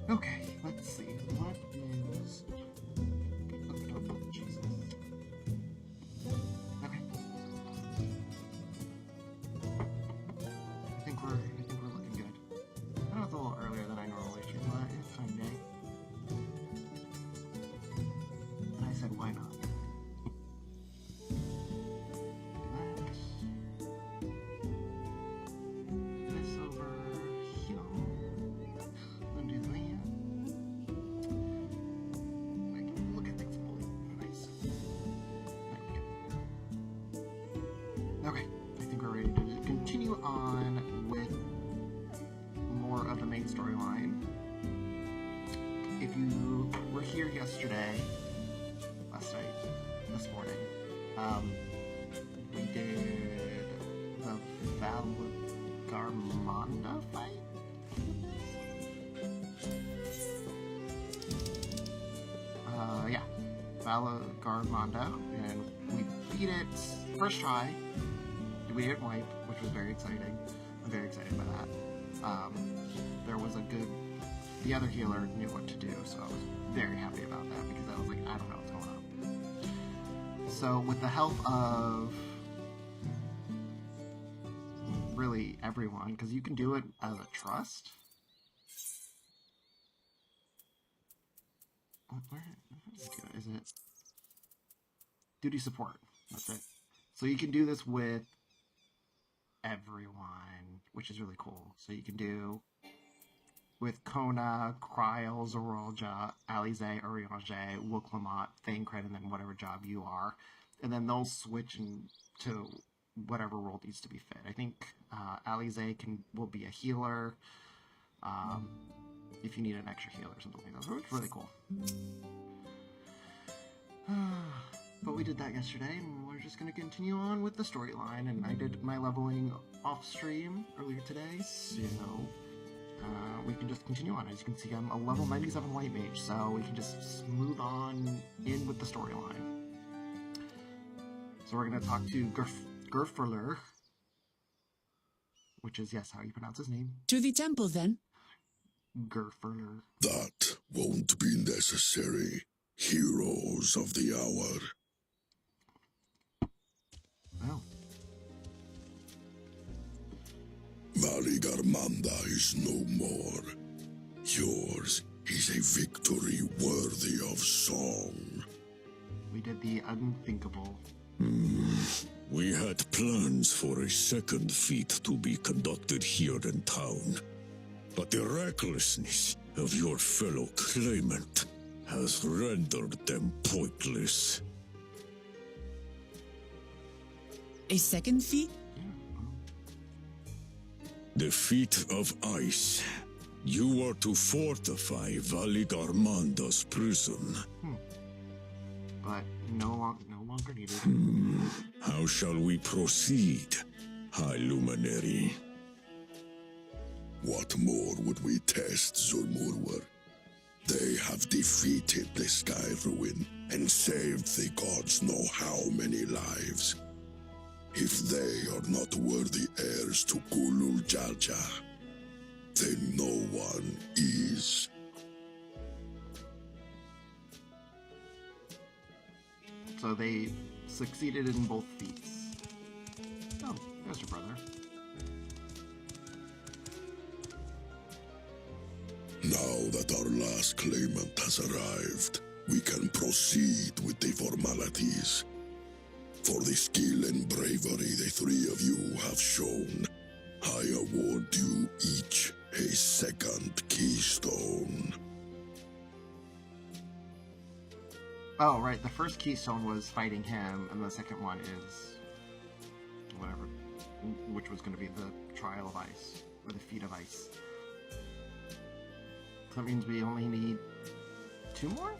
Okay, let's see. What is... Oh, Jesus. Okay. I think we're looking good. I know it's a little earlier than I normally should, but it's Sunday. And I said, why not? This over here. I'm gonna do that. Look at things nice. Okay, I think we're ready to continue on with more of the main storyline. If you were here yesterday, last night, this morning, we did the Valgarmonda fight? Yeah, Valgarmonda, and we beat it first try. We didn't wipe, which was very exciting. I'm very excited by that. There was a good... The other healer knew what to do, so I was very happy about that, because I was like, I don't know what's going on. So, with the help of... really everyone, because you can do it as a trust. Where is it? Duty support. That's it. So you can do this with everyone, which is really cool. So you can do with Kona, Kryl, Zorolja, Alize, Urianger, Wuklamot, Thancred, and then whatever job you are. And then they'll switch to whatever role needs to be fit. I think Alize will be a healer. If you need an extra healer or something like that. So it's really cool. But we did that yesterday, and we're just going to continue on with the storyline. And I did my leveling off stream earlier today, so we can just continue on. As you can see, I'm a level 97 White Mage, so we can just move on in with the storyline. So we're going to talk to Gerfurler, which is, yes, how you pronounce his name. To the temple, then. Gerfurler. That won't be necessary, heroes of the hour. Well. Valgarmonda is no more. Yours is a victory worthy of song. We did the unthinkable. We had plans for a second feat to be conducted here in town. But the recklessness of your fellow claimant has rendered them pointless. A second feat? The feat of ice. You are to fortify Valgarmonda's prison. But no longer needed. How shall we proceed, High Luminary? What more would we test, Zormurwar? They have defeated the Sky Ruin and saved the gods know how many lives. If they are not worthy heirs to Gulul Jalja, then no one is. so they succeeded in both feats. Oh, there's your brother. Now that our last claimant has arrived, we can proceed with the formalities. For the skill and bravery the three of you have shown, I award you each a second keystone. Oh, right, the first keystone was fighting him, and the second one is whatever, which was going to be the Trial of Ice, or the Feat of Ice. So that means we only need 2 more?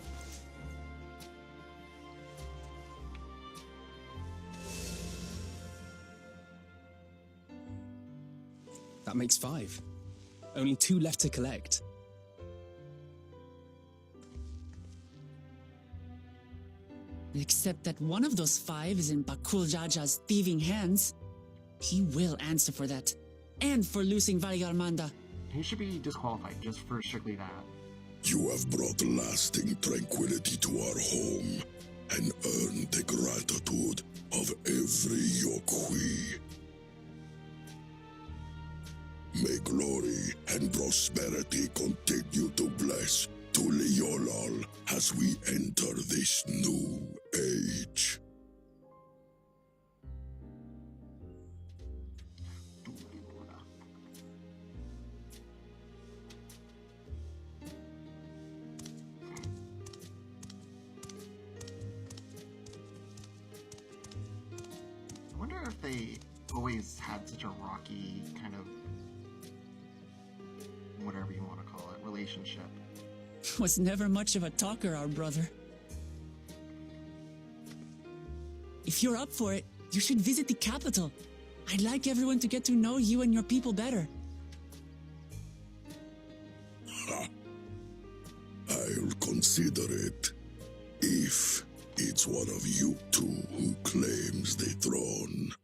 That makes 5. Only 2 left to collect. Except that one of those 5 is in Bakul Jaja's thieving hands. He will answer for that. And for losing Valgarmanda. He should be disqualified just for strictly that. You have brought lasting tranquility to our home and earned the gratitude of every Yokui. May glory and prosperity continue to bless Tuliolol as we enter this new age. I wonder if they always had such a rocky kind of, whatever you want to call it, relationship. Was never much of a talker, our brother. If you're up for it, you should visit the capital. I'd like everyone to get to know you and your people better. I'll consider it, if it's one of you two who claims the throne.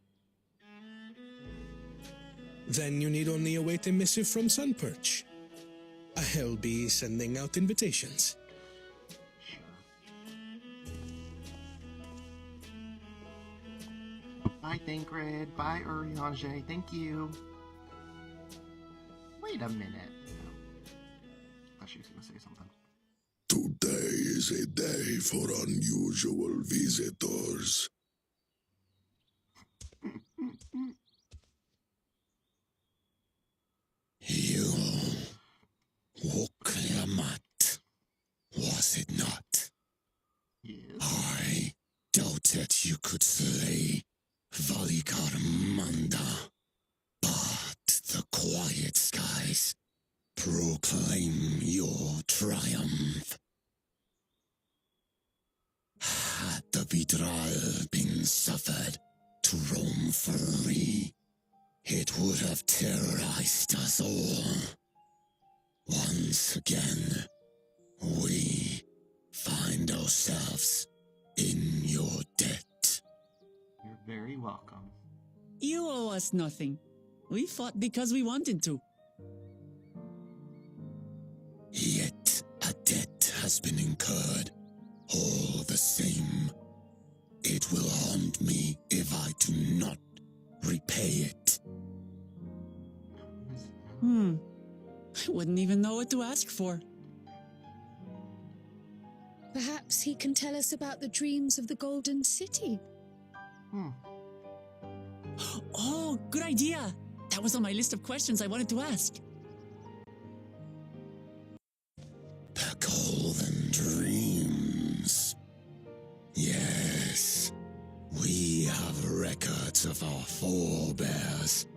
Then you need only await a missive from Sunperch. I'll be sending out invitations. Sure. Bye, Thancred. Bye, Urianger. Thank you. Wait a minute. No. I thought she was going to say something. Today is a day for unusual visitors. You Wukliamat, was it not? Yes. I doubted you could slay Valikarmanda, but the quiet skies proclaim your triumph. Had the Vidral been suffered to roam free, it would have terrorized us all. Once again, we find ourselves in your debt. You're very welcome. You owe us nothing. We fought because we wanted to. Yet a debt has been incurred. All the same, it will haunt me if I do not repay it. I wouldn't even know what to ask for. Perhaps he can tell us about the dreams of the Golden City. Oh, good idea. That was on my list of questions I wanted to ask. The Golden Dreams. Yes, we have records of our forebears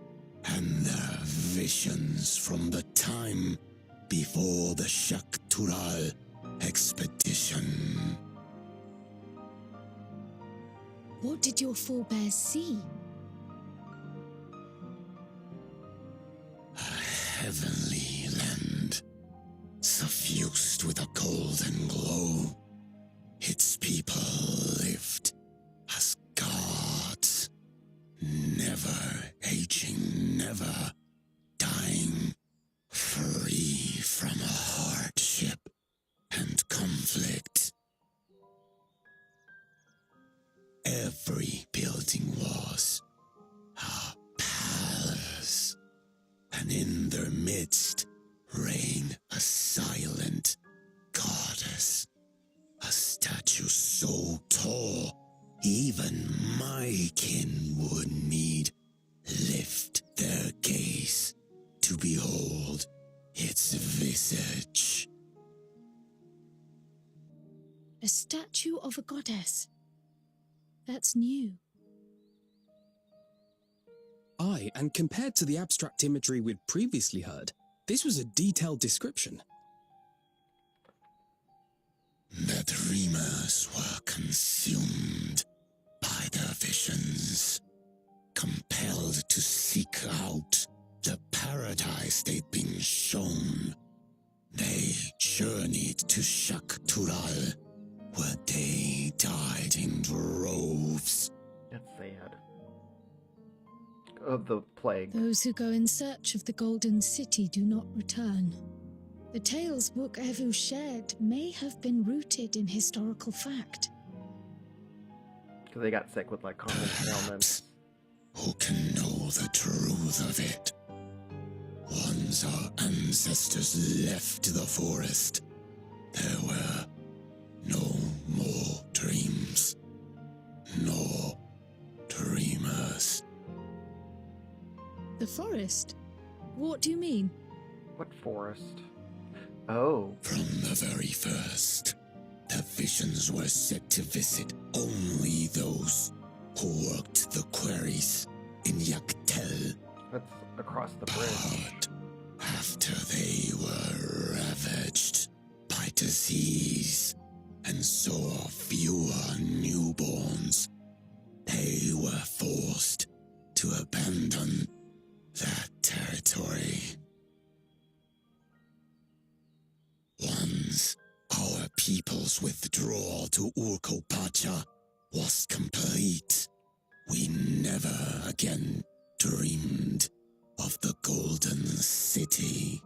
and their visions from the time before the Shaktural expedition. What did your forebears see? A heavenly land, suffused with a golden glow. Its people lived as gods, never aging, never dying, free from hardship and conflict. was a palace, and in their midst reigned a silent goddess, a statue so tall even my kin would need lift their gaze to behold its visage. A statue of a goddess. That's new. Aye, and compared to the abstract imagery we'd previously heard, this was a detailed description. The dreamers were consumed by their visions, compelled to seek out the paradise they'd been shown. They journeyed to Shak Tural, where they died in droves. That's sad. Of the plague. Those who go in search of the Golden City do not return. The tales Book Evu shared may have been rooted in historical fact. Because they got sick with like common ailments. Who can know the truth of it? Once our ancestors left the forest, there were no more dreams, no dreamers. The forest? What do you mean? What forest? Oh. From the very first, the visions were set to visit only those who worked the quarries in Yaktel. That's across the bridge. But after they were ravaged by disease and saw fewer newborns, they were forced to abandon that territory. Once our people's withdrawal to Urkopacha was complete, we never again dreamed of the Golden City.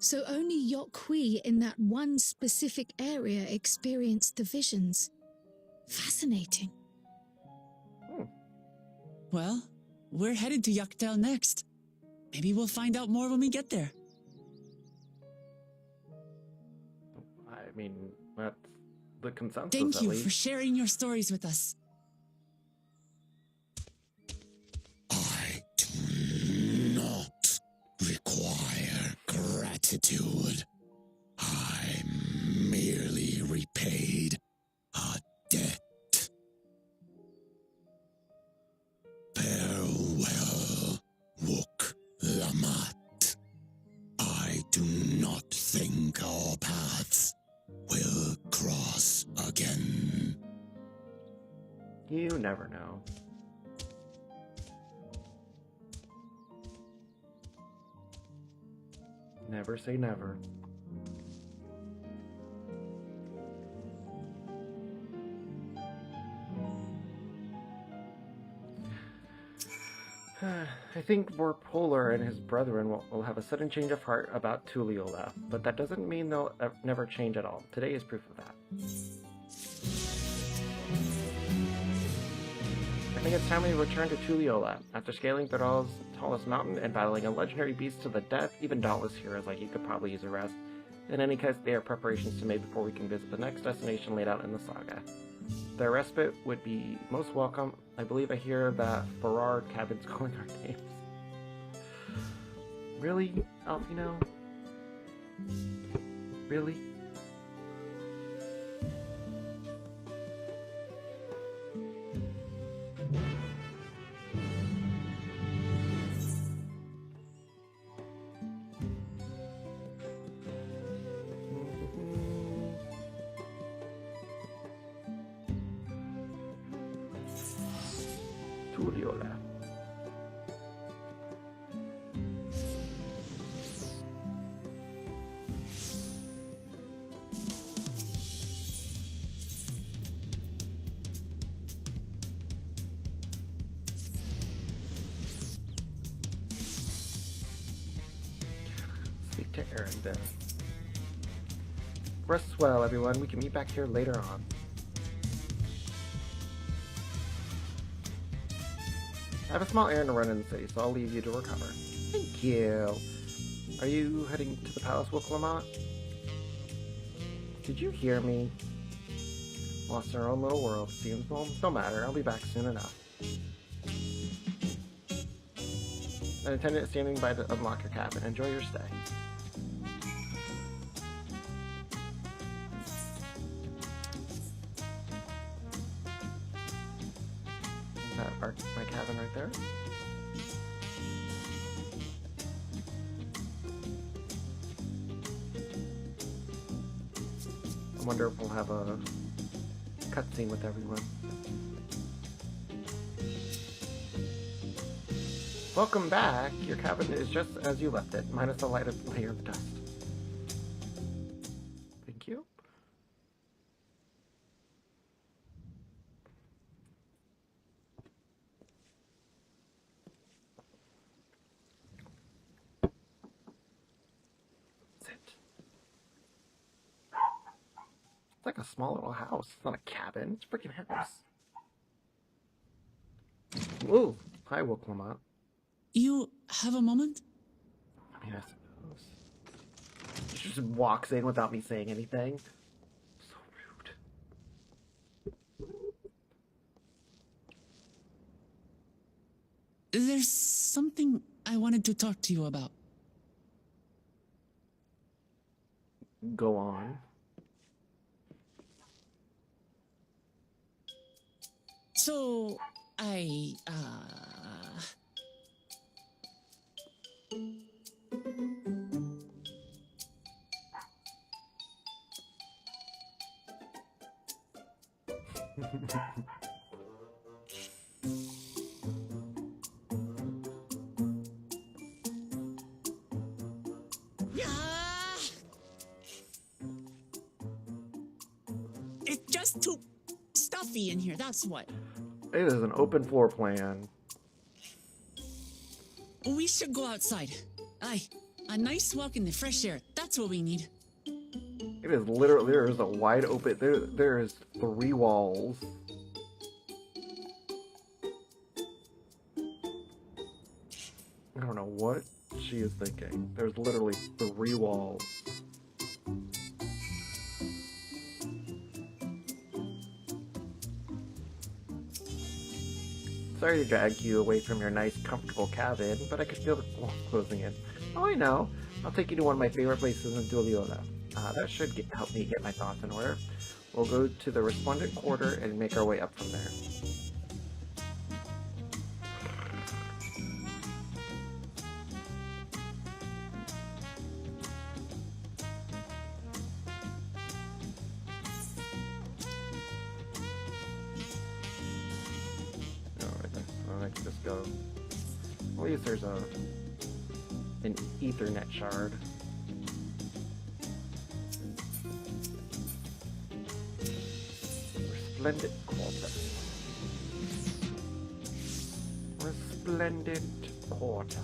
So only Yokhui in that one specific area experienced the visions. Fascinating. Well, we're headed to Yaktel next. Maybe we'll find out more when we get there. I mean, that's the consensus. Thank you at for least. sharing your stories with us. I do not require gratitude. I merely repaid a debt. Farewell, Wook Lamat. I do not think our paths will cross again. You never know. Never say never. I think Vorpolar and his brethren will have a sudden change of heart about Tuliyola, but that doesn't mean they'll never change at all. Today is proof of that. I think it's time we return to Tuliyola. After scaling Thoral's tallest mountain and battling a legendary beast to the death, even dauntless heroes like you could probably use a rest. In any case, there are preparations to make before we can visit the next destination laid out in the saga. The respite would be most welcome. I believe I hear that Farrar cabin's calling our names. Really, Alfino? Really? Tuliola. Speak to Aaron then. Rest well, everyone. We can meet back here later on. I have a small errand to run in the city, so I'll leave you to recover. Thank you. Are you heading to the palace, Willamette? Did you hear me? Lost in our own little world, seems. Well, no matter. I'll be back soon enough. An attendant is standing by to unlock your cabin. Enjoy your stay. Is that my cabin right there? I wonder if we'll have a cutscene with everyone. Welcome back. Your cabin is just as you left it, minus the light of layer of dust. Thank you. Sit. It's like a small little house. It's not a cabin. It's a freaking house. Ooh. Hi, Willamette. You have a moment? I mean, I suppose. She just walks in without me saying anything. So rude. There's something I wanted to talk to you about. Go on. So, it's just too stuffy in here, that's what. It is an open floor plan. We should go outside. Aye, a nice walk in the fresh air. That's what we need. It is literally, there is a wide open, there is 3 walls. I don't know what she is thinking. There's literally 3 walls. Sorry to drag you away from your nice, comfortable cabin, but I could feel the walls closing in. Oh, I know. I'll take you to one of my favorite places in Duoliola. That should help me get my thoughts in order. We'll go to the Resplendent Quarter and make our way up from there. I can just go. At least there's an Ethernet shard. Resplendent Quarter. Resplendent Quarter.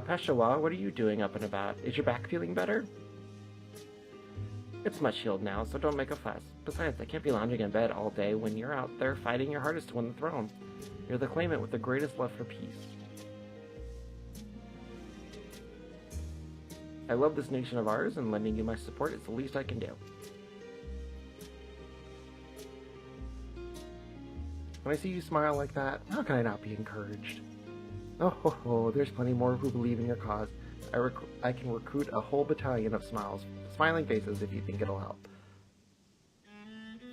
Peshawar, what are you doing up and about? Is your back feeling better? It's much healed now, so don't make a fuss. Besides, I can't be lounging in bed all day when you're out there fighting your hardest to win the throne. You're the claimant with the greatest love for peace. I love this nation of ours, and lending you my support is the least I can do. When I see you smile like that, how can I not be encouraged? Oh, there's plenty more who believe in your cause. I can recruit a whole battalion of smiling faces if you think it'll help.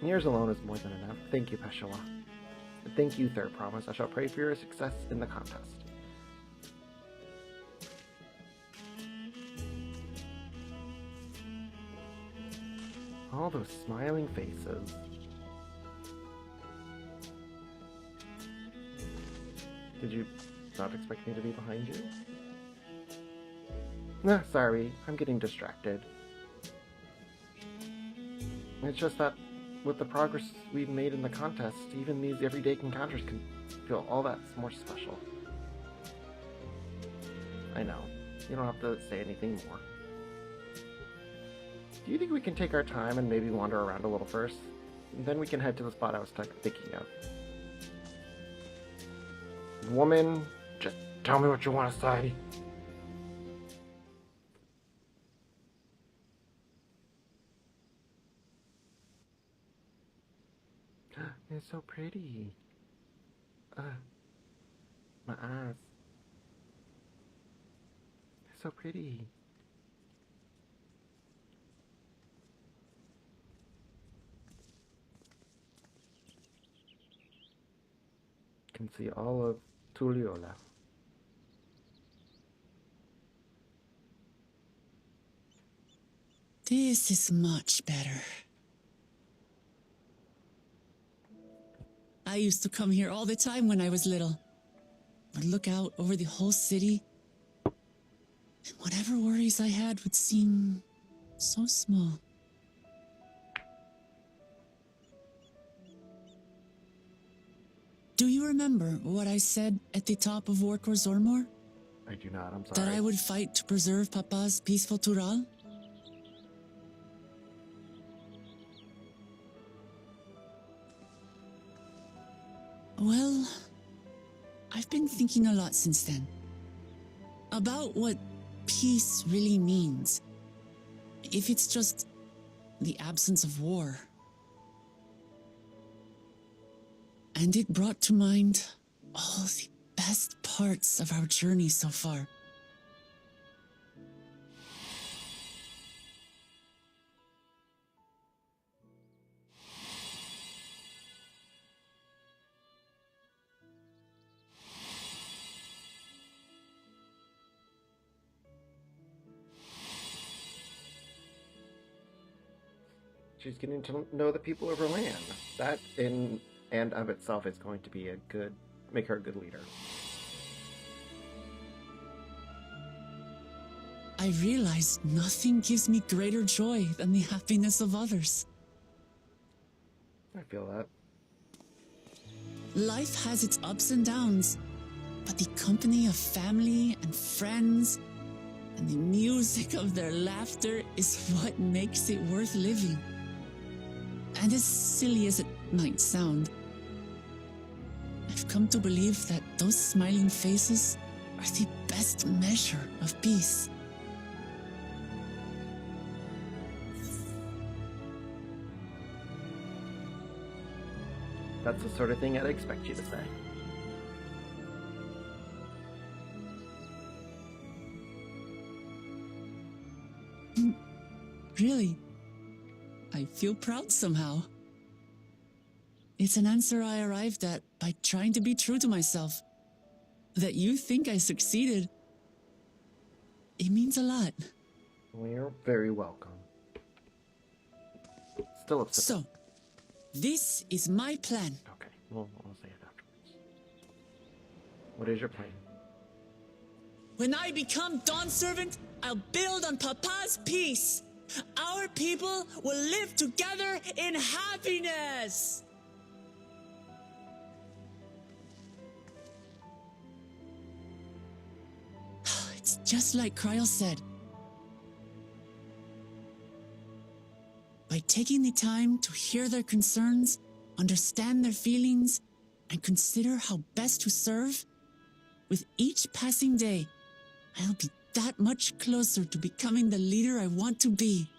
Yours alone is more than enough. Thank you, Peshawar. And thank you, Third Promise. I shall pray for your success in the contest. All those smiling faces. Did you not expect me to be behind you? Nah, sorry. I'm getting distracted. It's just that with the progress we've made in the contest, even these everyday encounters can feel all that more special. I know. You don't have to say anything more. Do you think we can take our time and maybe wander around a little first? And then we can head to the spot I was thinking of. Woman, just tell me what you want to say. It's so pretty. My eyes. It's so pretty. Can see all of Tulliola. This is much better. I used to come here all the time when I was little. Would look out over the whole city, and whatever worries I had would seem so small. Do you remember what I said at the top of Workor Zormor? I do not, I'm sorry. That I would fight to preserve Papa's peaceful Tural? Well, I've been thinking a lot since then. About what peace really means. If it's just the absence of war. And it brought to mind all the best parts of our journey so far. She's getting to know the people of her land. That in and of itself is going to be make her a good leader. I realize nothing gives me greater joy than the happiness of others. I feel that. Life has its ups and downs, but the company of family and friends and the music of their laughter is what makes it worth living. And as silly as it might sound, I've come to believe that those smiling faces are the best measure of peace. That's the sort of thing I'd expect you to say. Really, I feel proud somehow. It's an answer I arrived at by trying to be true to myself. That you think I succeeded, it means a lot. Well, you're very welcome. Still upset. So, this is my plan. Okay, we'll say it afterwards. What is your plan? When I become Dawn Servant, I'll build on Papa's peace. Our people will live together in happiness. It's just like Kryl said. By taking the time to hear their concerns, understand their feelings, and consider how best to serve, with each passing day, I'll be that much closer to becoming the leader I want to be.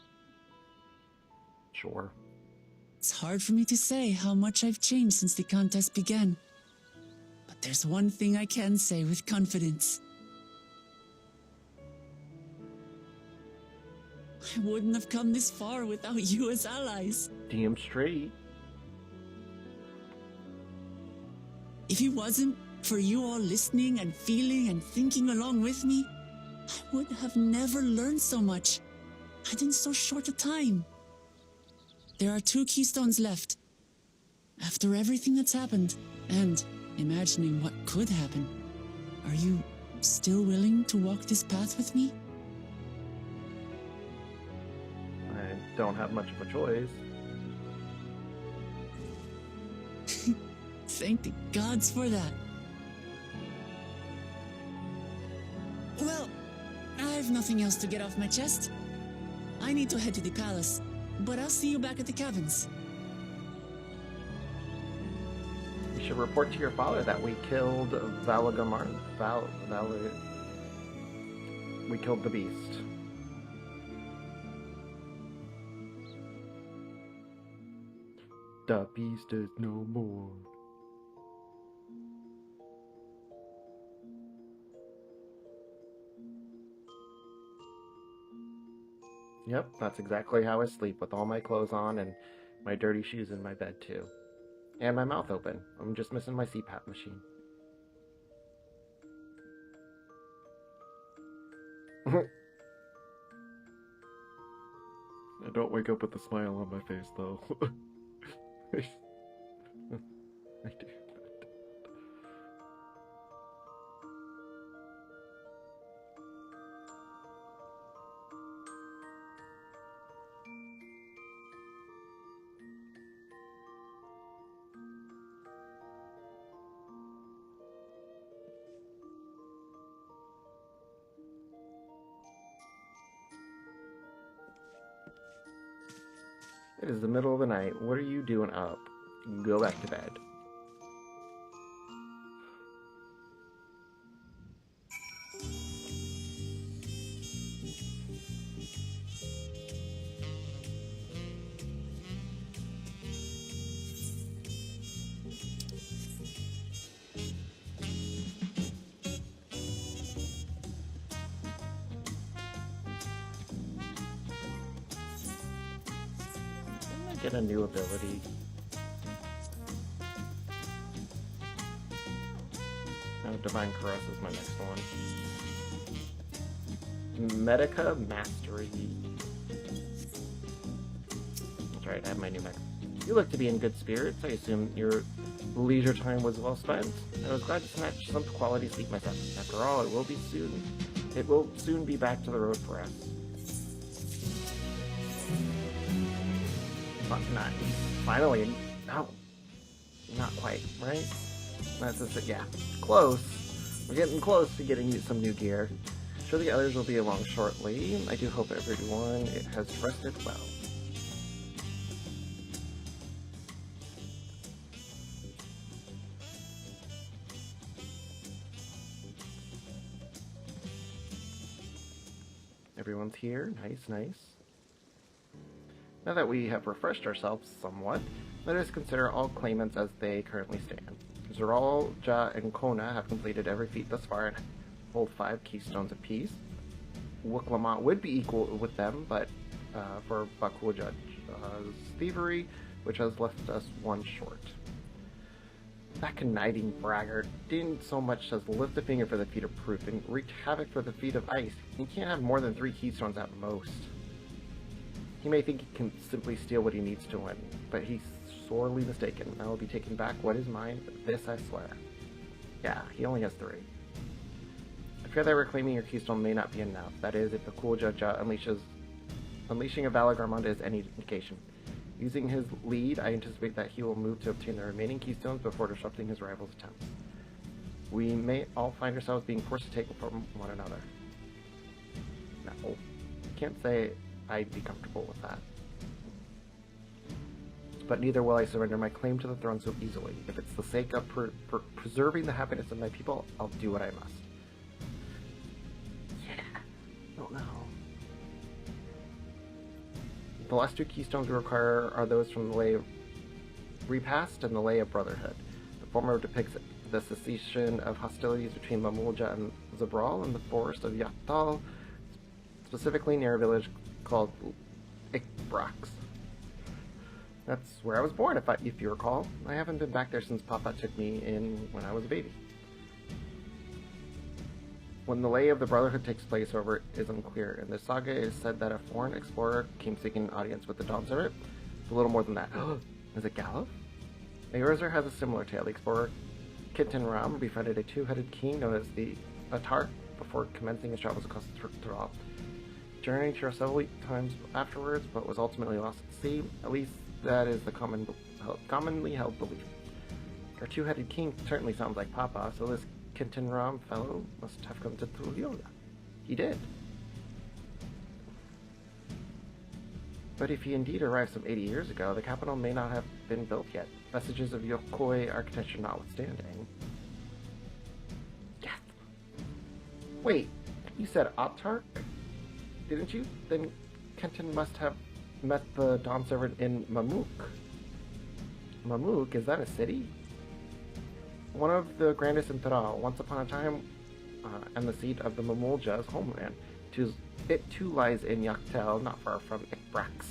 Sure. It's hard for me to say how much I've changed since the contest began. But there's one thing I can say with confidence. I wouldn't have come this far without you as allies. Damn straight. If it wasn't for you all listening and feeling and thinking along with me, I would have never learned so much, and in so short a time. There are 2 keystones left. After everything that's happened, and imagining what could happen, are you still willing to walk this path with me? I don't have much of a choice. Thank the gods for that. Well, I've nothing else to get off my chest. I need to head to the palace, but I'll see you back at the cabins. You should report to your father that we killed we killed the beast. The beast is no more. Yep, that's exactly how I sleep, with all my clothes on and my dirty shoes in my bed too. And my mouth open. I'm just missing my CPAP machine. I don't wake up with a smile on my face, though. I do. It is the middle of the night. What are you doing up? Go back to bed. Get a new ability. Oh, Divine Caress is my next one. Medica Mastery. That's right, I have my new mech. You look to be in good spirits. I assume your leisure time was well spent. I was glad to snatch some quality sleep myself. After all, it will soon be back to the road for us. Not finally. No, not quite. Right? That's just it. Yeah, close. We're getting close to getting some new gear. Sure, the others will be along shortly. I do hope everyone has rested well. Everyone's here. Nice, nice. Now that we have refreshed ourselves somewhat, let us consider all claimants as they currently stand. Zeral, Ja, and Kona have completed every feat thus far and hold 5 keystones apiece. Wuklamont would be equal with them, but for Bakuja's thievery, which has left us 1 short. That conniving braggart didn't so much as lift a finger for the feat of proof and wreaked havoc for the feat of ice. He can't have more than 3 keystones at most. He may think he can simply steal what he needs to win, but he's sorely mistaken. I will be taking back what is mine, this I swear. Yeah, he only has 3. I fear that reclaiming your keystone may not be enough. That is, if the Bakuja unleashing a Valor Garmonda is any indication. Using his lead, I anticipate that he will move to obtain the remaining keystones before disrupting his rival's attempts. We may all find ourselves being forced to take from one another. No, can't say I'd be comfortable with that. But neither will I surrender my claim to the throne so easily. If it's the sake of preserving the happiness of my people, I'll do what I must. Yeah, don't know. The last 2 keystones we require are those from the Lay of Repast and the Lay of Brotherhood. The former depicts the cessation of hostilities between Mamulja and Zabral in the forest of Yatal, specifically near a village called Ikbrax. That's where I was born, if you recall. I haven't been back there since Papa took me in when I was a baby. When the Lay of the Brotherhood takes place, however, is unclear. In the saga, it is said that a foreign explorer came seeking an audience with the Dawntrail. It's a little more than that. Is it Galuf? Eorzur has a similar tale. The explorer Kintan Ram befriended a 2-headed king known as the Atark before commencing his travels across the Tural. Journeying to several times afterwards, but was ultimately lost at sea. At least that is the commonly held belief. Our two-headed king certainly sounds like Papa, so this Kentinram fellow must have come to Tuliola. He did. But if he indeed arrived some 80 years ago, the capital may not have been built yet, vestiges of Yokoi architecture notwithstanding. Yes. Wait, you said Autarch? Didn't you? Then Kenton must have met the Dawn servant in Mamuk. Mamuk, is that a city? One of the grandest in Taral, once upon a time, and the seat of the Mamulja's homeland. It too lies in Yaktel, not far from Ikbrax.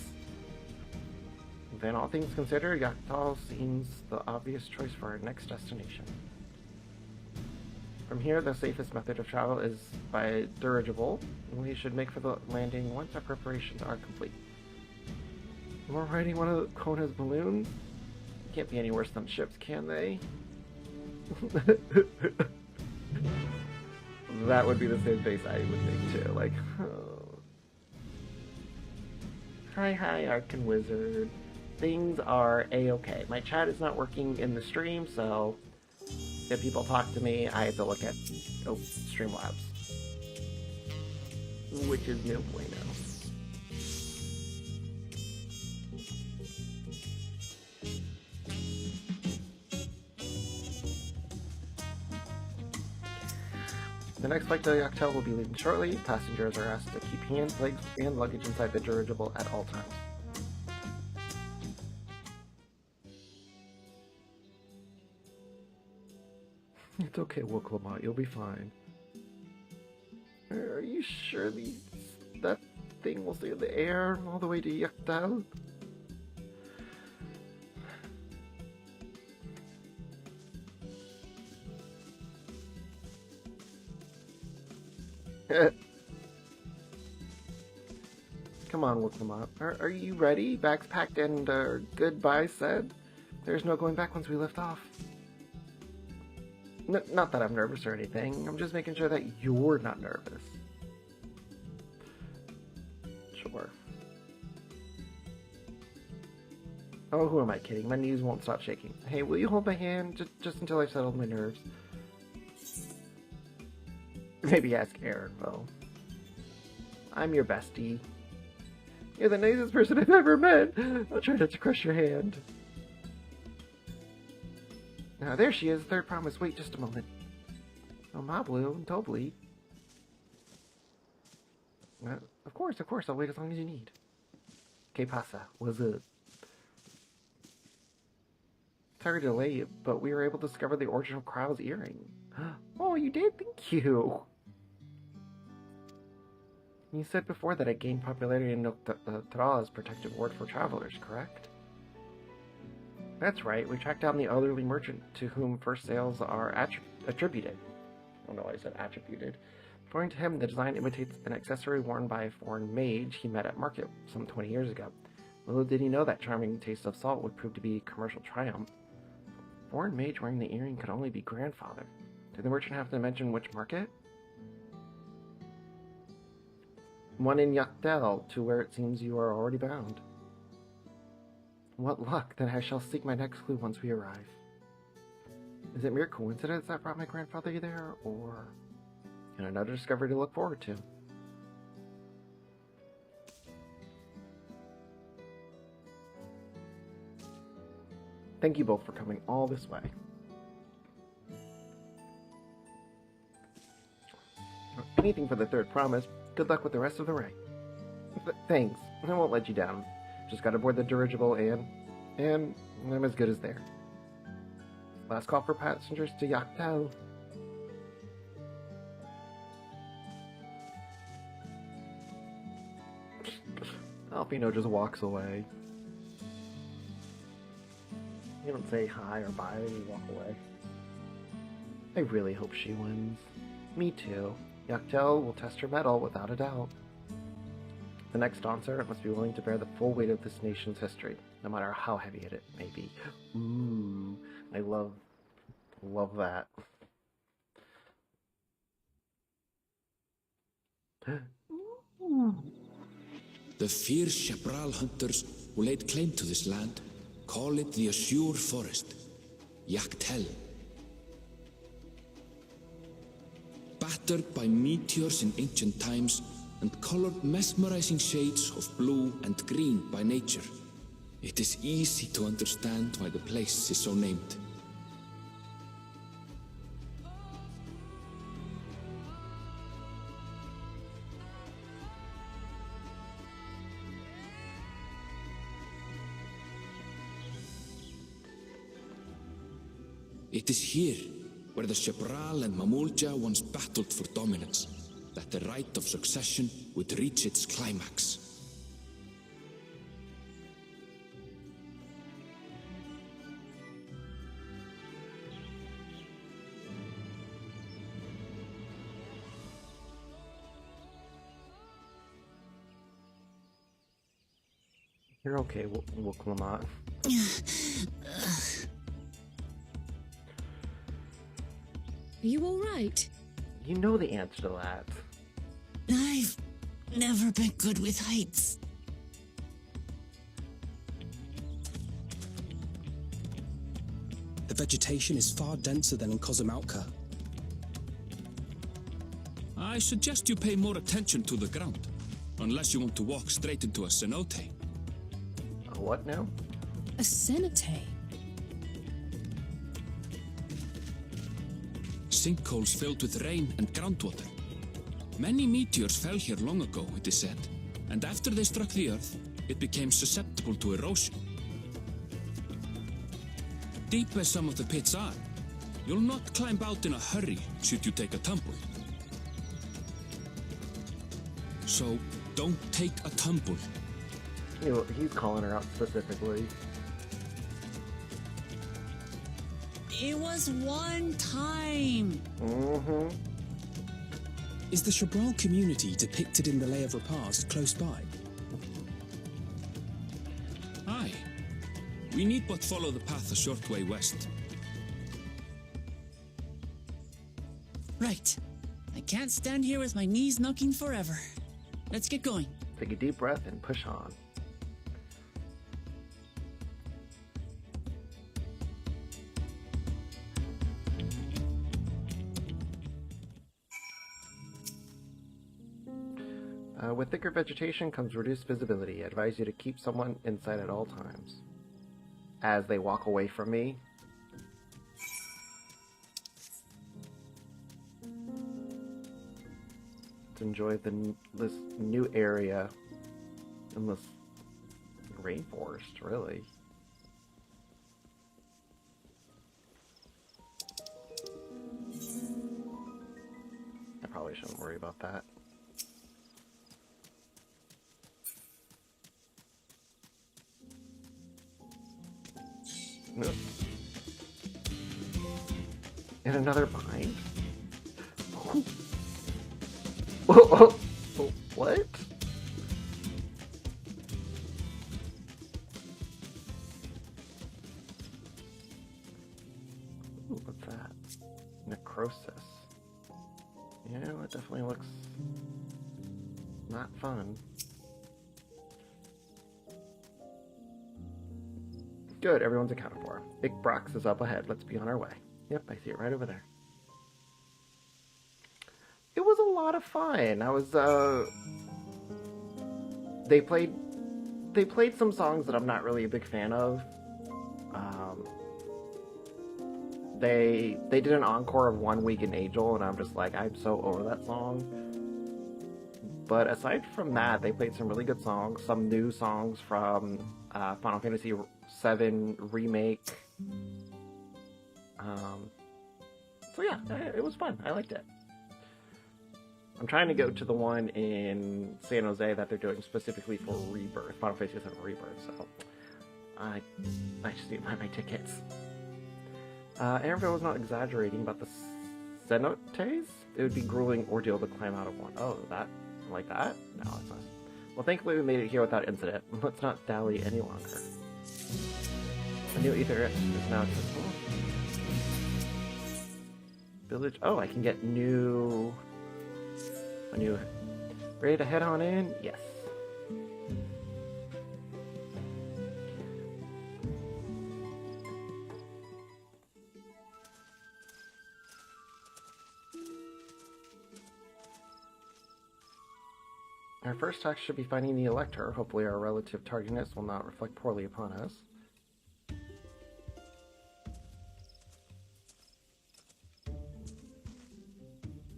Then, all things considered, Yaktel seems the obvious choice for our next destination. From here, the safest method of travel is by dirigible, and we should make for the landing once our preparations are complete. We're riding one of Kona's balloons? Can't be any worse than ships, can they? That would be the same face I would think too. Like, oh. Hi, Arcan Wizard. Things are a-okay. My chat is not working in the stream, so if people talk to me, I have to look at Streamlabs, which is no bueno. The next flight to Yaktel will be leaving shortly. Passengers are asked to keep hands, legs, and luggage inside the dirigible at all times. It's okay, Woklama, you'll be fine. Are you sure that thing will stay in the air all the way to Yaktel? Come on, Woklama. Are you ready? Bags packed and goodbye said? There's no going back once we lift off. Not that I'm nervous or anything. I'm just making sure that you're not nervous. Sure. Oh, who am I kidding? My knees won't stop shaking. Hey, will you hold my hand just until I've settled my nerves? Maybe ask Aaron, though. I'm your bestie. You're the nicest person I've ever met. I'll try not to crush your hand. Now, there she is, third promise. Wait just a moment. Oh, Mablu, Tobli. Of course, I'll wait as long as you need. Que pasa? What's up? Sorry to delay you, but we were able to discover the original Krau's earring. Oh, you did? Thank you! You said before that it gained popularity in Taral as protective ward for travelers, correct? That's right, we tracked down the elderly merchant to whom first sales are attributed. Oh no, I said attributed. According to him, the design imitates an accessory worn by a foreign mage he met at market some 20 years ago. Little did he know that charming taste of salt would prove to be a commercial triumph. Foreign mage wearing the earring could only be grandfather. Did the merchant have to mention which market? One in Yaktel, to where it seems you are already bound. What luck, then I shall seek my next clue once we arrive. Is it mere coincidence that brought my grandfather there, or another discovery to look forward to? Thank you both for coming all this way. Anything for the third promise. Good luck with the rest of the way. Thanks. I won't let you down. Just got aboard the dirigible and I'm as good as there. Last call for passengers to Yaktel. Alpino just walks away. You don't say hi or bye, you walk away. I really hope she wins. Me too. Yaktel will test her mettle without a doubt. The next Dawn servant must be willing to bear the full weight of this nation's history, no matter how heavy it may be. Ooh, I love that. The fierce Shabral hunters who laid claim to this land call it the Azure Forest. Yaktel. Battered by meteors in ancient times and colored mesmerizing shades of blue and green by nature, it is easy to understand why the place is so named. It is here, where the Shebral and Mamulja once battled for dominance, that the right of succession would reach its climax. You're okay, Wuklamot. Are you all right? You know the answer to that. I've never been good with heights. The vegetation is far denser than in Kozumautka. I suggest you pay more attention to the ground, unless you want to walk straight into a cenote. A what now? A cenote? Sinkholes filled with rain and groundwater. Many meteors fell here long ago, it is said, and after they struck the earth, it became susceptible to erosion. Deep as some of the pits are, you'll not climb out in a hurry should you take a tumble. So, don't take a tumble. You know, he's calling her out specifically. It was one time. Mm-hmm. Is the Shebral community depicted in the Lay of Repast close by? Aye. We need but follow the path a short way west. Right. I can't stand here with my knees knocking forever. Let's get going. Take a deep breath and push on. With thicker vegetation comes reduced visibility. I advise you to keep someone inside at all times. As they walk away from me. To enjoy this new area in this rainforest, really. I probably shouldn't worry about that. Nope. In another bind? Whoa, what? Ooh, what's that? Necrosis. Yeah, that definitely looks not fun. Good, everyone's accounted for. Big Brox is up ahead. Let's be on our way. Yep, I see it right over there. It was a lot of fun. I was, They played some songs that I'm not really a big fan of. They did an encore of One Week in Angel, and I'm just like, I'm so over that song. But aside from that, they played some really good songs, some new songs from Final Fantasy VII Remake. So yeah, it was fun. I liked it. I'm trying to go to the one in San Jose that they're doing specifically for Rebirth, Final Fantasy VII Rebirth, so I just need to buy my tickets. Aaronville was not exaggerating about the cenotes. It would be a grueling ordeal to climb out of one. Oh, that? Like that? No, it's not. Well, thankfully we made it here without incident. Let's not dally any longer. A new ether is now accessible. Village. Oh, I can get a new. Ready to head on in? Yes. Our first task should be finding the Elector. Hopefully our relative tardiness will not reflect poorly upon us.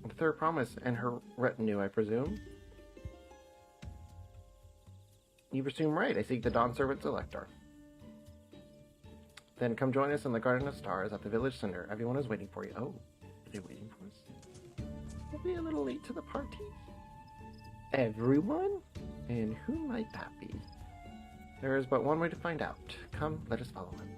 The third promise and her retinue, I presume. You presume right. I seek the Dawn Servant's Elector. Then come join us in the Garden of Stars at the village center. Everyone is waiting for you. Oh, are they waiting for us? We'll be a little late to the party. Everyone? And who might that be? There is but one way to find out. Come, let us follow him.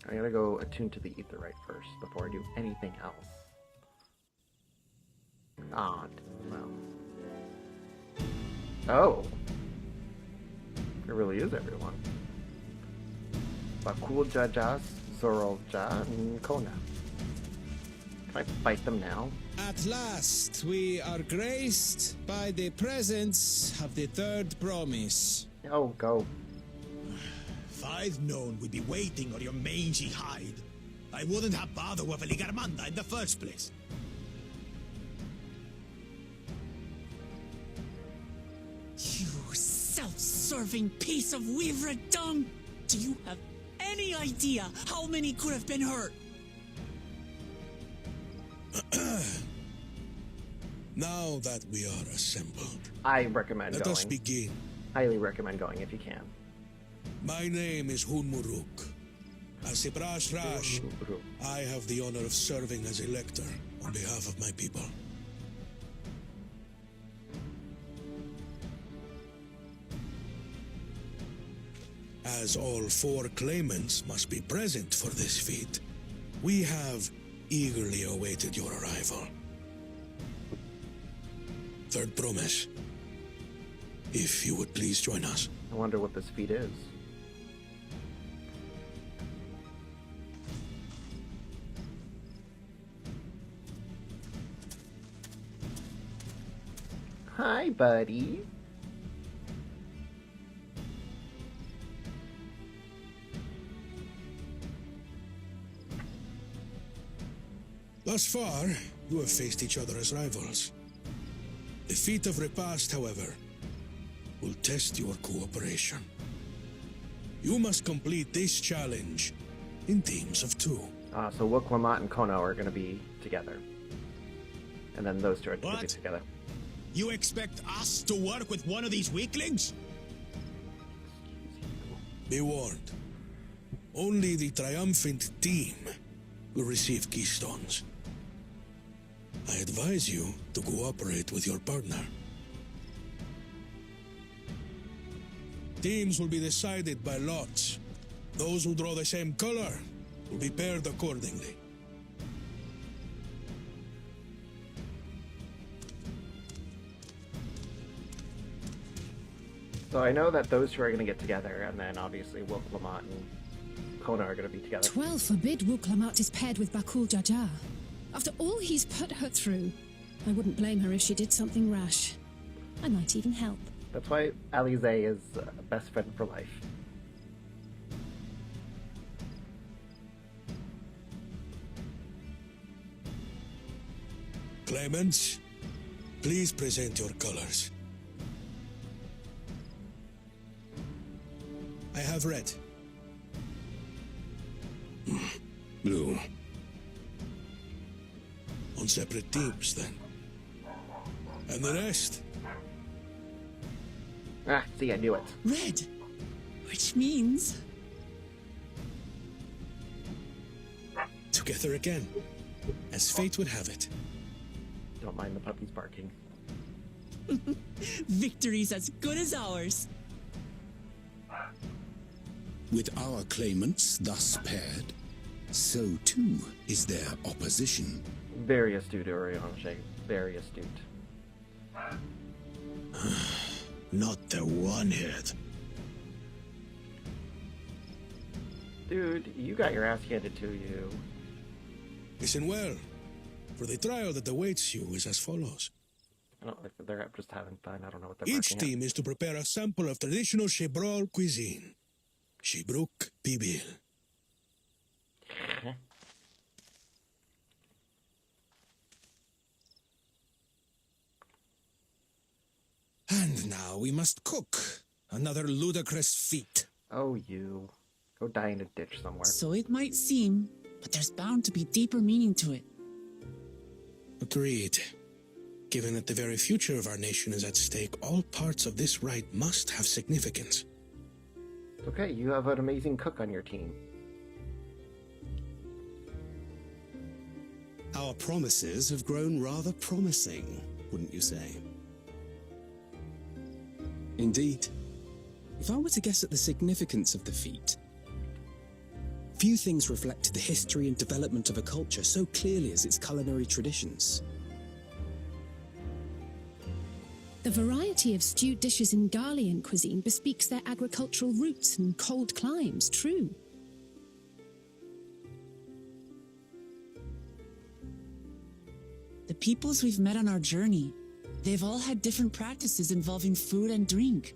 I gotta go attune to the Aetheryte first before I do anything else. Ah, well. Oh. It really is everyone. Bakul Jajas, Sorolja, and Kona. Can I fight them now? At last, we are graced by the presence of the third promise. Oh, go. If I'd known we'd be waiting on your mangy hide, I wouldn't have bothered with Ligarmanda in the first place. You self-serving piece of weaver dung! Do you have any idea how many could have been hurt? Now that we are assembled, I recommend let going. us begin. Highly recommend going if you can. My name is Hunmuruk. As a Brash Rash, I have the honor of serving as Elector on behalf of my people. As all four claimants must be present for this feat, we have eagerly awaited your arrival. Third promise. If you would please join us. I wonder what this feat is. Hi, buddy. Thus far, you have faced each other as rivals. The feat of repast, however, will test your cooperation. You must complete this challenge in teams of two. So Wukwamat and Kono are going to be together. And then those two are going to be What? together. You expect us to work with one of these weaklings? Be warned. Only the triumphant team will receive keystones. I advise you to cooperate with your partner. Teams will be decided by lots. Those who draw the same color will be paired accordingly. So I know that those two are going to get together, and then obviously Wukwamat and Kono are going to be together. 12 forbid Wukwamat is paired with Bakul Jaja. After all he's put her through, I wouldn't blame her if she did something rash. I might even help. That's why Alize is best friend for life. Claimants, please present your colors. I have red. Blue. On separate teams, then. And the rest? Ah, see, I knew it. Red. Which means... Together again, as fate would have it. Don't mind the puppies barking. victory's as good as ours. With our claimants thus paired, so too is their opposition. Very astute, Orianche. Very astute. Not the one-hit. Dude, you got your ass handed to you. Listen well, for the trial that awaits you is as follows. I don't like that they're just having fun. I don't know what they're Each barking team is to prepare a sample of traditional Shebrol cuisine. Shibruk Pibil. at. And now we must cook. Another ludicrous feat. Oh, you. Go die in a ditch somewhere. So it might seem, but there's bound to be deeper meaning to it. Agreed. Given that the very future of our nation is at stake, all parts of this rite must have significance. Okay, you have an amazing cook on your team. Our promises have grown rather promising, wouldn't you say? Indeed. If I were to guess at the significance of the feat, few things reflect the history and development of a culture so clearly as its culinary traditions. The variety of stewed dishes in Garlean cuisine bespeaks their agricultural roots and cold climes, true. The peoples we've met on our journey, they've all had different practices involving food and drink.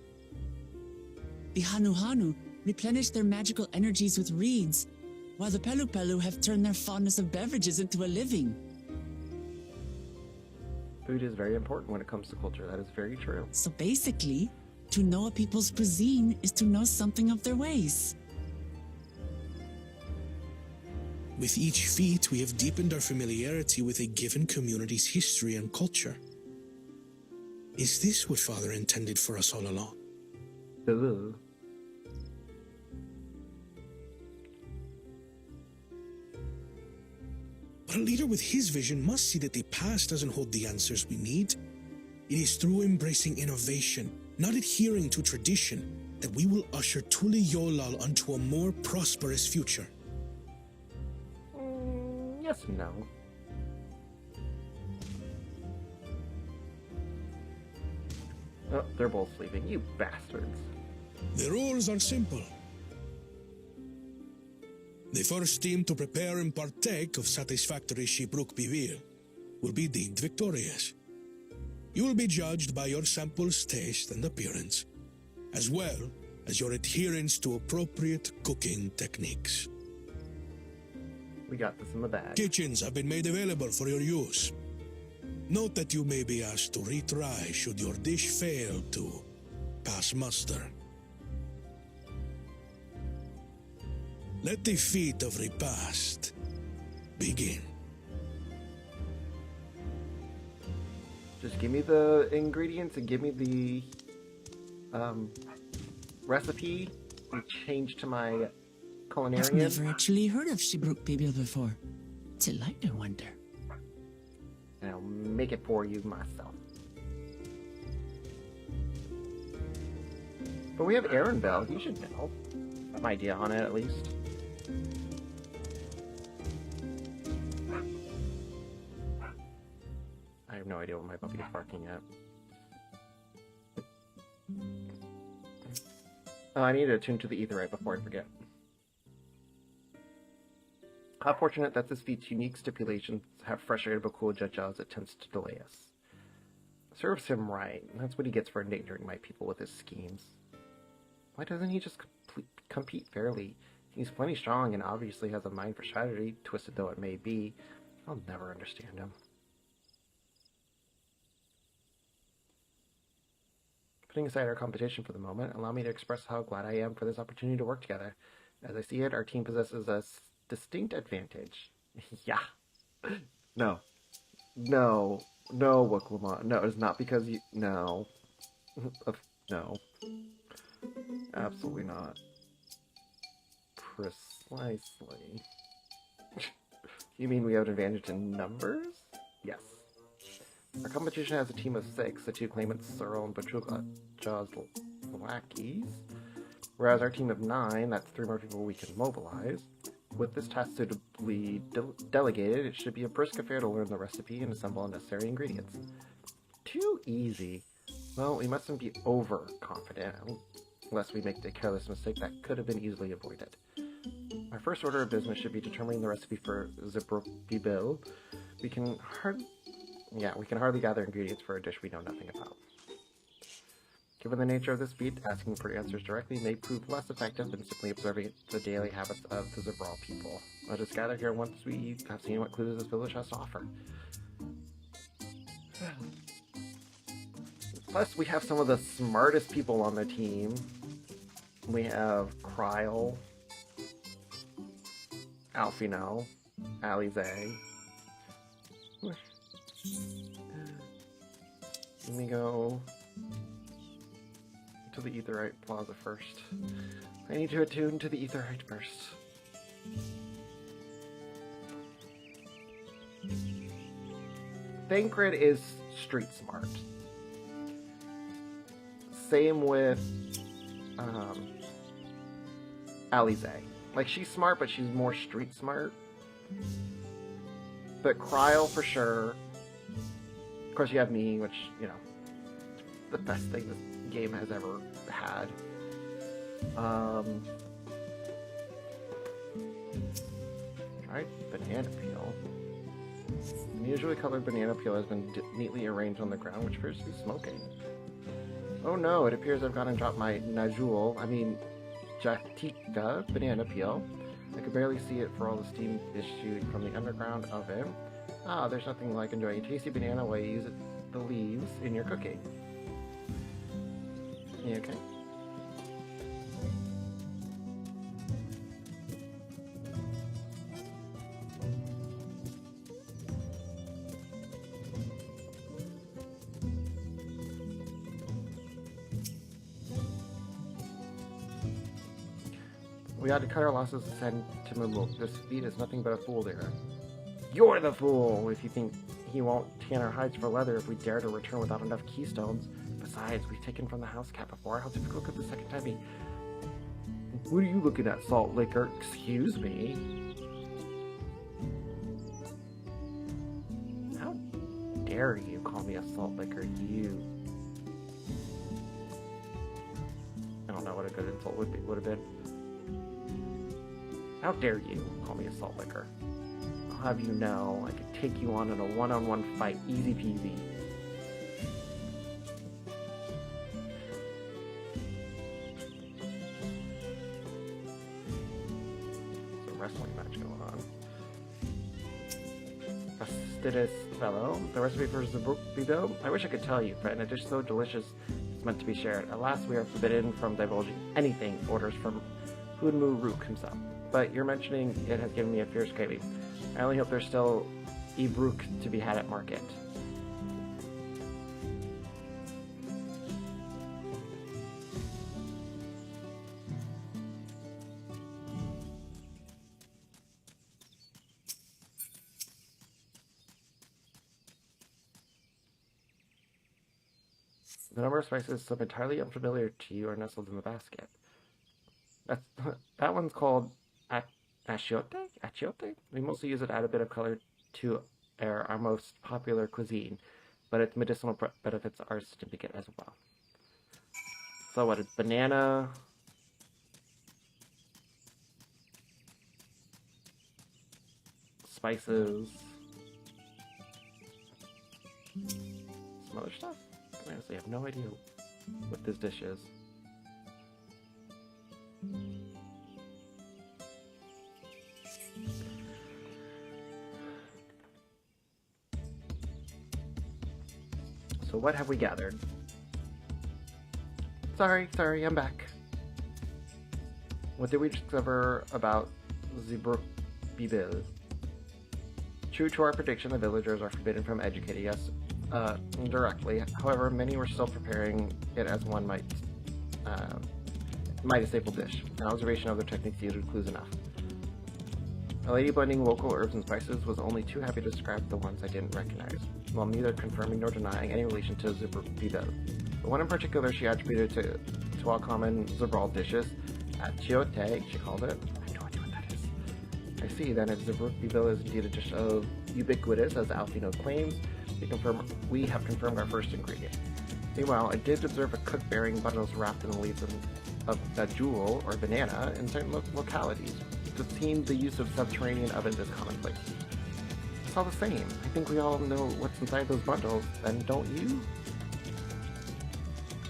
The Hanuhanu replenish their magical energies with reeds, while the Pelupelu have turned their fondness of beverages into a living. Food is very important when it comes to culture. That is very true. So basically, to know a people's cuisine is to know something of their ways. With each feat, we have deepened our familiarity with a given community's history and culture. Is this what Father intended for us all along? Ugh. But a leader with his vision must see that the past doesn't hold the answers we need. It is through embracing innovation, not adhering to tradition, that we will usher Tuli Yolal onto a more prosperous future. Yes and no. Oh, they're both sleeping. You bastards. The rules are simple. The first team to prepare and partake of satisfactory Shibruk Bivir will be deemed victorious. You will be judged by your sample's taste and appearance, as well as your adherence to appropriate cooking techniques. We got this in the bag. Kitchens have been made available for your use. Note that you may be asked to retry should your dish fail to pass muster. Let the feat of repast begin. Just give me the ingredients and give me the recipe and change to my I've culinarian. never actually heard of Shibruk Bibil before. What's it like, I wonder? And I'll make it for you myself. But we have Aaron Bell. He should know. Have an idea on it, at least. I have no idea what my puppy is barking at. Oh, I need to attune to the ether right before I forget. How fortunate that this feat's unique stipulations have frustrated Bakul Jajah as it tends to delay us. Serves him right. That's what he gets for endangering my people with his schemes. Why doesn't he just compete fairly? He's plenty strong and obviously has a mind for strategy, twisted though it may be. I'll never understand him. Putting aside our competition for the moment, allow me to express how glad I am for this opportunity to work together. As I see it, our team possesses a distinct advantage. Yeah. No. No. No, Woklama. No, it's not because you... No. No. Absolutely not. Precisely. You mean we have an advantage in numbers? Yes. Our competition has a team of 6, the 2 claimants, Searle and Bachuk lackeys, whereas our team of 9, that's 3 more people we can mobilize. With this task suitably delegated, it should be a brisk affair to learn the recipe and assemble the necessary ingredients. Too easy. Well, we mustn't be overconfident, lest we make the careless mistake that could have been easily avoided. Our first order of business should be determining the recipe for Zibruk Bibil. We can Yeah, we can hardly gather ingredients for a dish we know nothing about. Given the nature of this feat, asking for answers directly may prove less effective than simply observing the daily habits of the Zabral people. Let us gather here once we have seen what clues this village has to offer. Plus, we have some of the smartest people on the team. We have Kryl, Alfino, Alize. Let me go to the Aetheryte Plaza first. I need to attune to the Aetheryte first. Thancred is street smart. Same with Alize. Like, she's smart, but she's more street smart. But Kryl, for sure. Of course, you have me, which, you know, the best thing this game has ever had. Right, banana peel. An unusually colored banana peel has been neatly arranged on the ground, which appears to be smoking. Oh no, it appears I've gone and dropped my Jatika banana peel. I could barely see it for all the steam issuing from the underground oven. Ah, there's nothing like enjoying a tasty banana while you use the leaves in your cooking. You okay? We ought to cut our losses and send to Mumuk. This feat is nothing but a fool there. You're the fool if you think he won't tan our hides for leather if we dare to return without enough keystones. Besides, we've taken from the house cat before. How difficult could the second time be? What are you looking at, Salt Liquor? Excuse me? How dare you call me a Salt Liquor, you? I don't know what a good insult would have been. How dare you call me a Salt Liquor? I'll have you know, I could take you on in a one-on-one fight, easy peasy. There's a wrestling match going on. Fastidious fellow, the recipe for Zabrukbido? I wish I could tell you, but in a dish so delicious, it's meant to be shared. Alas, we are forbidden from divulging anything orders from Hunmu Rook himself. But your mentioning it has given me a fierce craving. I only hope there's still Ibruk to be had at market. The number of spices some entirely unfamiliar to you are nestled in the basket. That one's called Achiote? Achiote? We mostly use it to add a bit of color to our most popular cuisine, but its medicinal benefits are significant as well. So what, it's banana, spices, some other stuff? I honestly have no idea what this dish is. So what have we gathered? Sorry, I'm back. What did we discover about Zabruk Bibil? True to our prediction, the villagers are forbidden from educating us directly. However, many were still preparing it as one might a staple dish. An observation of their techniques yielded clues enough. A lady blending local herbs and spices was only too happy to describe the ones I didn't recognize, while neither confirming nor denying any relation to Zabrukbido. The one in particular she attributed to all common Zabral dishes, Achiote, she called it. I have no idea what that is. I see, then if Zabrukbido is indeed a dish of ubiquitous, as Alfino claims, we have confirmed our first ingredient. Meanwhile, I did observe a cook bearing bundles wrapped in the leaves of a jewel or banana in certain localities. It seems the use of subterranean ovens is commonplace. it's all the same. I think we all know what's inside those bundles, then don't you?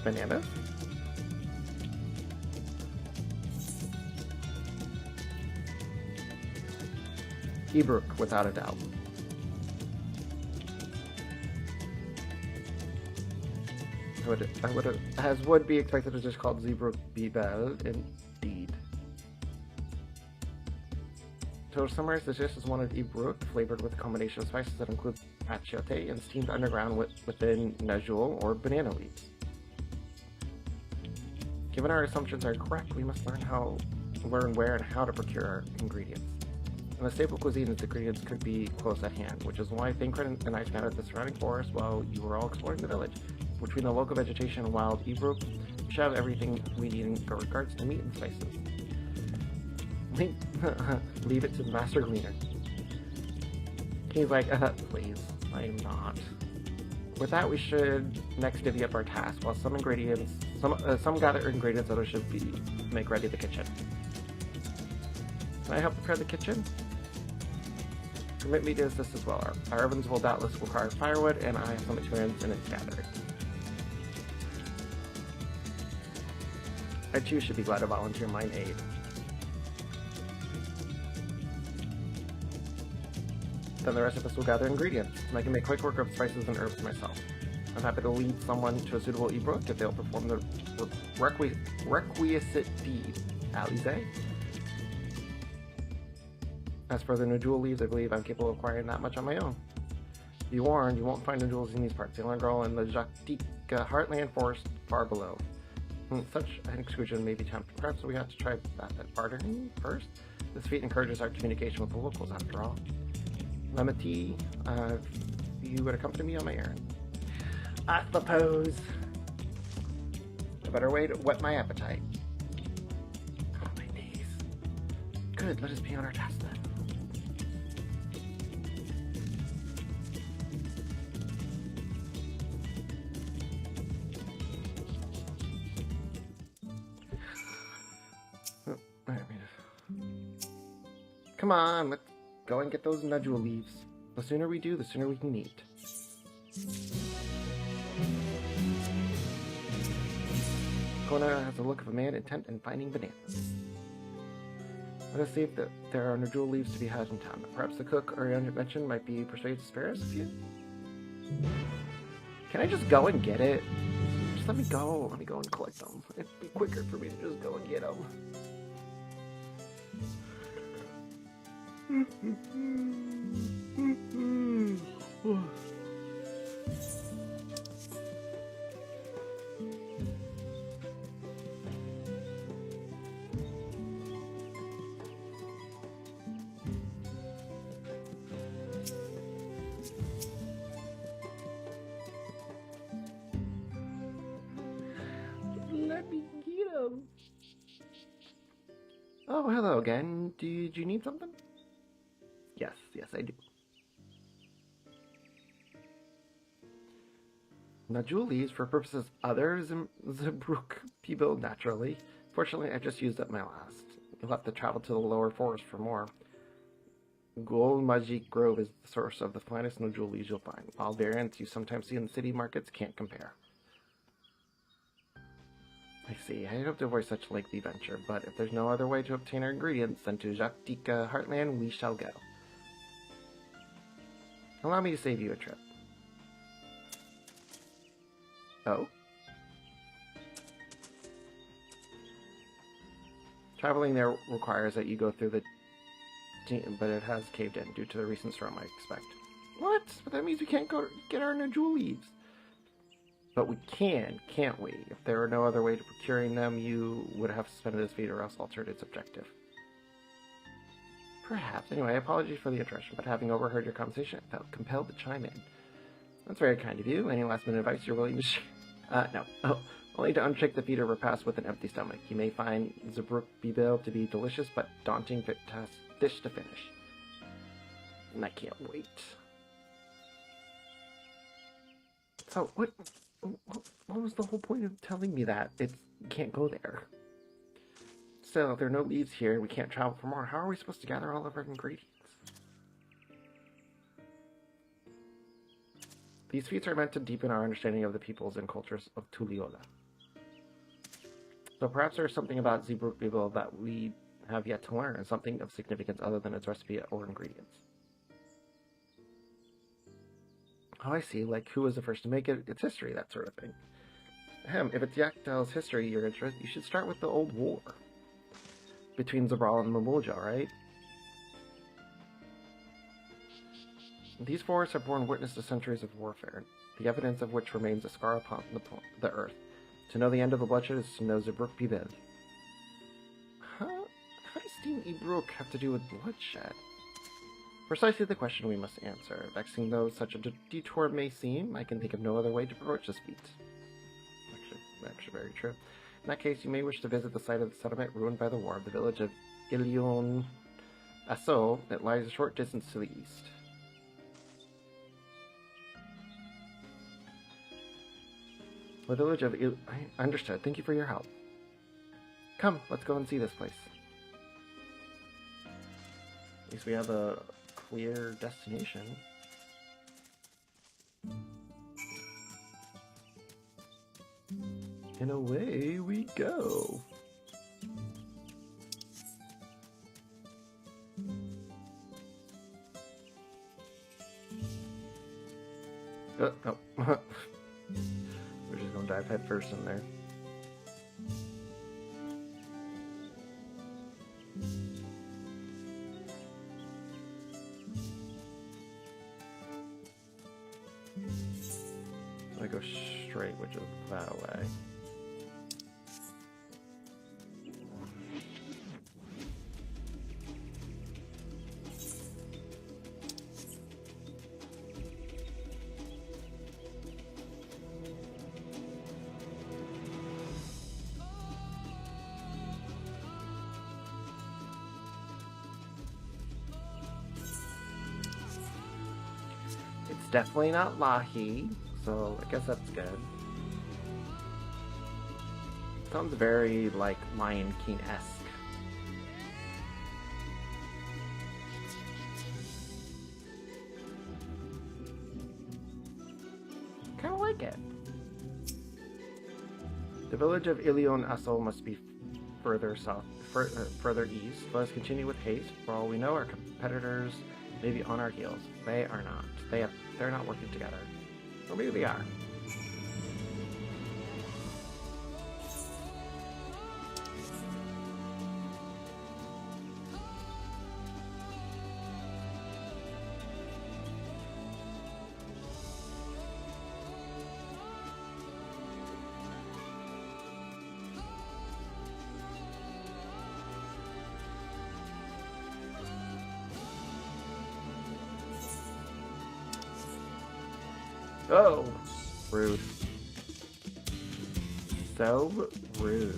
Bananas? Ebrook, without a doubt. I would have, as would be expected, it's just called Zebrook Bibel, indeed. To summarize, the dish is one of Ebrook, flavored with a combination of spices that include achiote and steamed underground within najul or banana leaves. Given our assumptions are correct, we must learn where and how to procure our ingredients. In the staple cuisine, its ingredients could be close at hand, which is why Thancred and I scattered the surrounding forest while you were all exploring the village. Between the local vegetation and wild Ebrook, we should have everything we need in regards to meat and spices. Leave it to the master gleaner. He's like, please, I am not. With that, we should next divvy up our tasks. While some gather ingredients, others should make ready the kitchen. Can I help prepare the kitchen? Permit me to assist as well. Our ovens will doubtless require firewood, and I have some experience in its gathering. I too should be glad to volunteer mine aid. Then the rest of us will gather ingredients, and I can make quick work of spices and herbs myself. I'm happy to lead someone to a suitable Ebrook if they'll perform the requisite deed. Alize? As for the Najul leaves, I believe I'm capable of acquiring that much on my own. Be warned, you won't find Najuls in these parts. They only grow in the Jaktika heartland forest far below. Such an excursion may be tempting. Perhaps we have to try that at bartering first. This feat encourages our communication with the locals, after all. Lemity, you would accompany me on my errand. I suppose. A better way to whet my appetite. Oh, my knees. Good, let us be on our task then. Come on, let's go and get those Najul leaves. The sooner we do, the sooner we can eat. Kona has the look of a man intent in finding bananas. Let us see if there are Najul leaves to be had in town. Perhaps the cook Ariana mentioned might be persuaded to spare us a few. Can I just go and get it? Just let me go. Let me go and collect them. It'd be quicker for me to just go and get them. Let me get him. Oh, hello again. Did you need something? Yes, I do. Najul leaves for purposes other than Zebrook people, naturally. Fortunately, I just used up my last. You'll have to travel to the lower forest for more. Gol Majik Grove is the source of the finest Najul leaves you'll find, while variants you sometimes see in the city markets can't compare. I see. I hope to avoid such a lengthy venture, but if there's no other way to obtain our ingredients, then to Jaktika Heartland we shall go. Allow me to save you a trip. Oh? Traveling there requires that you go through the but it has caved in due to the recent storm, I expect. What? But that means we can't go get our Najul leaves. But we can, can't we? If there were no other way to procuring them, you would have suspended this feat or else altered its objective. Perhaps. Anyway, apologies for the interruption, but having overheard your conversation, I felt compelled to chime in. That's very kind of you. Any last-minute advice you're willing to share? No. Oh, only to unshake the feat or repass with an empty stomach. You may find Zebrook Bibel to be delicious, but daunting dish to finish. And I can't wait. So, what was the whole point of telling me that? You can't go there. Still, if there are no leaves here, we can't travel for more. How are we supposed to gather all of our ingredients? These feats are meant to deepen our understanding of the peoples and cultures of Tuliola. So perhaps there's something about Zeebrugge people that we have yet to learn, and something of significance other than its recipe or ingredients. Oh, I see. Like, who was the first to make it, its history, that sort of thing. If it's Yaktel's history you're interested, you should start with the old war between Zabral and Mamulja, right? These forests have borne witness to centuries of warfare, the evidence of which remains a scar upon the earth. To know the end of the bloodshed is to know Zeebrugge Bibel. Huh? How does Team Zeebrugge have to do with bloodshed? Precisely the question we must answer. Vexing though such a detour may seem, I can think of no other way to approach this feat. Actually very true. In that case, you may wish to visit the site of the settlement ruined by the war of the village of Ilion Asso that lies a short distance to the east. The village of I understood. Thank you for your help. Come, let's go and see this place. At least we have a clear destination. And away we go. Oh. We're just gonna dive head first in there. I go straight, which is that way. It's definitely not Lahi, so I guess that's good. Sounds very, like, Lion King-esque. Kinda like it. The village of Ilion Asso must be further south, further east. Let us continue with haste. For all we know, our competitors may be on our heels. They are not. They're not working together. Or maybe they are. Oh, rude. So rude.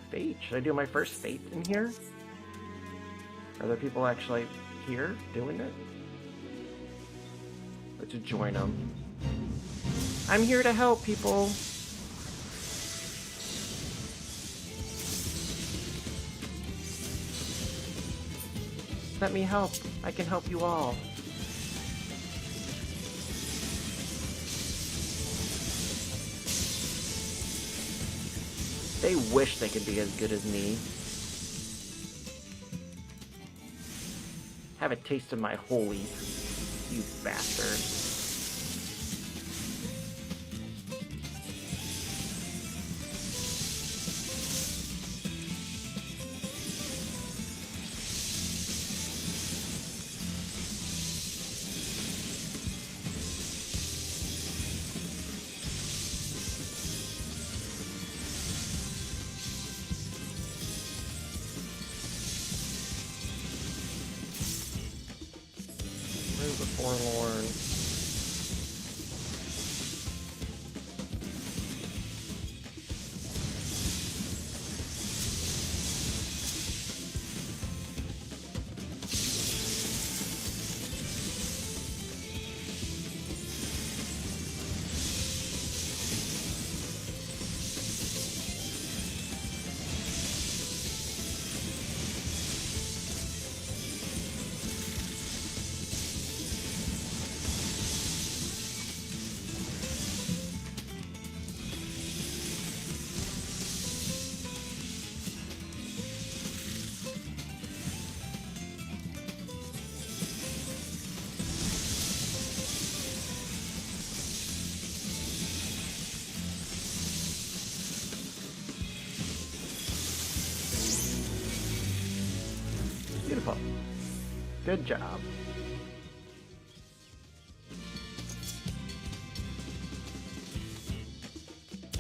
Fate? Should I do my first fate in here? Are there people actually here doing it? Let's join them. I'm here to help people. Let me help. I can help you all. They wish they could be as good as me. Have a taste of my holy, you bastard. The forlorn. Good job.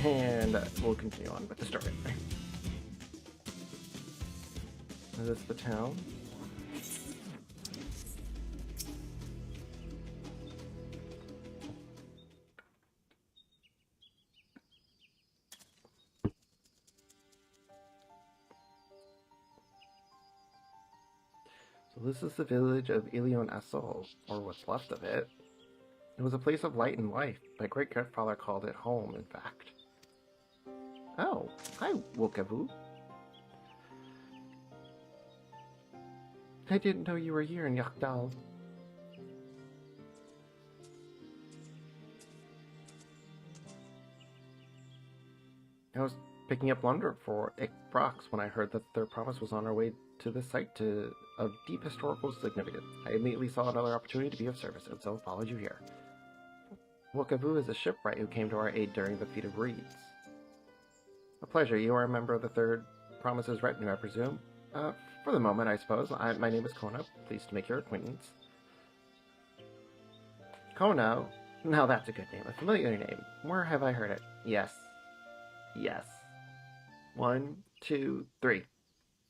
And we'll continue on with the story. Is this the town? So this is the village of Ilion Asol, or what's left of it. It was a place of light and life. My great-grandfather called it home, in fact. Oh, hi, Wokavu. I didn't know you were here in Yakdal. I was picking up lumber for Brox when I heard that their promise was on our way to the site of deep historical significance. I immediately saw another opportunity to be of service, and so followed you here. Wokavu is a shipwright who came to our aid during the Feat of Reeds. A pleasure. You are a member of the Third Promises retinue, I presume? For the moment, I suppose. My name is Kona. Pleased to make your acquaintance. Kona? Now that's a good name. A familiar name. Where have I heard it? Yes. Yes. 1, 2, 3.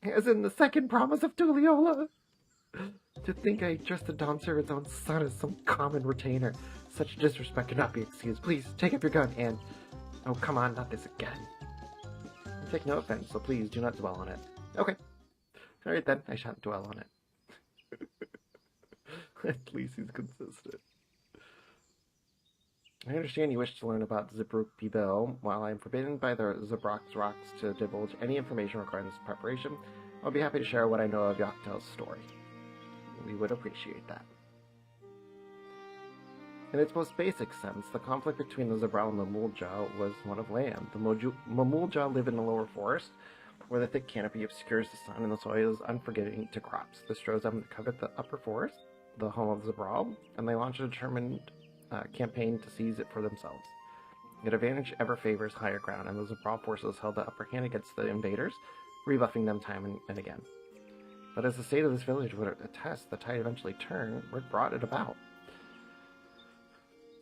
As in the second promise of Tuliola. To think I trusted Dom Servant's own son as some common retainer. Such disrespect cannot be excused. Please, take up your gun and... Oh, come on, not this again. I take no offense, so please do not dwell on it. Okay. Alright then, I shan't dwell on it. At least he's consistent. I understand you wish to learn about Zibruk Bibel. While I am forbidden by the Zabrox Rocks to divulge any information regarding this preparation, I'll be happy to share what I know of Yaktel's story. We would appreciate that. In its most basic sense, the conflict between the Zabral and the Mulja was one of land. The Mamulja live in the lower forest, where the thick canopy obscures the sun and the soil is unforgiving to crops. This drove them to covet the upper forest, the home of Zabral, and they launched a determined campaign to seize it for themselves. Yet advantage ever favors higher ground, and the Zabral forces held the upper hand against the invaders, rebuffing them time and again. But as the state of this village would attest, the tide eventually turned, what brought it about.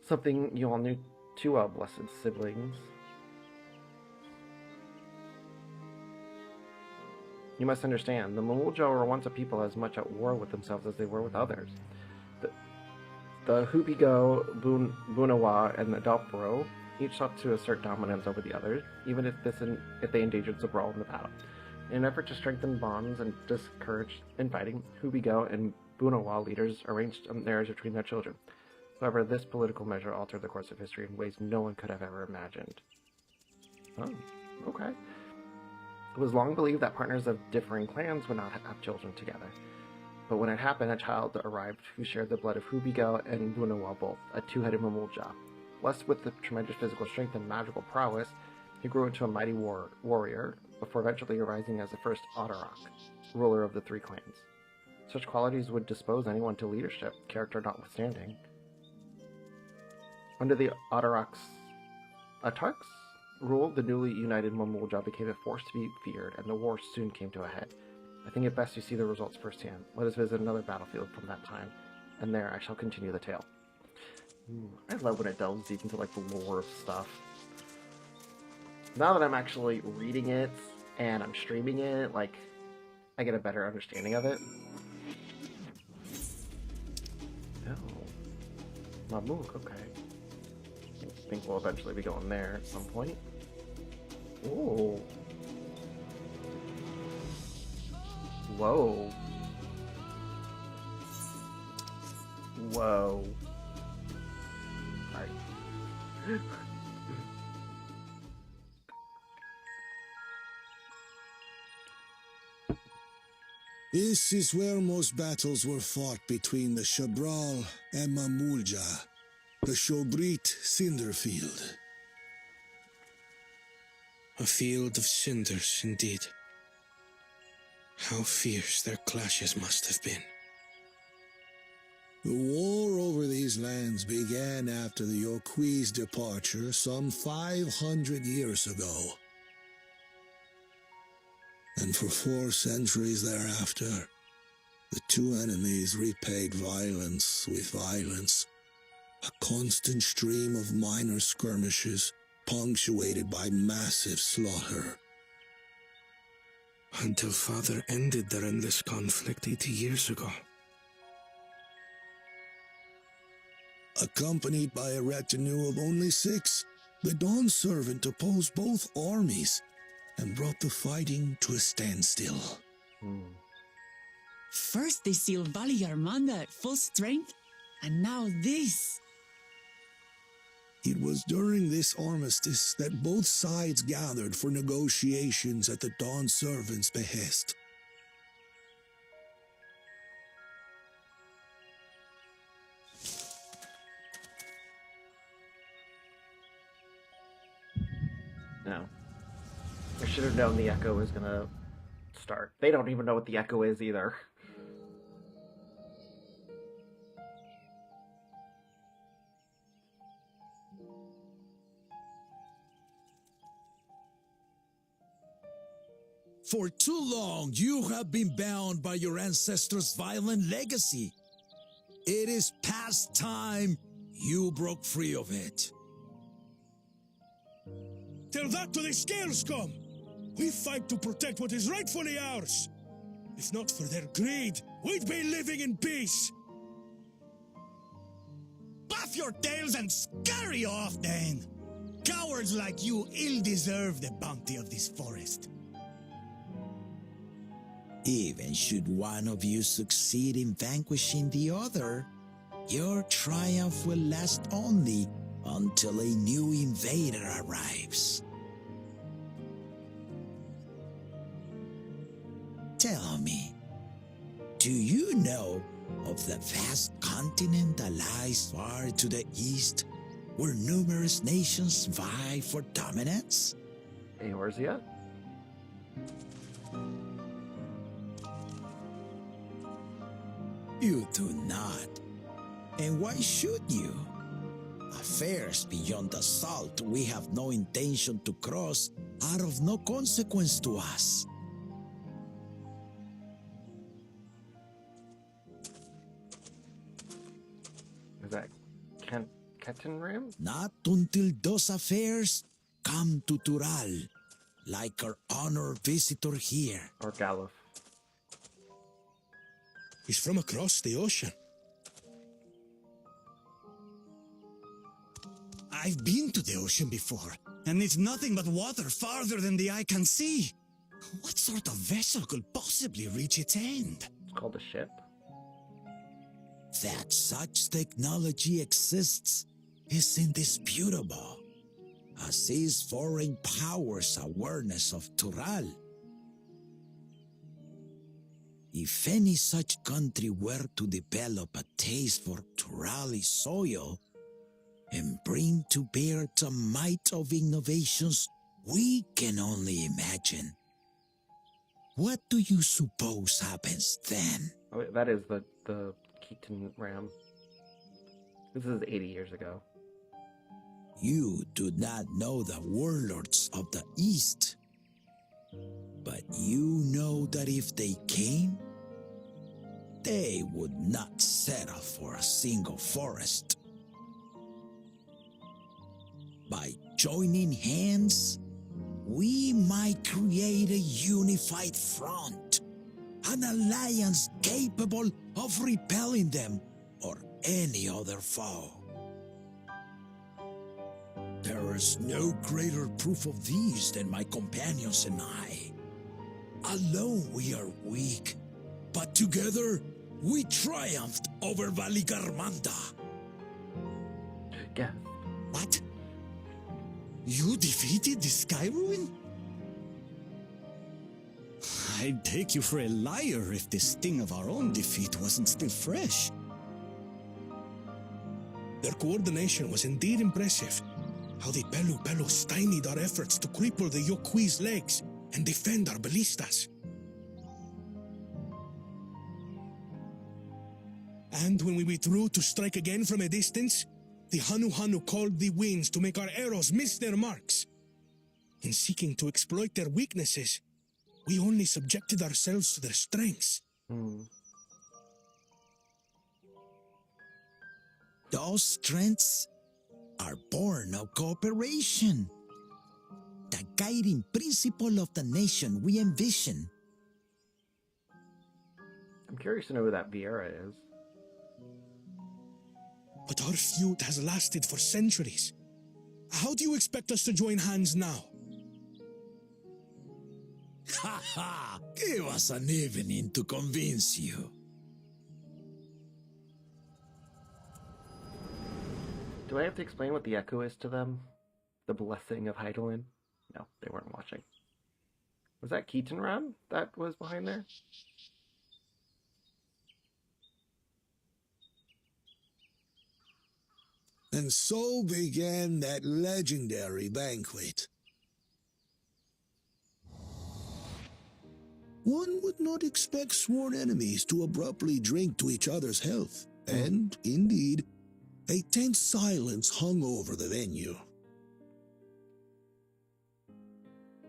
Something you all knew too well, blessed siblings. You must understand, the Mamulja were once a people as much at war with themselves as they were with others. The Hubigo, Bunawa, and the Dalpro each sought to assert dominance over the others, even if they endangered Zabral in the battle. In an effort to strengthen bonds and discourage infighting, Hubigo and Bunawa leaders arranged marriage between their children. However, this political measure altered the course of history in ways no one could have ever imagined. Oh, okay. It was long believed that partners of differing clans would not have children together. But when it happened, a child arrived who shared the blood of Hubigo and Bunawa both, a two-headed Mamulja. Blessed with the tremendous physical strength and magical prowess, he grew into a mighty warrior, before eventually arising as the first Otterock, ruler of the three clans. Such qualities would dispose anyone to leadership, character notwithstanding. Under the Otterocks' rule, the newly united Mamulja became a force to be feared, and the war soon came to a head. I think it best you see the results firsthand. Let us visit another battlefield from that time, and there I shall continue the tale. I love when it delves deep into like the lore of stuff. Now that I'm actually reading it and I'm streaming it, like I get a better understanding of it. Oh, Mamuk, okay. I think we'll eventually be going there at some point. Ooh. Whoa. Whoa. Alright. This is where most battles were fought between the Shabral and Mamulja, the Shobrit Cinder Field. A field of cinders, indeed. How fierce their clashes must have been. The war over these lands began after the Yoqui's departure some 500 years ago. And for 4 centuries thereafter, The two enemies repaid violence with violence. A constant stream of minor skirmishes, punctuated by massive slaughter. Until Father ended their endless conflict 80 years ago. Accompanied by a retinue of only 6, the Dawn Servant opposed both armies and brought the fighting to a standstill. First they sealed Valley Armanda at full strength, and now this. It was during this armistice that both sides gathered for negotiations at the Dawn Servant's behest. No. I should have known the Echo was gonna start. They don't even know what the Echo is either. For too long, you have been bound by your ancestors' violent legacy. It is past time you broke free of it. Tell that to the Scale Scum! We fight to protect what is rightfully ours. If not for their greed, we'd be living in peace. Buff your tails and scurry off then! Cowards like you ill deserve the bounty of this forest. Even should one of you succeed in vanquishing the other, your triumph will last only until a new invader arrives. Tell me, do you know of the vast continent that lies far to the east, where numerous nations vie for dominance? Eorzea? You do not. And why should you? Affairs beyond the salt we have no intention to cross are of no consequence to us. Is that Ketenram? Not until those affairs come to Tural, like our honored visitor here. Or Galuf? He's from across the ocean. I've been to the ocean before, and it's nothing but water farther than the eye can see. What sort of vessel could possibly reach its end? It's called a ship. That such technology exists is indisputable, as is foreign powers' awareness of Tural. If any such country were to develop a taste for Turali soil and bring to bear the might of innovations we can only imagine, what do you suppose happens then? Oh, that is the Ketenram. This is 80 years ago. You do not know the warlords of the East, but you know that if they came, they would not settle for a single forest. By joining hands, we might create a unified front, an alliance capable of repelling them or any other foe. There is no greater proof of these than my companions and I. Alone we are weak, but together we triumphed over Valigarmanda. Yeah. What? You defeated the Sky Ruin? I'd take you for a liar if the sting of our own defeat wasn't still fresh. Their coordination was indeed impressive. How the Pelu stymied our efforts to cripple the Yokui's legs and defend our ballistas. And when we withdrew to strike again from a distance, the Hanu called the winds to make our arrows miss their marks. In seeking to exploit their weaknesses, we only subjected ourselves to their strengths. Those strengths are born of cooperation. The guiding principle of the nation we envision. I'm curious to know who that Vieira is. But our feud has lasted for centuries. How do you expect us to join hands now? Ha ha! Give us an evening to convince you. Do I have to explain what the echo is to them? The blessing of Heidelin? No, they weren't watching. Was that Keaton Ram that was behind there? And so began that legendary banquet. One would not expect sworn enemies to abruptly drink to each other's health, and, indeed, a tense silence hung over the venue.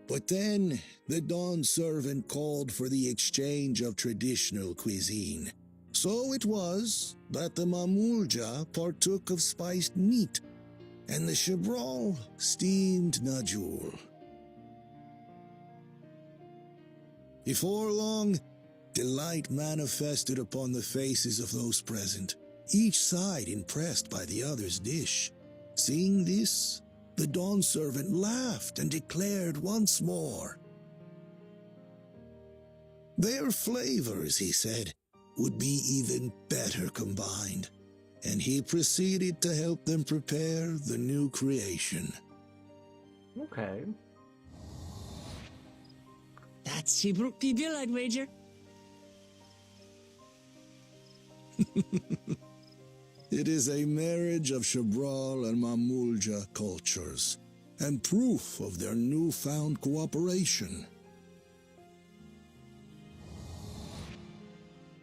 But then, the dawn servant called for the exchange of traditional cuisine. So it was that the Mamulja partook of spiced meat, and the Chebral steamed najul. Before long, delight manifested upon the faces of those present, each side impressed by the other's dish. Seeing this, the dawn servant laughed and declared once more. Their flavors, he said, would be even better combined, and he proceeded to help them prepare the new creation. Okay. That's Shibruk Pibil, I'd wager. It is a marriage of Chebral and Mamulja cultures, and proof of their newfound cooperation.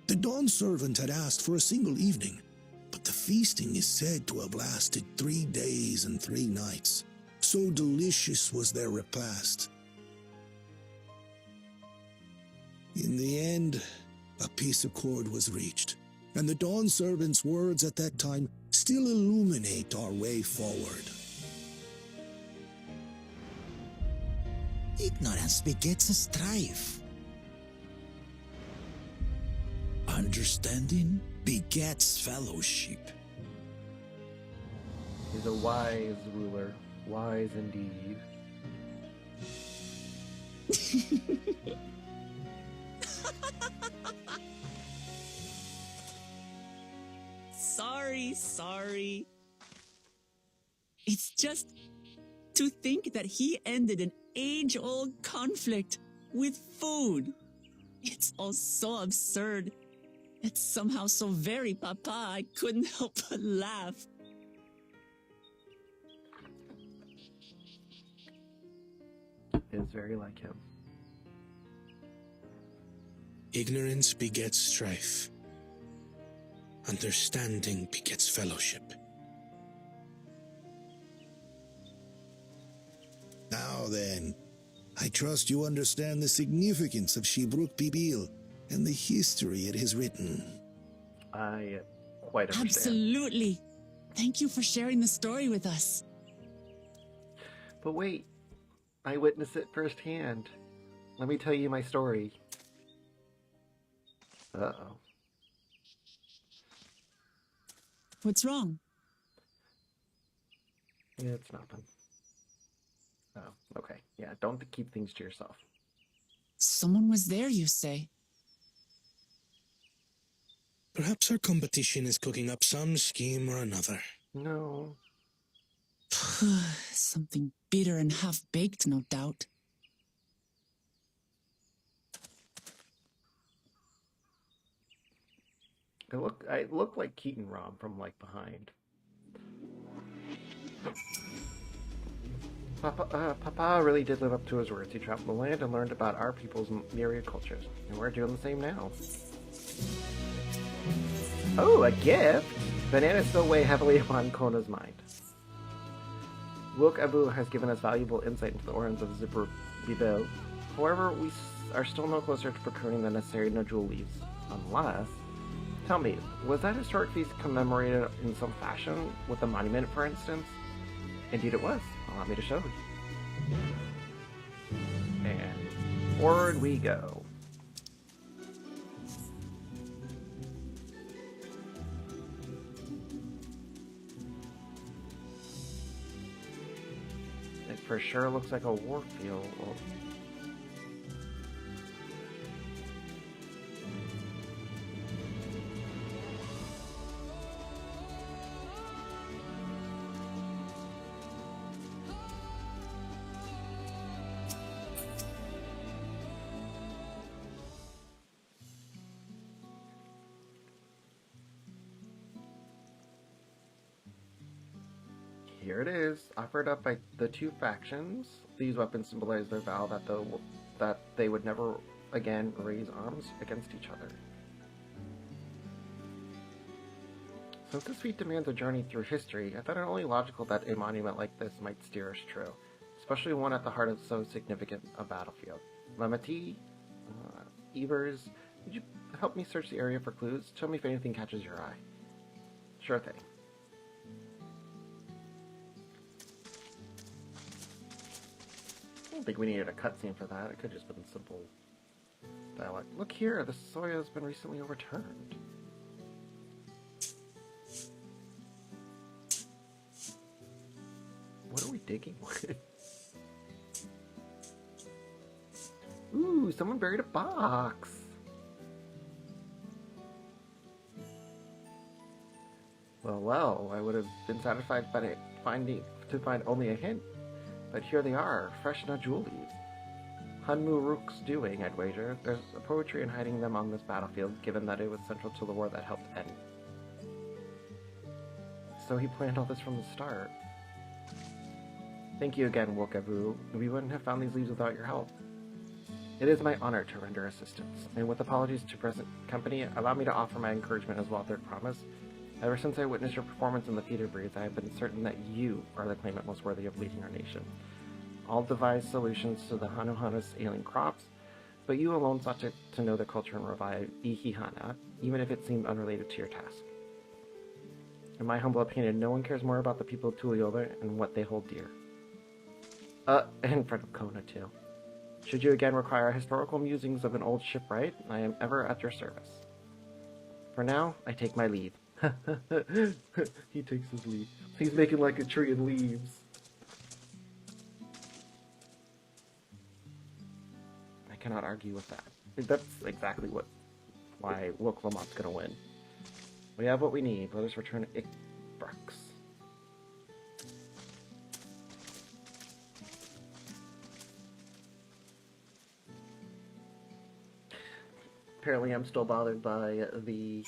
The dawn servant had asked for a single evening, but the feasting is said to have lasted 3 days and 3 nights. So delicious was their repast. In the end, a peace accord was reached, and the dawn servant's words at that time still illuminate our way forward. Ignorance begets strife. Understanding begets fellowship. He's a wise ruler. Wise indeed. Sorry. It's just to think that he ended an age-old conflict with food. It's all so absurd. It's somehow so very papa, I couldn't help but laugh. It is very like him. Ignorance begets strife. Understanding begets fellowship. Now then, I trust you understand the significance of Shibruk Pibil and the history it has written. I quite understand. Absolutely. Thank you for sharing the story with us. But wait, I witnessed it firsthand. Let me tell you my story. Uh-oh. What's wrong? It's nothing. Oh, okay. Yeah, don't keep things to yourself. Someone was there, you say? Perhaps our competition is cooking up some scheme or another. No. Something bitter and half-baked, no doubt. I look like Keaton Rom from like behind. Papa really did live up to his words. He traveled the land and learned about our people's myriad cultures, and we're doing the same now. Oh, a gift! Bananas still weigh heavily upon Kona's mind. Wilk Abu has given us valuable insight into the origins of Zipper Bibel. However, we are still no closer to procuring the necessary nodule leaves, unless Tell me, was that historic feast commemorated in some fashion with a monument, for instance? Indeed it was. Allow me to show you. And forward we go. It for sure looks like a war field. Here it is, offered up by the two factions. These weapons symbolize their vow that they would never again raise arms against each other. Since this feat demands a journey through history, I thought it only logical that a monument like this might steer us true, especially one at the heart of so significant a battlefield. Lemati, Evers, would you help me search the area for clues? Tell me if anything catches your eye. Sure thing. I don't think we needed a cutscene for that. It could have just been simple dialogue. Look here, the soil has been recently overturned. What are we digging with? Ooh, someone buried a box. Well, I would have been satisfied by to find only a hint. But here they are, fresh Najul leaves. Hanmu Rook's doing, I'd wager. There's a poetry in hiding them on this battlefield, given that it was central to the war that helped end. So he planned all this from the start. Thank you again, Wokavu. We wouldn't have found these leaves without your help. It is my honor to render assistance, and with apologies to present company, allow me to offer my encouragement as well as their promise. Ever since I witnessed your performance in the Theater Breeze, I have been certain that you are the claimant most worthy of leading our nation. All devised solutions to the Hanuhana's ailing crops, but you alone sought to know the culture and revive Ihihana, even if it seemed unrelated to your task. In my humble opinion, no one cares more about the people of Tuliova and what they hold dear. In front of Kona, too. Should you again require historical musings of an old shipwright, I am ever at your service. For now, I take my leave. He takes his leave. He's making like a tree of leaves. I cannot argue with that. That's exactly why Woke Lamont's gonna win. We have what we need. Let us return to Ikbrux. Apparently I'm still bothered by the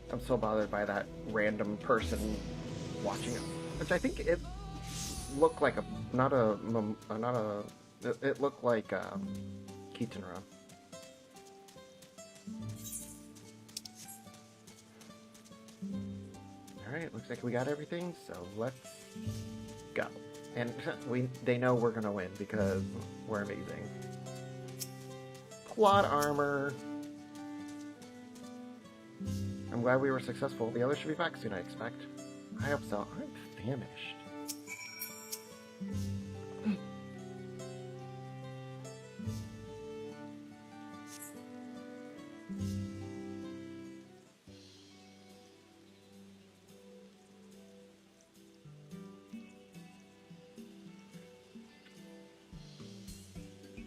I'm so bothered by that random person watching it, which I think it looked like it looked like Kitanra. Alright, looks like we got everything, so let's go. And they know we're gonna win because we're amazing. Plot armor. I'm glad we were successful. The others should be back soon, I expect. I hope so. I'm famished.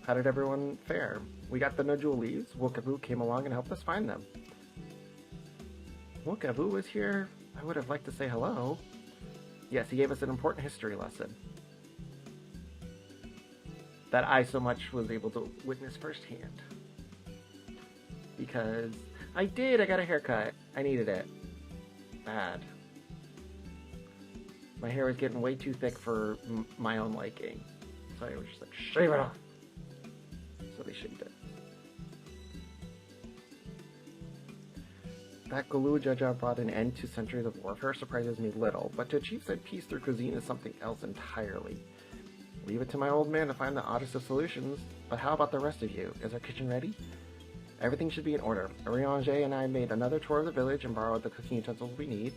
How did everyone fare? We got the Najul leaves. Wokavu came along and helped us find them. Wokavu was here. I would have liked to say hello. Yes, he gave us an important history lesson that I so much was able to witness firsthand. Because I got a haircut. I needed it. Bad. My hair was getting way too thick for my own liking. So I was just like, shave it off. So they shaved it. That Galujaja brought an end to centuries of warfare surprises me little, but to achieve said peace through cuisine is something else entirely. Leave it to my old man to find the oddest of solutions, but how about the rest of you? Is our kitchen ready? Everything should be in order. Ariange and I made another tour of the village and borrowed the cooking utensils we need,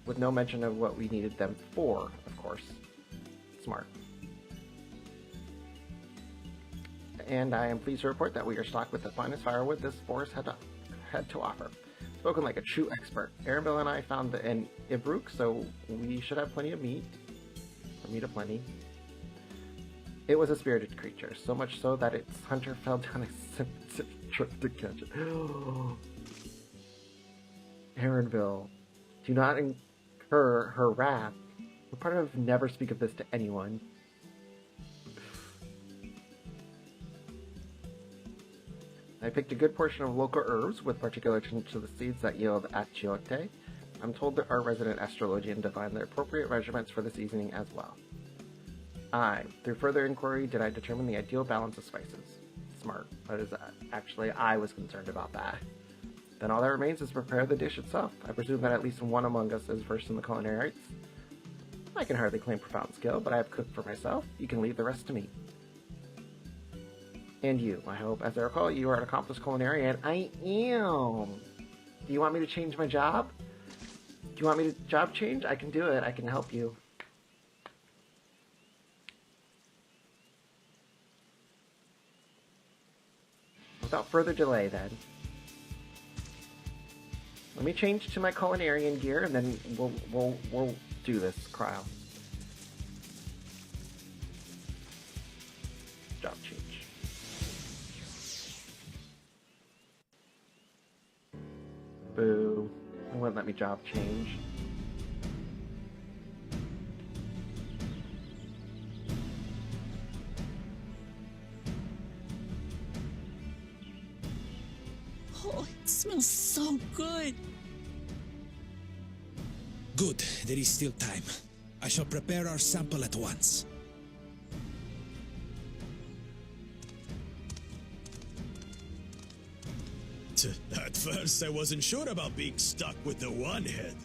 with no mention of what we needed them for, of course. Smart. And I am pleased to report that we are stocked with the finest firewood this forest had to offer. Spoken like a true expert. Arabelle and I found an Ibruk, so we should have plenty of meat. Or meat aplenty. It was a spirited creature, so much so that its hunter fell down a sensitive trip to catch it. Arabelle, do not incur her wrath. We're part of never speak of this to anyone. I picked a good portion of local herbs, with particular attention to the seeds that yield achiote. I'm told that our resident astrologian divined the appropriate measurements for the seasoning as well. Through further inquiry, did I determine the ideal balance of spices. Smart. What is that? Actually, I was concerned about that. Then all that remains is to prepare the dish itself. I presume that at least one among us is versed in the culinary arts. I can hardly claim profound skill, but I have cooked for myself. You can leave the rest to me. And you, I hope. As I recall, you are an accomplished culinarian. I am! Do you want me to change my job? Do you want me to job change? I can do it. I can help you. Without further delay, then. Let me change to my culinarian gear, and then we'll do this, Cryo. Job change. Boo. It wouldn't let me job change. Oh, it smells so good. Good, there is still time. I shall prepare our sample at once. At first, I wasn't sure about being stuck with the one head.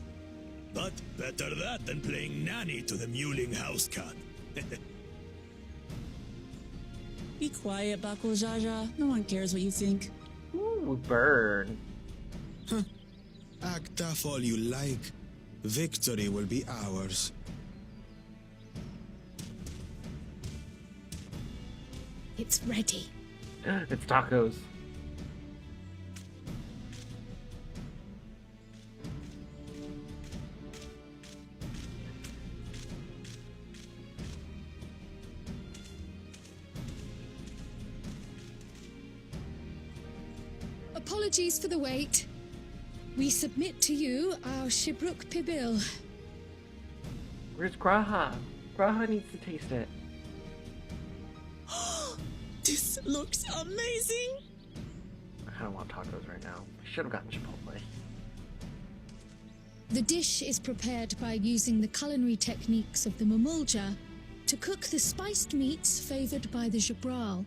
But better that than playing nanny to the mewling house cat. Be quiet, Bako Jaja. No one cares what you think. Ooh, burn. Act tough all you like. Victory will be ours. It's ready. It's tacos. Apologies for the wait. We submit to you our Shibruk Pibil. Where's Graha? Graha needs to taste it. This looks amazing. I don't want tacos right now. I should have gotten Chipotle. The dish is prepared by using the culinary techniques of the Mamulja to cook the spiced meats favored by the Jabral.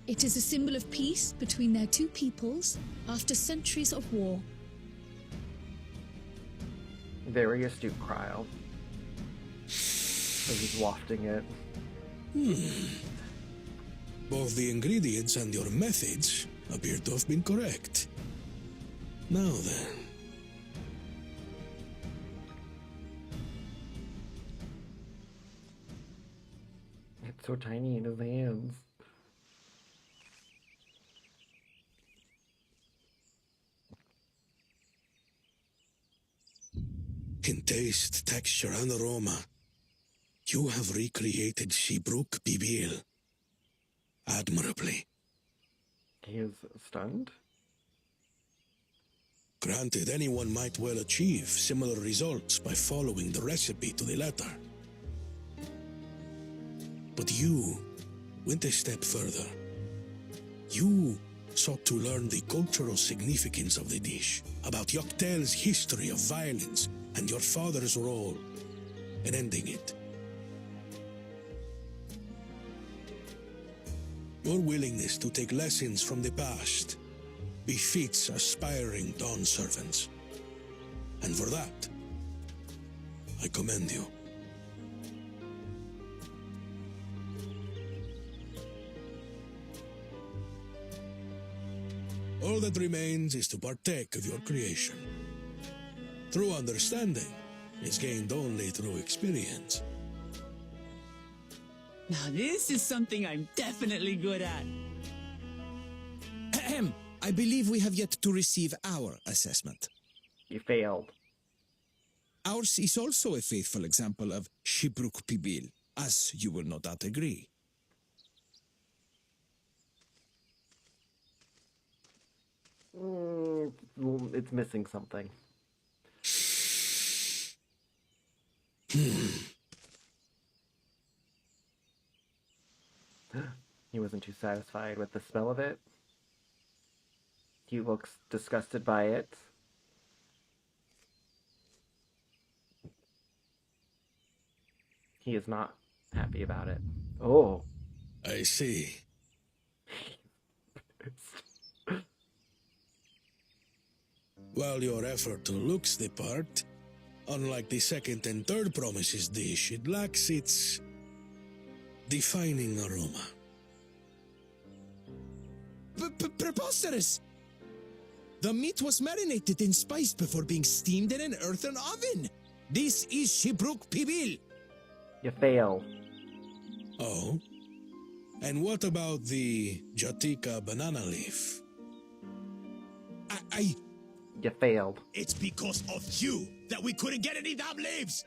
It is a symbol of peace between their two peoples after centuries of war. Very astute, Cryo. As he's wafting it. Both the ingredients and your methods appear to have been correct. Now then. It's so tiny in his hands. In taste, texture, and aroma, you have recreated Shibruk Pibil admirably. He is stunned? Granted, anyone might well achieve similar results by following the recipe to the letter. But you went a step further. You sought to learn the cultural significance of the dish, about Yoktel's history of violence and your father's role in ending it. Your willingness to take lessons from the past befits aspiring Dawn servants. And for that, I commend you. All that remains is to partake of your creation. True understanding is gained only through experience. Now this is something I'm definitely good at. Ahem. I believe we have yet to receive our assessment. You failed. Ours is also a faithful example of Shibruk Pibil, as you will no doubt agree. It's missing something. He wasn't too satisfied with the smell of it. He looks disgusted by it. He is not happy about it. Oh. I see. While your effort looks the part, unlike the second and third promises dish, it lacks its defining aroma. Preposterous! The meat was marinated and spiced before being steamed in an earthen oven. This is Shibruk Pibil. You fail. Oh? And what about the Jatika banana leaf? You failed. It's because of you that we couldn't get any damn leaves.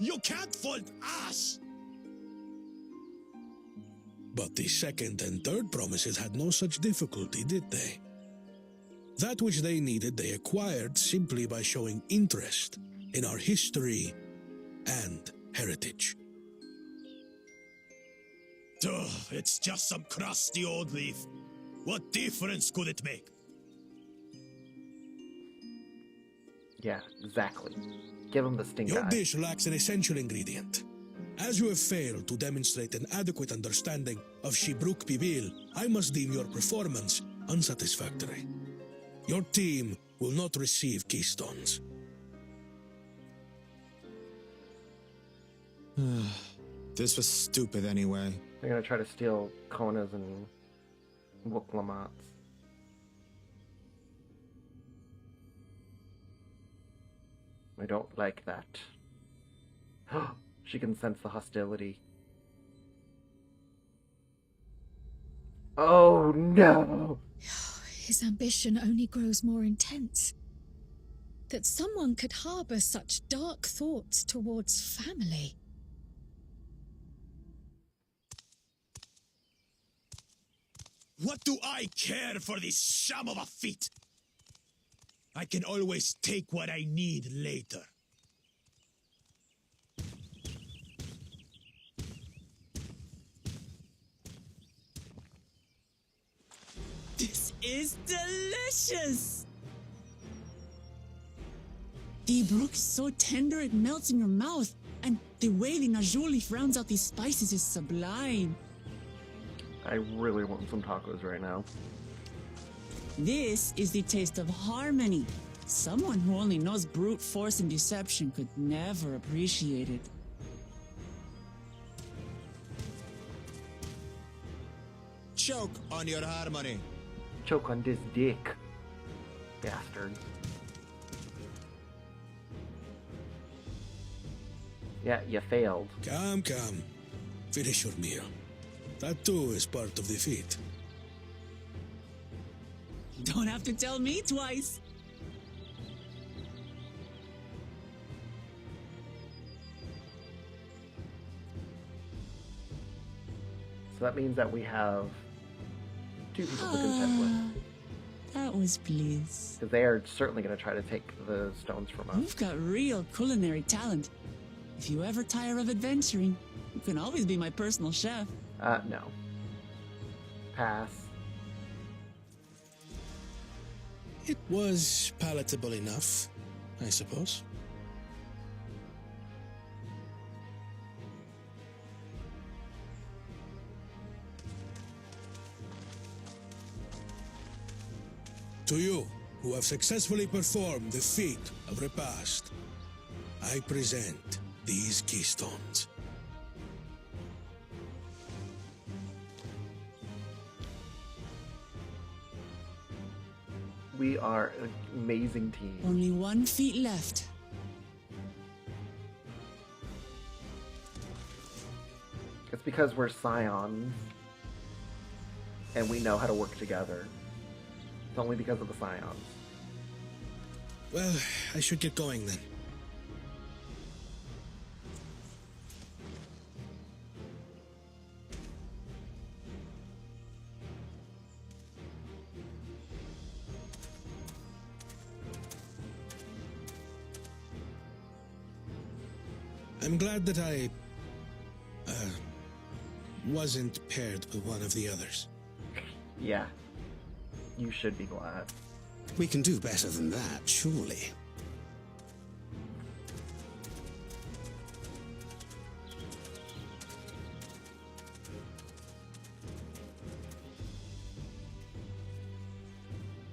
You can't fault us. But the second and third promises had no such difficulty, did they? That which they needed, they acquired simply by showing interest in our history and heritage. Duh, it's just some crusty old leaf. What difference could it make? Yeah, exactly. Give him the stink Your eye. dish lacks an essential ingredient. As you have failed to demonstrate an adequate understanding of Shibruk Pibil, I must deem your performance unsatisfactory. Your team will not receive keystones. This was stupid anyway. They're gonna try to steal Kona's and Woklamat's. I don't like that. She can sense the hostility. Oh no! His ambition only grows more intense. That someone could harbor such dark thoughts towards family. What do I care for this sham of a feat? I can always take what I need later. This is delicious! The brook is so tender it melts in your mouth, and the way the najou leaf rounds out these spices is sublime. I really want some tacos right now. This is the taste of harmony. Someone who only knows brute force and deception could never appreciate it. Choke on your harmony. Choke on this dick. Bastard. Yeah, you failed. Come. Finish your meal. That too is part of the feat. You don't have to tell me twice. So that means that we have 2 people to contend with. That was bliss. Because they are certainly going to try to take the stones from us. You've got real culinary talent. If you ever tire of adventuring, you can always be my personal chef. No. Pass. It was palatable enough, I suppose. To you, who have successfully performed the feat of repast, I present these keystones. We are an amazing team. Only 1 feet left. It's because we're scions, and we know how to work together. It's only because of the scions. Well, I should get going then. I'm glad that I wasn't paired with one of the others. Yeah. You should be glad. We can do better than that, surely.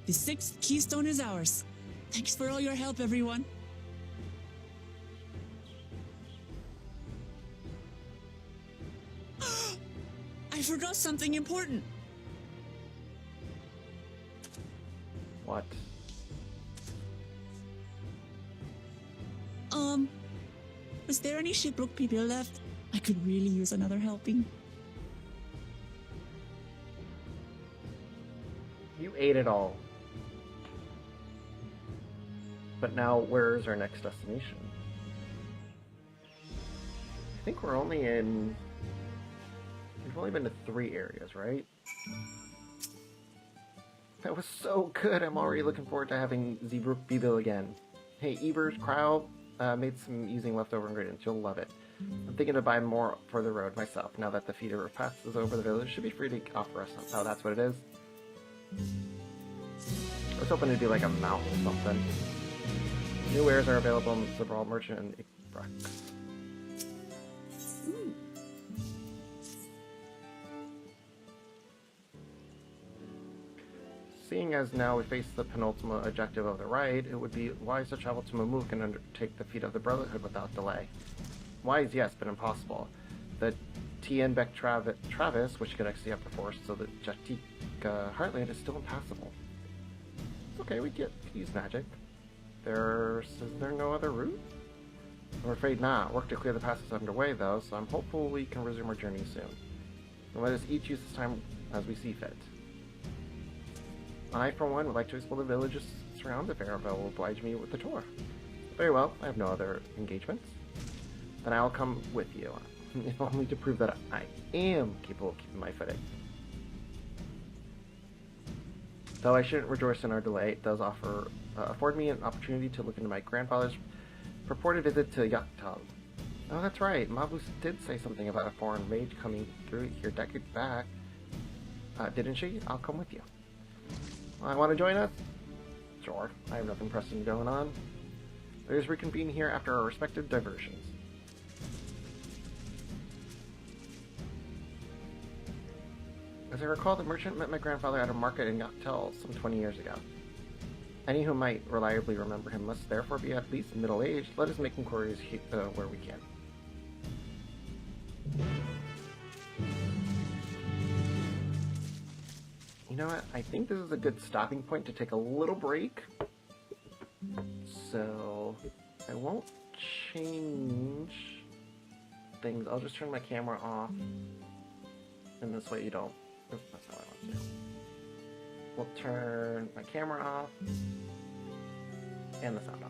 The 6th keystone is ours. Thanks for all your help, everyone. I forgot something important. What? Was there any shipwreck people left? I could really use another helping. You ate it all. But now, where is our next destination? I think we're only in... We've only been to 3 areas, right? That was so good. I'm already looking forward to having Zeebrook Beeville again. Hey, Ebers, Crowd, made some using leftover ingredients. You'll love it. I'm thinking to buy more for the road myself. Now that the feeder repast is over, the village should be free to offer us some. Oh, that's what it is? I was hoping it'd be like a mountain or something. New wares are available in the Brawl Merchant and Ickbrax. Seeing as now we face the penultimate objective of the ride, it would be wise to travel to Mamuk and undertake the feat of the Brotherhood without delay. Wise, yes, but impossible. The Tienbeck Travis, which connects the upper forest to the Jatika Heartland, is still impassable. It's okay, we can use magic. Is there no other route? I'm afraid not. Work to clear the pass is underway, though, so I'm hopeful we can resume our journey soon. And let us each use this time as we see fit. I, for one, would like to explore the villages surrounding the Fairville will oblige me with the tour. Very well, I have no other engagements. Then I will come with you, if only to prove that I am capable of keeping my footing. Though I shouldn't rejoice in our delay, it does afford me an opportunity to look into my grandfather's purported visit to Yaktal. Oh, that's right, Mabus did say something about a foreign mage coming through here decades back. Didn't she? I'll come with you. Want to join us? Sure, I have nothing pressing going on. Let us reconvene here after our respective diversions. As I recall, the merchant met my grandfather at a market in Yaktel some 20 years ago. Any who might reliably remember him must therefore be at least middle-aged. Let us make inquiries where we can. You know what? I think this is a good stopping point to take a little break. So I won't change things. I'll just turn my camera off. And this way you don't... Oops, that's not what I want to do. We'll turn my camera off. And the sound off.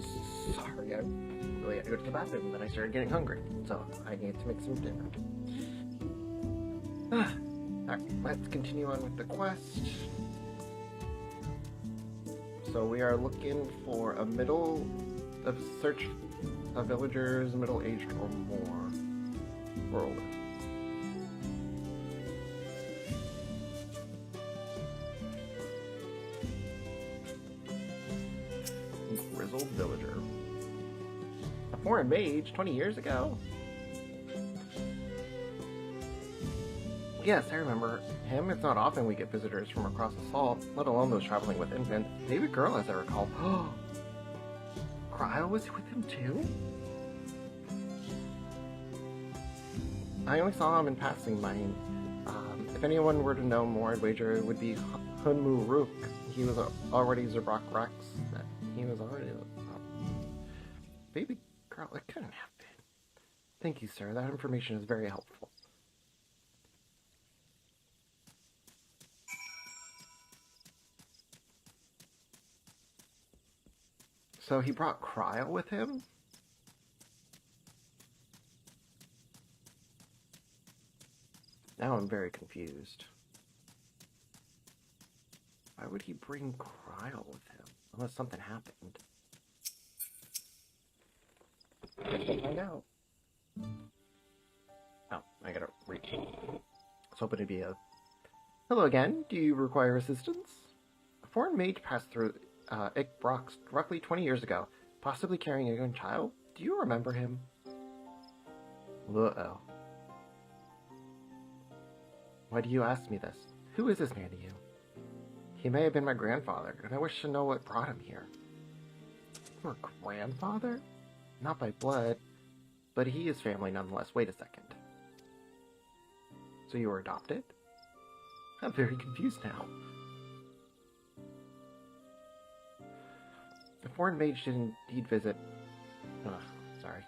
I'm sorry. I really had to go to the bathroom, and then I started getting hungry, so I need to make some dinner. Alright, let's continue on with the quest. So we are looking for search villagers middle-aged or more. Or older. Grizzled villager. A foreign mage 20 years ago? Yes, I remember him. It's not often we get visitors from across the salt, let alone those traveling with infants. Baby girl, as I recall. Cryo was with him too? I only saw him in passing mine. If anyone were to know more, I'd wager it would be Hunmu Rook. He was already Zerbrak Rex. He was already... Baby girl, it couldn't have been. Thank you, sir. That information is very helpful. So he brought Cryo with him? Now I'm very confused. Why would he bring Cryo with him? Unless something happened. I guess we'll find out. Oh, I gotta read. I was hoping it'd be a... Hello again. Do you require assistance? A foreign mage passed through Ikbrox roughly 20 years ago, possibly carrying a young child. Do you remember him? Uh-oh. Why do you ask me this? Who is this man to you? He may have been my grandfather, and I wish to know what brought him here. Your grandfather? Not by blood, but he is family nonetheless. Wait a second. So you were adopted? I'm very confused now. The foreign mage did indeed visit... Ugh, sorry.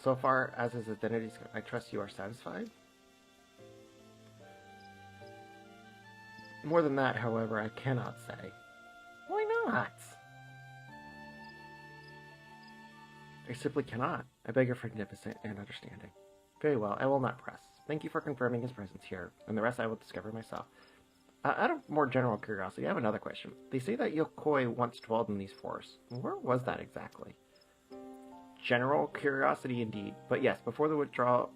So far as his identity, I trust you are satisfied? More than that, however, I cannot say. Why not? I simply cannot. I beg your forgiveness and understanding. Very well, I will not press. Thank you for confirming his presence here, and the rest I will discover myself. Out of more general curiosity, I have another question. They say that Yokoi once dwelled in these forests. Where was that exactly? General curiosity indeed, but yes, before the withdrawal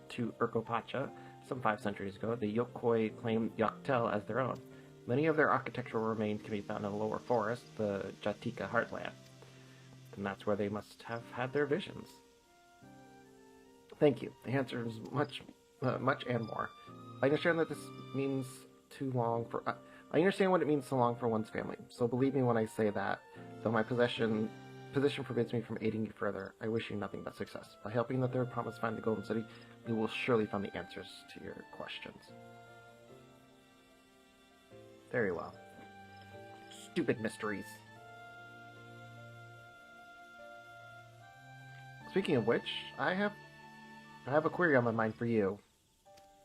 to Urkopacha, some 5 centuries ago, the Yokoi claimed Yaktel as their own. Many of their architectural remains can be found in the lower forest, the Jatika heartland. And that's where they must have had their visions. Thank you. The answer is much and more. I understand that this means too long for... I understand what it means so long for one's family, so believe me when I say that, though my position forbids me from aiding you further, I wish you nothing but success. By helping the Third Promise find the Golden City, you will surely find the answers to your questions. Very well. Stupid mysteries. Speaking of which, I have a query on my mind for you.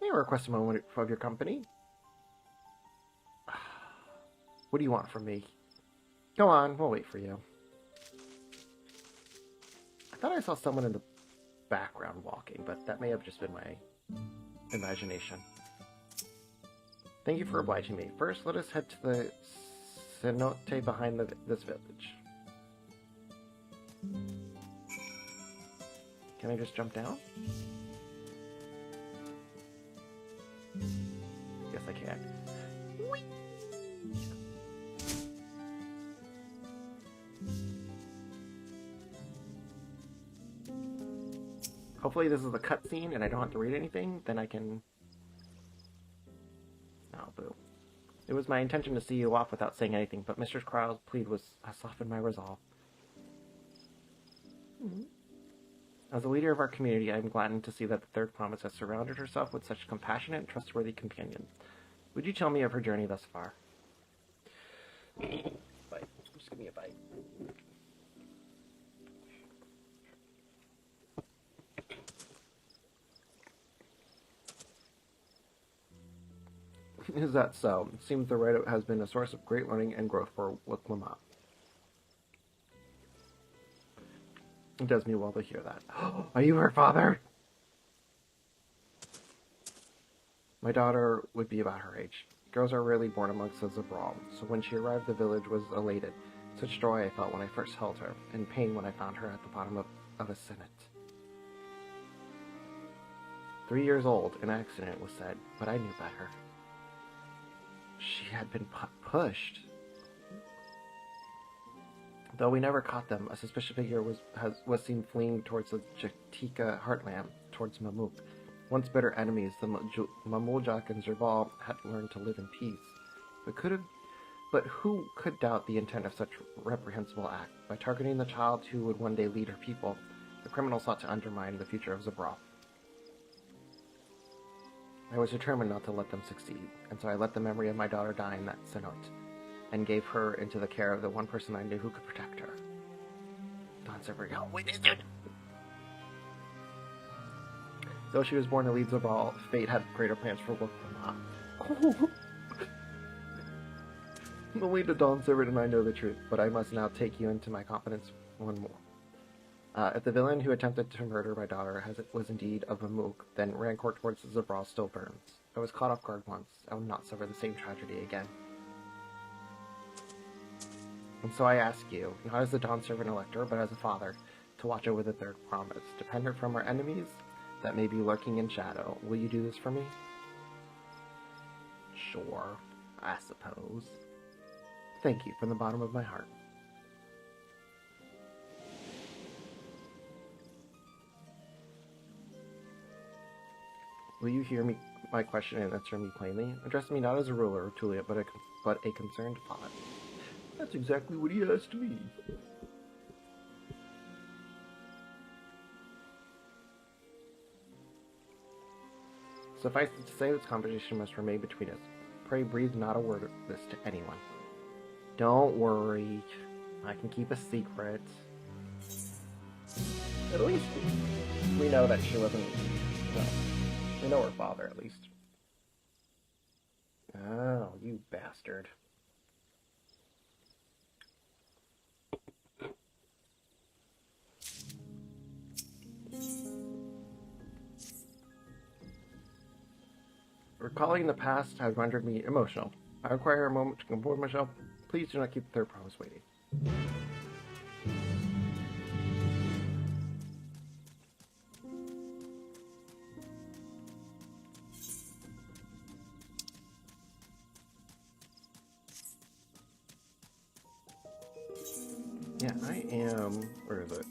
May I request a moment of your company? What do you want from me? Go on, we'll wait for you. I thought I saw someone in the background walking, but that may have just been my imagination. Thank you for obliging me. First, let us head to the cenote behind this village. Can I just jump down? Yes, I can. Whee! Hopefully this is the cutscene and I don't have to read anything, then I can... Oh, boo. It was my intention to see you off without saying anything, but Mr. Crowell's plea has softened my resolve. As a leader of our community, I am gladdened to see that the Third Promise has surrounded herself with such compassionate and trustworthy companions. Would you tell me of her journey thus far? Bite. Just give me a bite. Is that so? It seems the rite has been a source of great learning and growth for Wiklama. It does me well to hear that. Are you her father? My daughter would be about her age. Girls are rarely born amongst us abroad, so when she arrived the village was elated. Such joy I felt when I first held her, and pain when I found her at the bottom of a senate. 3 years old, an accident was said, but I knew better. She had been pushed. Though we never caught them, a suspicious figure was seen fleeing towards the Jatika heartland, towards Mamuk. Once bitter enemies, the Mamuljak and Zerbal had learned to live in peace. But who could doubt the intent of such reprehensible act? By targeting the child who would one day lead her people, the criminal sought to undermine the future of Zabral. I was determined not to let them succeed, and so I let the memory of my daughter die in that cenote, and gave her into the care of the one person I knew who could protect her. Dawntrail, though she was born to lead Zabral, fate had greater plans for Wiklama. Only the Dawntrail and I know the truth, but I must now take you into my confidence one more. If the villain who attempted to murder my daughter was indeed of Mamuk, then rancor towards Zabral still burns. I was caught off guard once. I will not suffer the same tragedy again. And so I ask you, not as the Dawn Servant Elector, but as a father, to watch over the third promise. Defend her from our enemies that may be lurking in shadow. Will you do this for me? Sure, I suppose. Thank you from the bottom of my heart. Will you hear me, my question and answer me plainly? Address me not as a ruler or Tulia, but a concerned father. That's exactly what he asked me. Suffice it to say, this conversation must remain between us. Pray breathe not a word of this to anyone. Don't worry. I can keep a secret. At least we know that she wasn't... Well, we know her father, at least. Oh, you bastard. Recalling the past has rendered me emotional. I require a moment to compose myself. Please do not keep the third promise waiting. Yeah, I am... Where is it?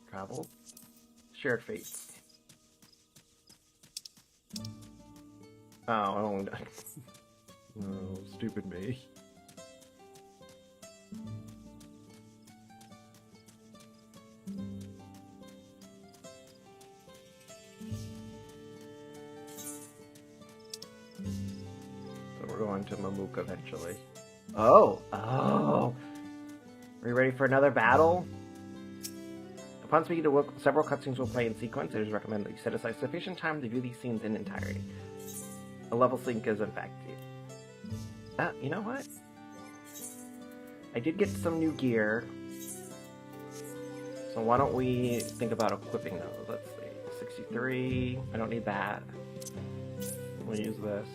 Travel? Shared fates. Oh, oh, stupid me. So we're going to Mamuk eventually. Oh! Oh! Are you ready for another battle? Upon speaking to Wilk, several cutscenes will play in sequence. It is recommended that you set aside sufficient time to view these scenes in entirety. A level sync is in fact due. You know what? I did get some new gear. So why don't we think about equipping those? Let's see. 63. I don't need that. We'll use this.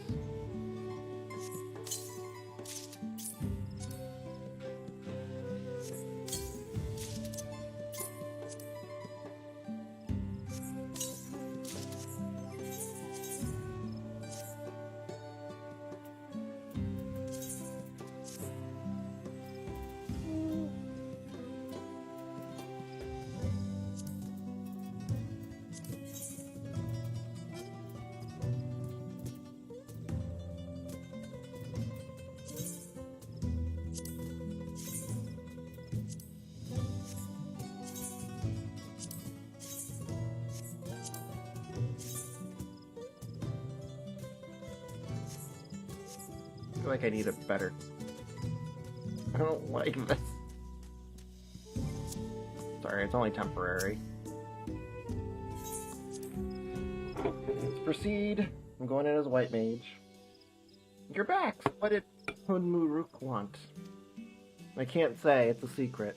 I feel like I need a better... I don't like this. Sorry, it's only temporary. Let's proceed. I'm going in as White Mage. You're back. What did Hunmuruk want? I can't say. It's a secret.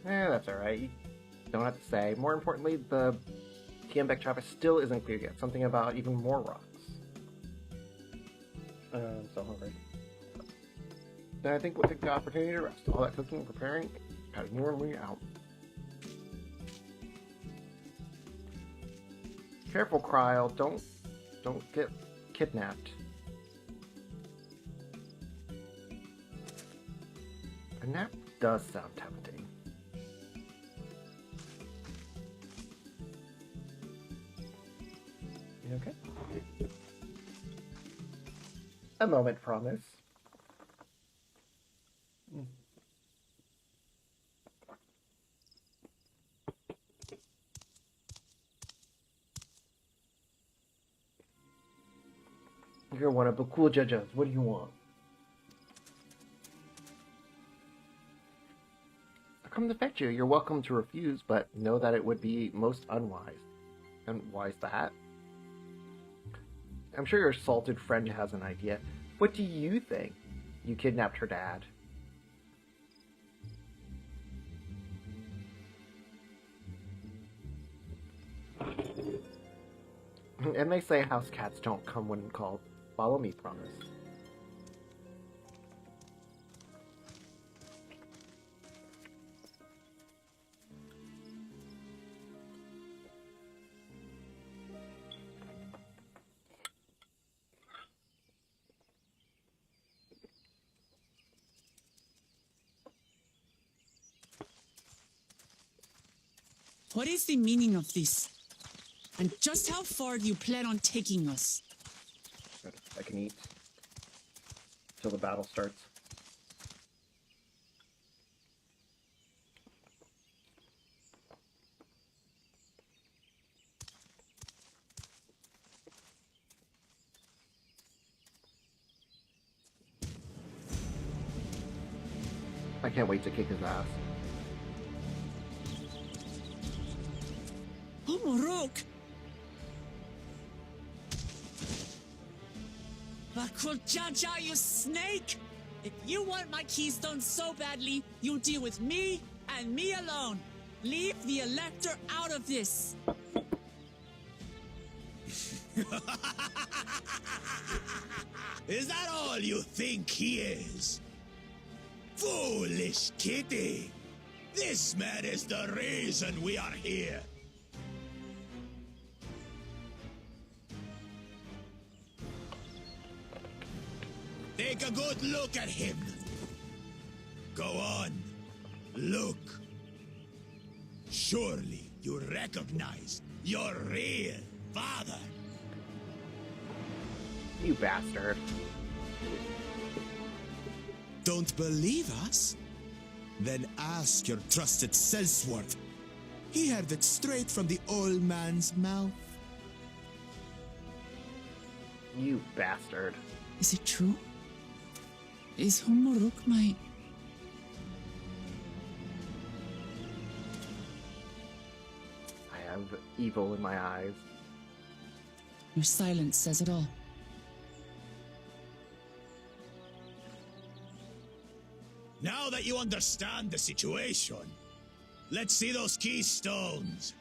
That's alright. You don't have to say. More importantly, the Tiambek traffic still isn't clear yet. Something about even more rocks. I'm so hungry. Then I think we'll take the opportunity to rest. All that cooking and preparing has worn me out. Careful, Kryl. Don't get kidnapped. A nap does sound tempting. You okay? A moment, promise. You're one of the cool judges. What do you want? I come to fetch you. You're welcome to refuse, but know that it would be most unwise. And why's that? I'm sure your salted friend has an idea. What do you think? You kidnapped her dad. And they say house cats don't come when called. Follow me, promise. What is the meaning of this? And just how far do you plan on taking us? I can eat till the battle starts. I can't wait to kick his ass. Oh, Morok! Jaja, you snake! If you want my keystone so badly, you deal with me and me alone. Leave the Elector out of this. Is that all you think he is? Foolish kitty! This man is the reason we are here. Take a good look at him. Go on. Look. Surely you recognize your real father. You bastard. Don't believe us? Then ask your trusted Sellsworth. He heard it straight from the old man's mouth. You bastard. Is it true? Is Humoruk my... I have evil in my eyes. Your silence says it all. Now that you understand the situation, let's see those keystones.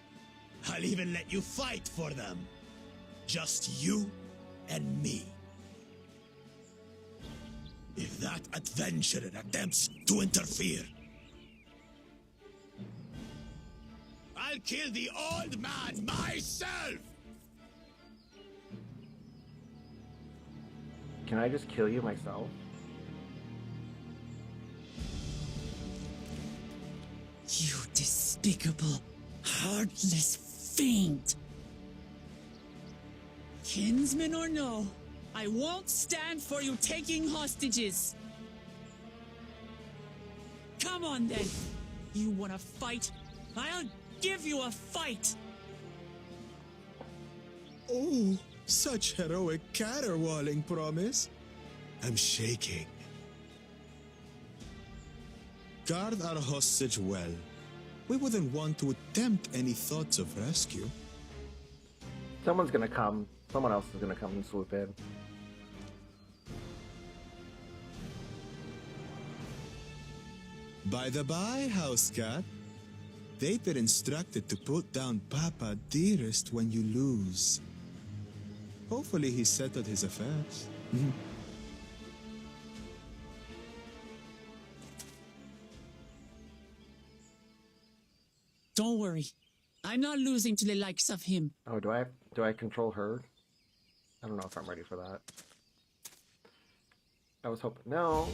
I'll even let you fight for them. Just you and me. If that adventurer attempts to interfere, I'll kill the old man myself! Can I just kill you myself? You despicable, heartless fiend! Kinsman or no, I won't stand for you taking hostages! Come on then! You wanna fight? I'll give you a fight! Oh, such heroic caterwauling promise. I'm shaking. Guard our hostage well, we wouldn't want to attempt any thoughts of rescue. Someone's gonna come. Someone else is gonna come and swoop in. By the by, house cat, they've been instructed to put down Papa Dearest when you lose. Hopefully he settled his affairs. Don't worry. I'm not losing to the likes of him. Oh, do I control her? I don't know if I'm ready for that. I was hoping no.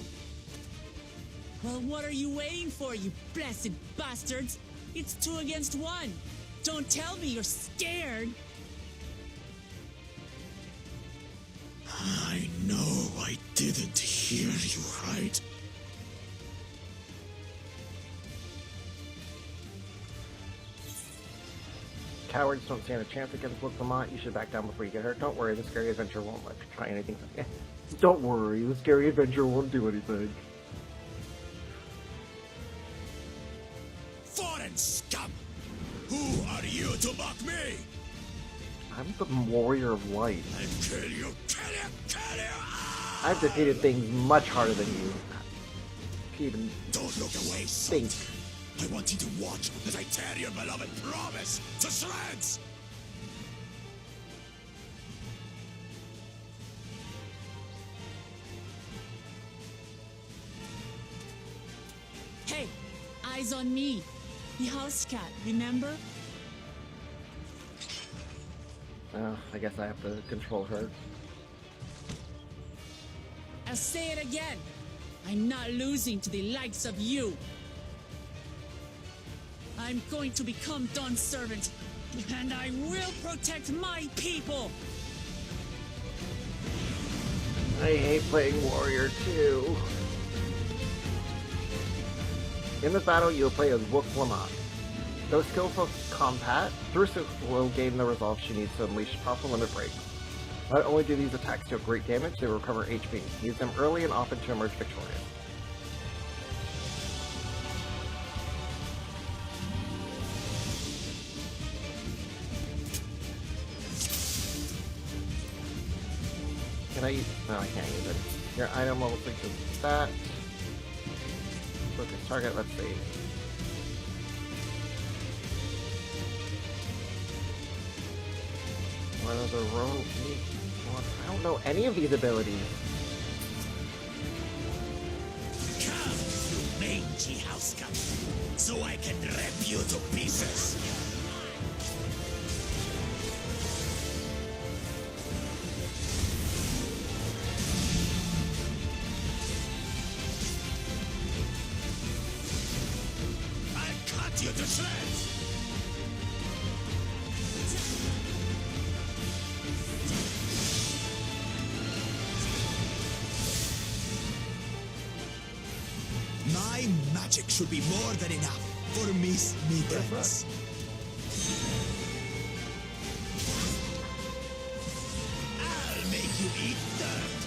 Well, what are you waiting for, you blessed bastards? It's 2 against 1. Don't tell me you're scared. I know I didn't hear you right. Cowards don't stand a chance against Lamont. You should back down before you get hurt. Don't worry, the scary adventure won't let you try anything. Don't worry, the scary adventure won't do anything. Foreign scum! Who are you to mock me? I'm the warrior of light. I kill you, kill you, kill you! I've defeated things much harder than you. Even Don't look away, think. son. I want you to watch as I tear your beloved promise to shreds! Hey, eyes on me. The house cat, remember? I guess I have to control her. I'll say it again. I'm not losing to the likes of you. I'm going to become Dawn's servant, and I will protect my people. I hate playing warrior too. In this battle, you'll play as Wolf Lamont. Though skillful combat, Drusa will gain the resolve she needs to unleash powerful limit breaks. Not only do these attacks deal great damage, they recover HP. Use them early and often to emerge victorious. Can I use? No, I can't use it. Your item level 6 is that. Focus target, let's see. What are the rogue? I don't know any of these abilities. Come, you mangy house cat, so I can rip you to pieces! I'll cut you to shreds! My magic should be more than enough for Miss Mittens. I'll make you eat dirt!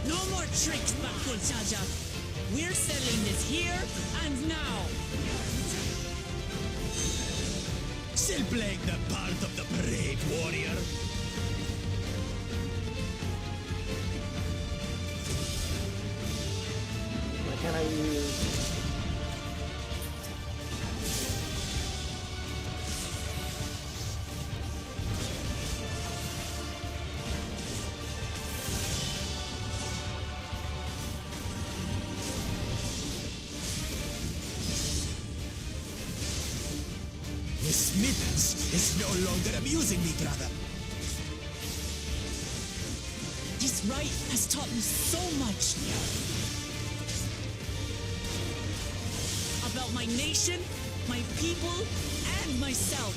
No more tricks, Bakul Chaja. We're settling this here and now. Still playing the part of the brave warrior? Why can't I use? Miss Mittens is no longer amusing me, brother. This rite has taught me so much. About my nation, my people, and myself.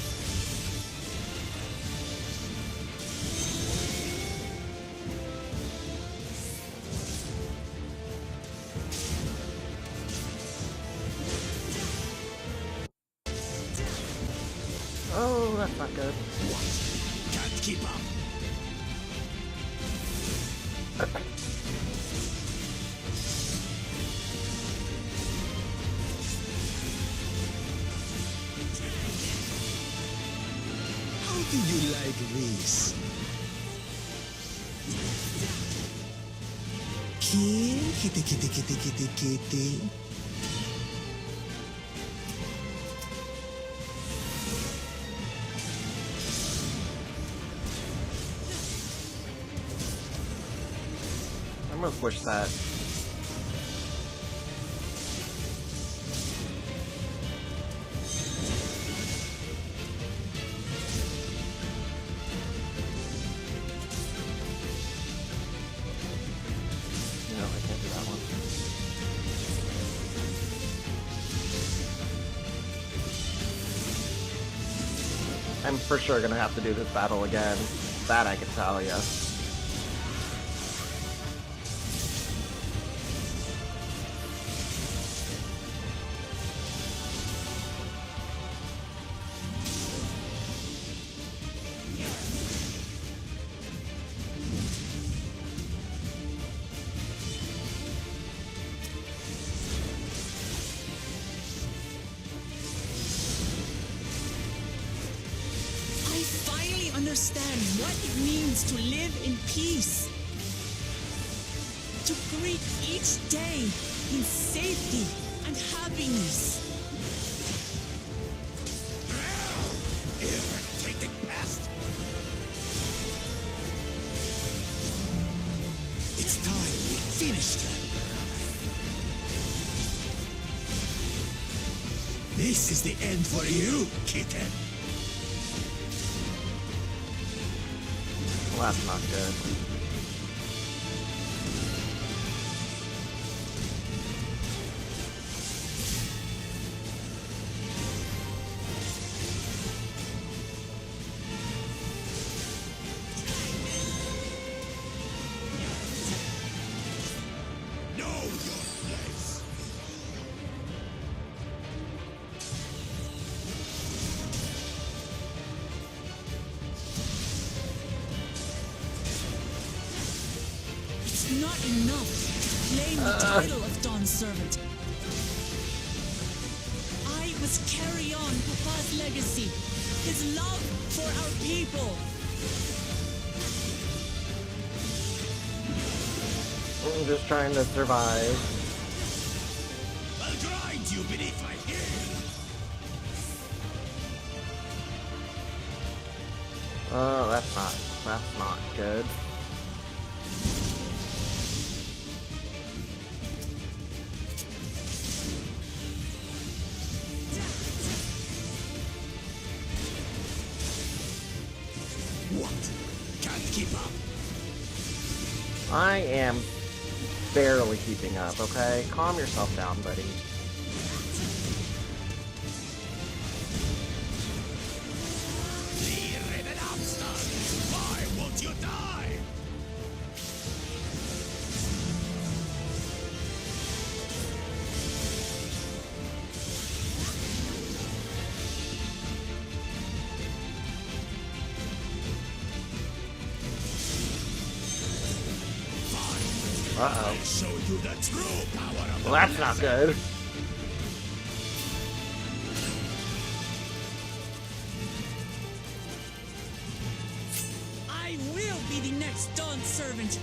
Oh, that's not good. What? Can't keep up. How do you like this? Kitty, kitty, kitty, kitty, kitty. I'm gonna push that. No, I can't do that one. I'm for sure gonna have to do this battle again. That I can tell you. I finally understand what it means to live in peace. To greet each day in safety and happiness. Irritating pest. It's time we finished them. This is the end for you, kitten. Well, that's not good. Know your place. It's not enough to claim the title of Dawn's servant. I must carry on Papa's legacy, his love for our people. I'm just trying to survive. I'll grind you beneath my heel. Oh, that's not good. What? Can't keep up. I am barely keeping up, okay? Calm yourself down, buddy. Leave it up, son. Why won't you die? Uh-oh. I'll show you the true power of Well, that's not good. I will be the next Dawn servant,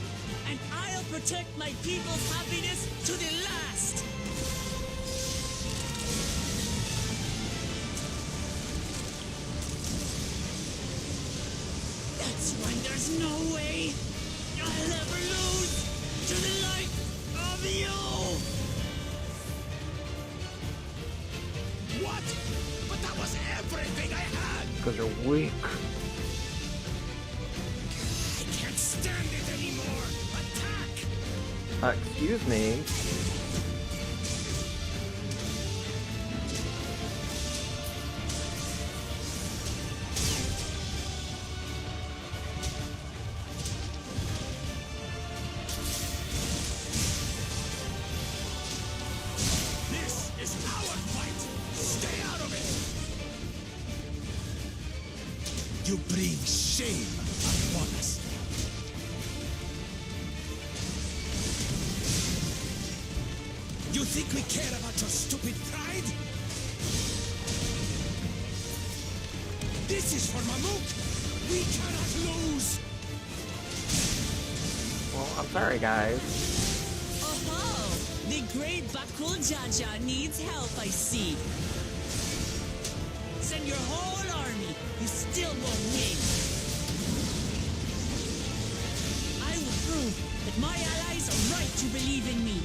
and I'll protect my people's happiness to the last. That's why there's no way I'll ever lose to the light of you. What? But that was everything I had. Because you're weak. I can't stand it anymore. Attack! Excuse me. This is our fight. Stay out of it. You bring shame upon us. You think we care about your stupid pride? This is for Mamuk! We cannot lose! Well, I'm sorry, guys. Oh, the great Bakul Jaja needs help, I see. Send your whole army. You still won't win. I will prove that my allies are right to believe in me.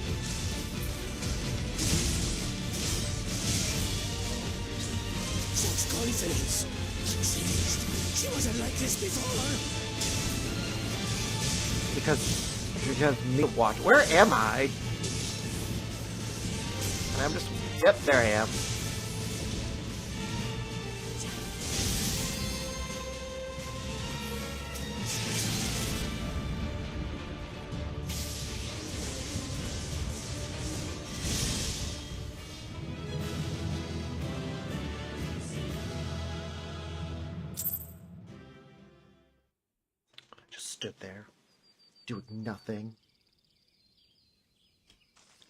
Such confidence! She wasn't like this before! Because me watch. Where am I? And I'm just. Yep, there I am. Just stood there, doing nothing.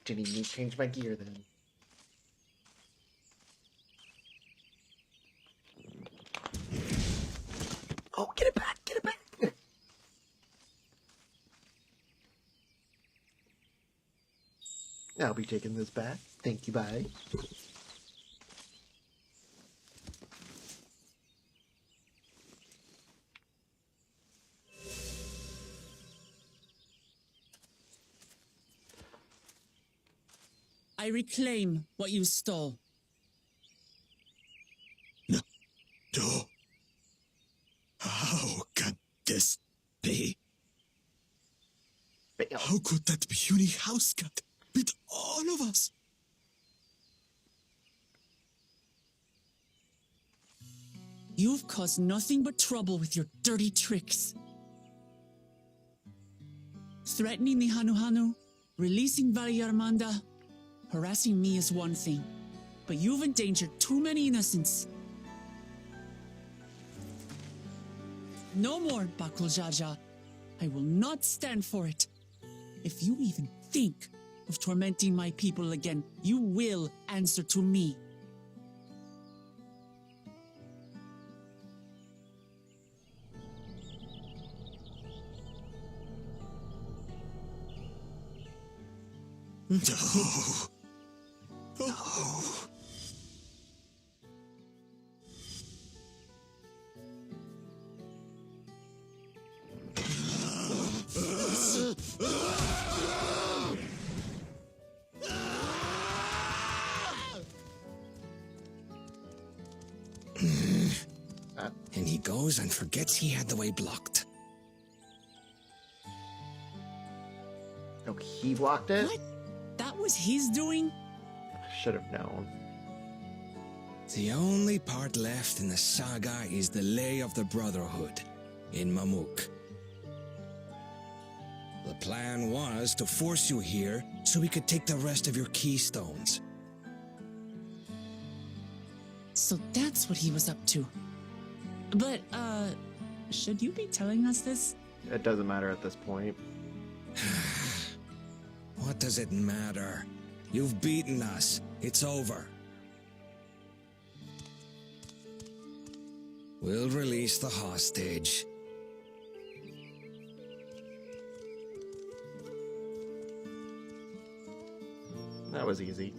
Didn't even need to change my gear then. Oh, get it back! Get it back! I'll be taking this back. Thank you, bye. I reclaim what you stole. No. How can this be? How could that puny house cat beat all of us? You've caused nothing but trouble with your dirty tricks. Threatening the Hanuhanu, releasing Valyarmanda, harassing me is one thing, but you've endangered too many innocents. No more, Bakul Jaja. I will not stand for it. If you even think of tormenting my people again, you will answer to me. No. No. And he goes and forgets he had the way blocked. Oh, he blocked it? What? That was his doing? Should have known. The only part left in the saga is the Lay of the Brotherhood in Mamuk. The plan was to force you here so we could take the rest of your keystones. So that's what he was up to. But, should you be telling us this? It doesn't matter at this point. What does it matter? You've beaten us. It's over. We'll release the hostage. That was easy.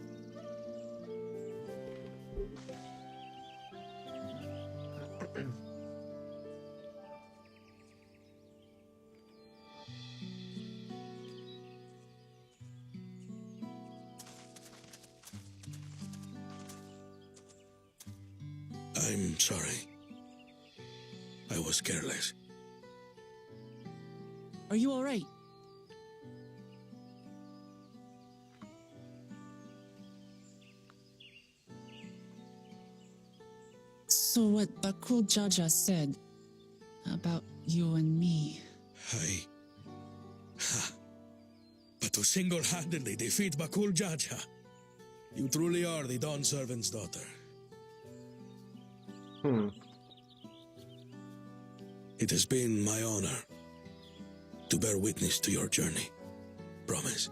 I'm sorry. I was careless. Are you all right? So what Bakul Jaja said about you and me. But to single-handedly defeat Bakul Jaja, you truly are the Dawn Servant's daughter. It has been my honor to bear witness to your journey. Promise.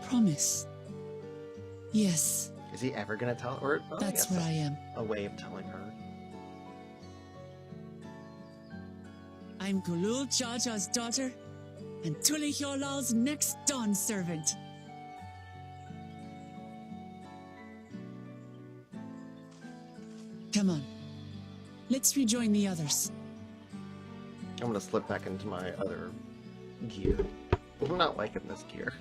Promise. Yes, Is he ever gonna tell her? Or, that's where I am. a way of telling her. I'm Kulul Jaja's daughter, and Tuliholal's next dawn servant. Come on, let's rejoin the others. I'm gonna slip back into my other gear. I'm not liking this gear.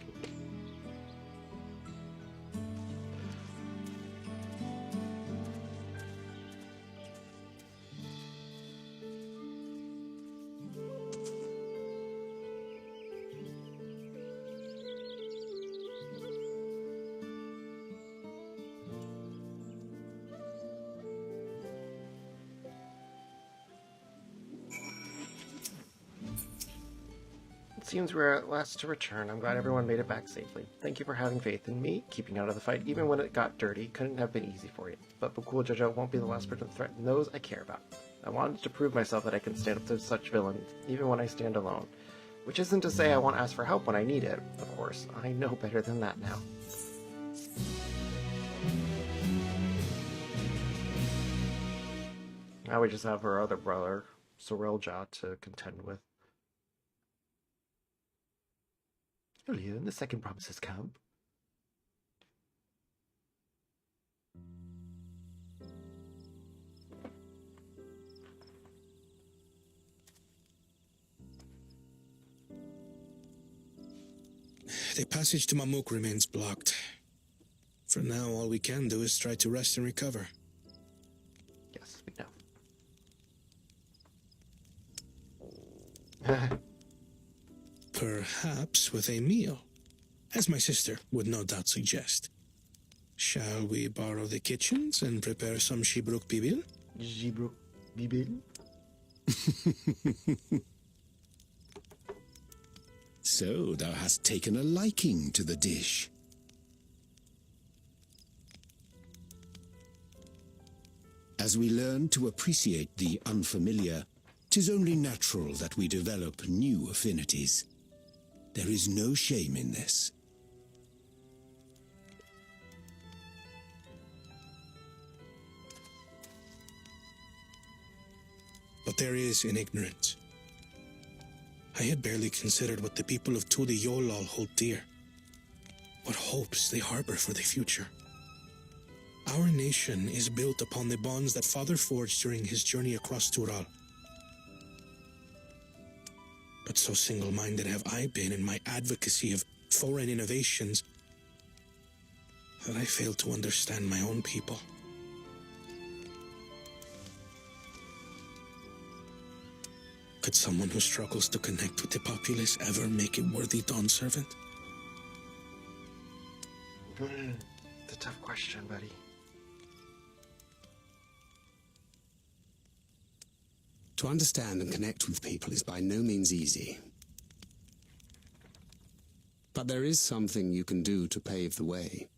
Seems we're at last to return. I'm glad everyone made it back safely. Thank you for having faith in me, keeping out of the fight even when it got dirty. Couldn't have been easy for you. But Bukul Jojo won't be the last person to threaten those I care about. I wanted to prove myself that I can stand up to such villains, even when I stand alone. Which isn't to say I won't ask for help when I need it, of course. I know better than that now. Now we just have her other brother, Sorelja, to contend with. Leon, the second promise has come. The passage to Mamuk remains blocked. For now, all we can do is try to rest and recover. Yes, we know. Perhaps with a meal, as my sister would no doubt suggest. Shall we borrow the kitchens and prepare some Shibruk Bibil? Shibruk Bibil? So thou hast taken a liking to the dish. As we learn to appreciate the unfamiliar, 'tis only natural that we develop new affinities. There is no shame in this. But there is in ignorance. I had barely considered what the people of Tuli Yolal hold dear. What hopes they harbor for the future. Our nation is built upon the bonds that Father forged during his journey across Tural. But so single-minded have I been in my advocacy of foreign innovations that I failed to understand my own people. Could someone who struggles to connect with the populace ever make a worthy dawn servant? It's a tough question, buddy. To understand and connect with people is by no means easy. But there is something you can do to pave the way.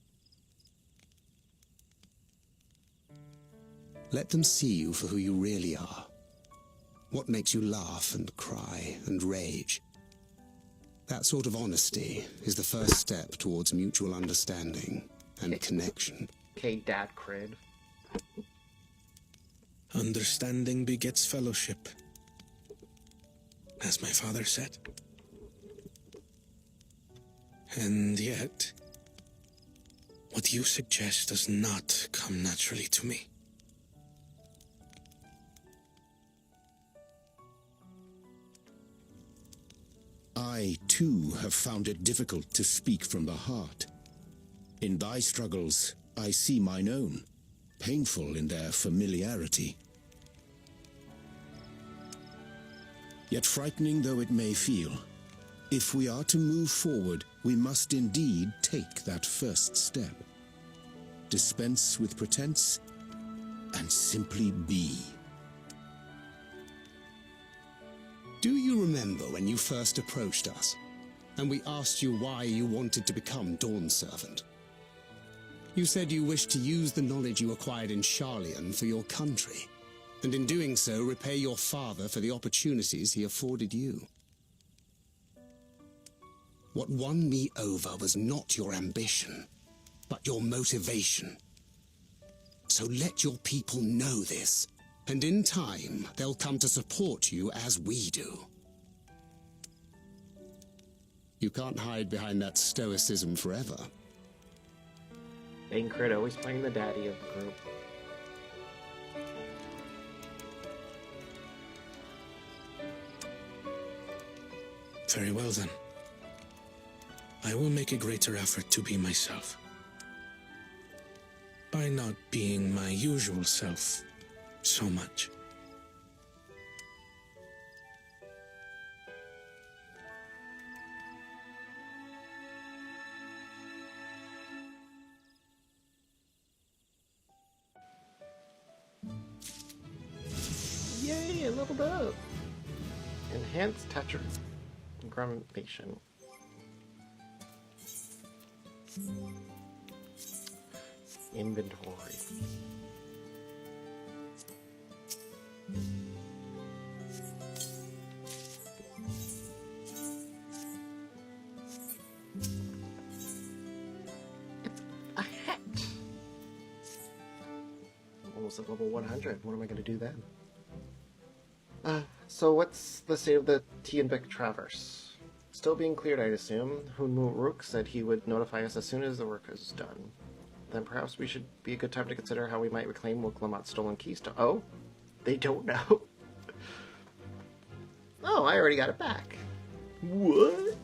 Let them see you for who you really are. What makes you laugh and cry and rage. That sort of honesty is the first step towards mutual understanding and connection. Okay, dad cred. Understanding begets fellowship, as my father said. And yet, what you suggest does not come naturally to me. I, too, have found it difficult to speak from the heart. In thy struggles, I see mine own, painful in their familiarity. Yet frightening though it may feel, if we are to move forward, we must indeed take that first step. Dispense with pretense, and simply be. Do you remember when you first approached us, and we asked you why you wanted to become Dawn Servant? You said you wished to use the knowledge you acquired in Sharlayan for your country, and in doing so repay your father for the opportunities he afforded you. What won me over was not your ambition, but your motivation. So let your people know this, and in time they'll come to support you as we do. You can't hide behind that stoicism forever. Bankrit always playing the daddy of the group. Very well then. I will make a greater effort to be myself. By not being my usual self so much. Yay, I leveled up! Enhanced Tetra Grummation. Inventory. It's a hat! Almost at level 100. What am I going to do then? So what's the state of the Tianbek Traverse? Still being cleared, I'd assume. Hunmuruk said he would notify us as soon as the work is done. Then perhaps we should be a good time to consider how we might reclaim Wiklamat's stolen keystone. Oh? They don't know. Oh, I already got it back. What?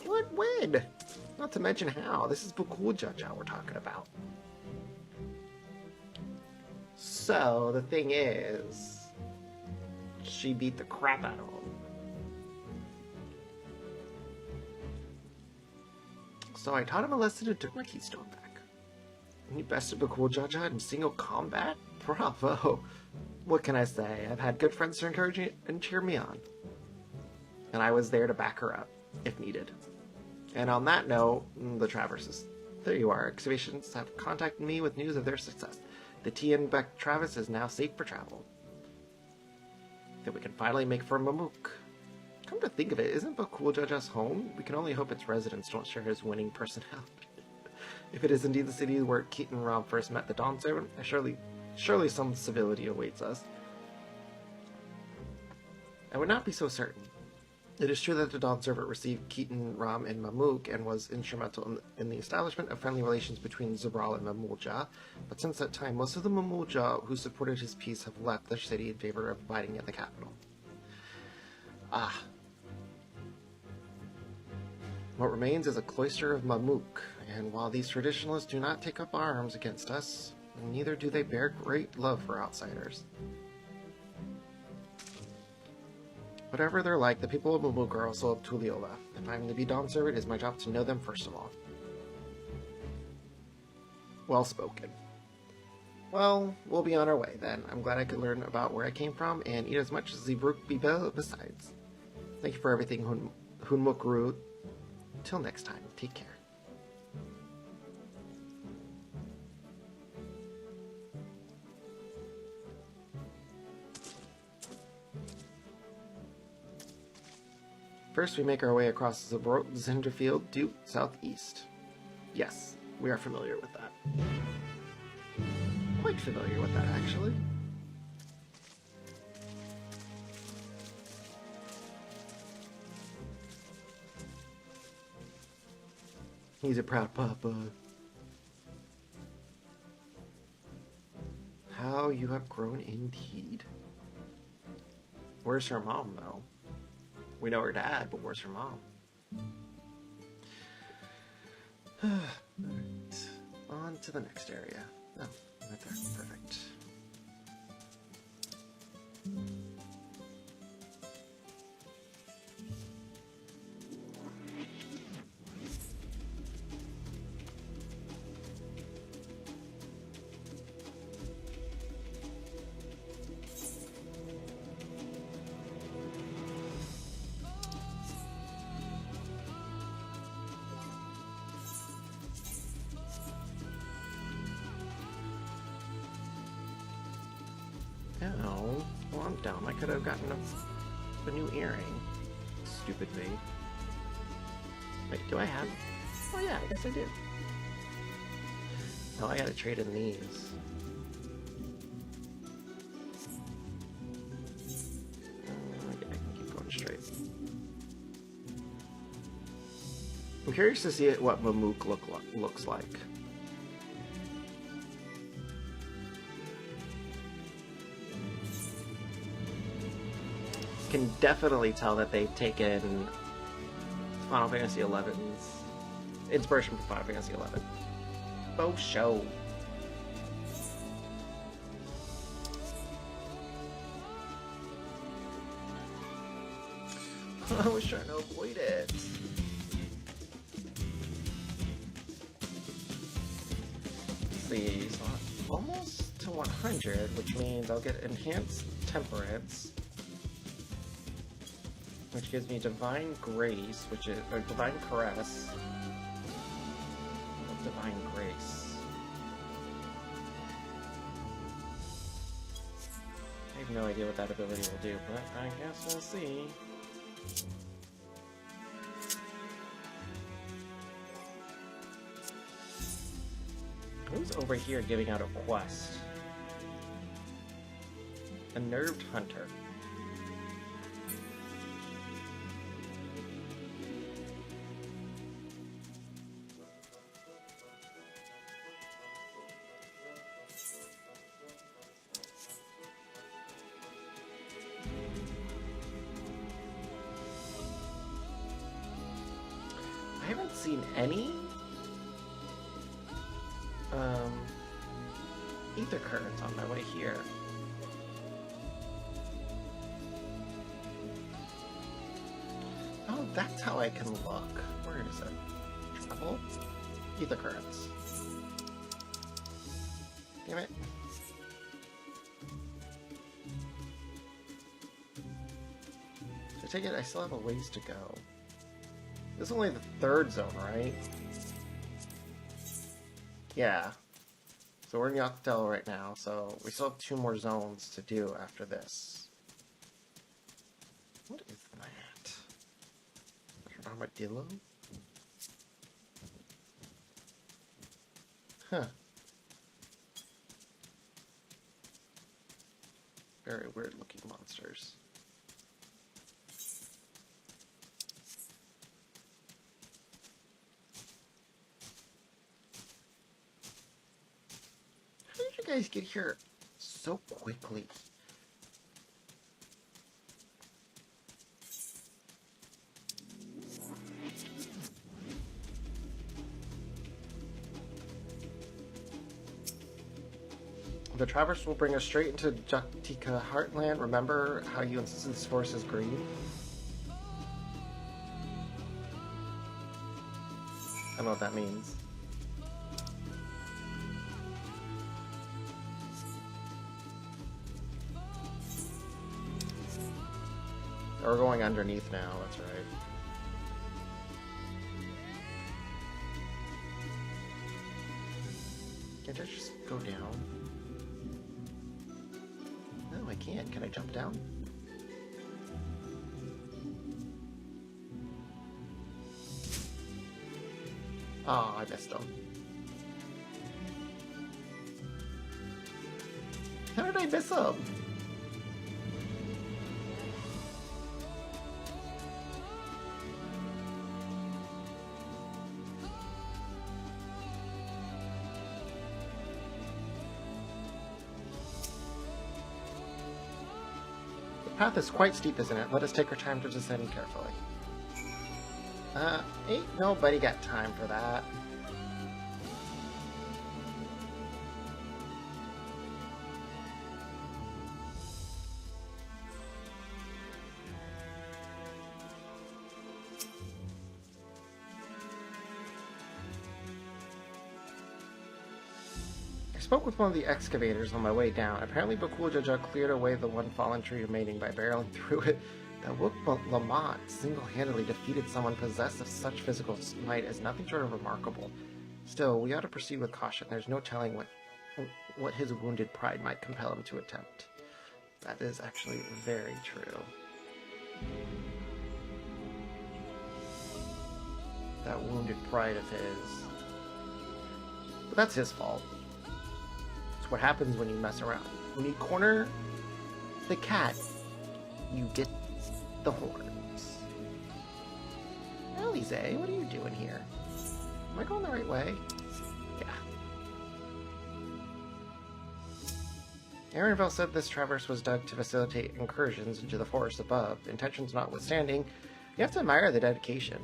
What? When? Not to mention how. This is Bukuljaja we're talking about. So, the thing is... she beat the crap out of him. So I taught him a lesson and took my keystone back. And he bested Bukuljaja in single combat? Bravo! What can I say? I've had good friends to encourage me and cheer me on. And I was there to back her up, if needed. And on that note, the Traverses. There you are. Excavations have contacted me with news of their success. The Tianbek Traverse is now safe for travel. That we can finally make for Mamuk. Come to think of it, isn't Bukuljaja's home? We can only hope its residents don't share his winning personality. If it is indeed the city where Keaton Rom first met the Dawn Servant, surely some civility awaits us. I would not be so certain. It is true that the Dawn Servant received Keaton Rom and Mamuk and was instrumental in the establishment of friendly relations between Zabral and Mamulja, but since that time, most of the Mamulja who supported his peace have left the city in favor of abiding at the capital. Ah. What remains is a cloister of Mamuk, and while these traditionalists do not take up arms against us, neither do they bear great love for outsiders. Whatever they're like, the people of Mamuk are also of Tuliola. If I'm to be Dawn Servant, it is my job to know them first of all. Well spoken. Well, we'll be on our way then. I'm glad I could learn about where I came from and eat as much as Zeebruk Bibel besides. Thank you for everything, Hunmukru. Till next time, take care. First, we make our way across the Zinderfield due southeast. Yes, we are familiar with that. Quite familiar with that, actually. He's a proud papa. How you have grown indeed. Where's her mom, though? We know her dad, but where's her mom? Alright. On to the next area. Oh, right there. Perfect. No. Well, I'm dumb. I could have gotten a new earring. Stupid me. Wait, do I have... Oh yeah, I guess I do. No, I gotta trade in these. Okay, I can keep going straight. I'm curious to see what Mamook looks like. Can definitely tell that they've taken Final Fantasy XI's inspiration from Final Fantasy XI. Oh, show. I was trying to avoid it. Let's see, so I'm almost to 100, which means I'll get Enhanced Temperance, which gives me Divine Grace, which is, or Divine Caress. What's Divine Grace? I have no idea what that ability will do, but I guess we'll see. Who's over here giving out a quest? A Nerved Hunter. I haven't seen any ether currents on my way here. Oh, that's how I can look. Where is it? Travel? Ether currents. Damn it. So I take it I still have a ways to go. This is only the 3rd zone, right? Yeah. So we're in Yoctel right now, so we still have 2 more zones to do after this. What is that? An armadillo? Huh. Very weird looking monsters. How did you guys get here so quickly? The Traverse will bring us straight into Jaktika Heartland. Remember how you insisted this forest is green? I don't know what that means. We're going underneath now, that's right. Can't I just go down? No, I can't. Can I jump down? Oh, I missed him. How did I miss him? The path is quite steep, isn't it? Let us take our time to descend carefully. Ain't nobody got time for that. I spoke with one of the excavators on my way down. Apparently Bakul Jaja cleared away the one fallen tree remaining by barreling through it. That Wook Lamont single-handedly defeated someone possessed of such physical might as nothing short of remarkable. Still, we ought to proceed with caution. There's no telling what his wounded pride might compel him to attempt. That is actually very true. That wounded pride of his. But that's his fault. It's what happens when you mess around. When you corner the cat, you get the horns. Alize, what are you doing here? Am I going the right way? Yeah. Aaronville said this traverse was dug to facilitate incursions into the forest above. Intentions notwithstanding, you have to admire the dedication.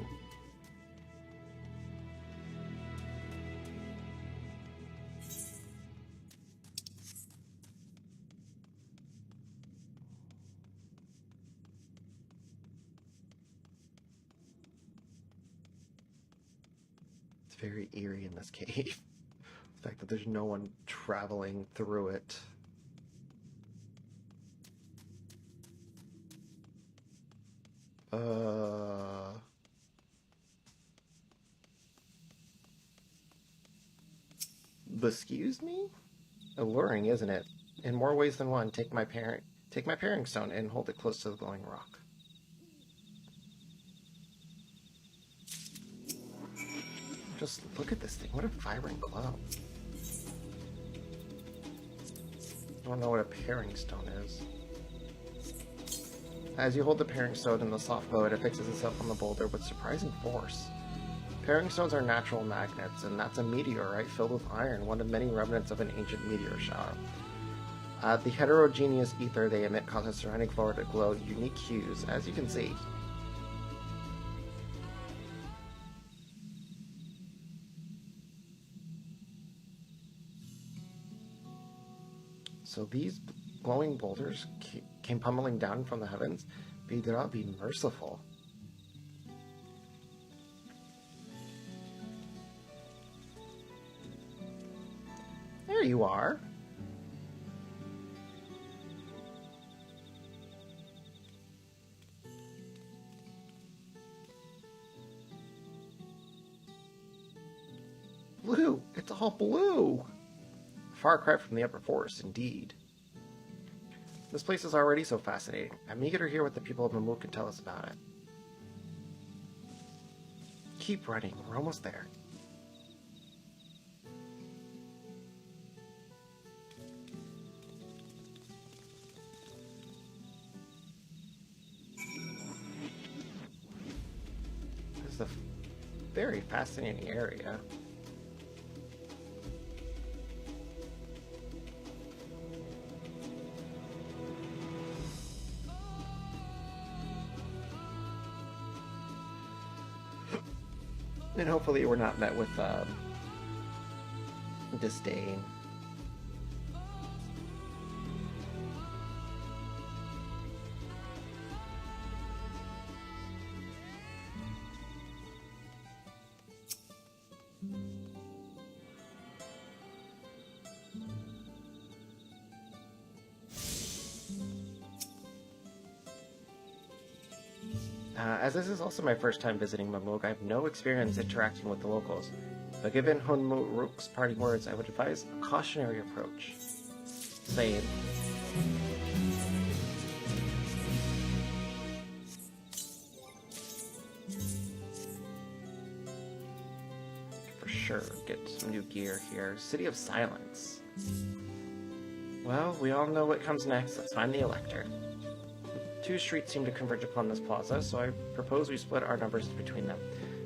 It's very eerie in this cave. The fact that there's no one traveling through it. Excuse me? Alluring, isn't it? In more ways than one, take my paring stone and hold it close to the glowing rock. Just look at this thing. What a vibrant glow. I don't know what a paring stone is. As you hold the paring stone in the soft glow, it affixes itself on the boulder with surprising force. Paring stones are natural magnets, and that's a meteorite filled with iron, one of many remnants of an ancient meteor shower. The heterogeneous ether they emit causes surrounding floor to glow unique hues, as you can see. So these glowing boulders came pummeling down from the heavens. Vidra, be merciful. There you are. Blue! It's all blue! Far cry from the upper forest, indeed. This place is already so fascinating. I'm eager to hear what the people of Mamuk can tell us about it. Keep running, we're almost there. This is a very fascinating area. And hopefully we're not met with disdain. As this is also my first time visiting Mamuk, I have no experience interacting with the locals. But given Hunmuruk's parting words, I would advise a cautionary approach. Saying, for sure, get some new gear here. City of Silence. Well, we all know what comes next. Let's find the Elector. Two streets seem to converge upon this plaza, so I propose we split our numbers between them.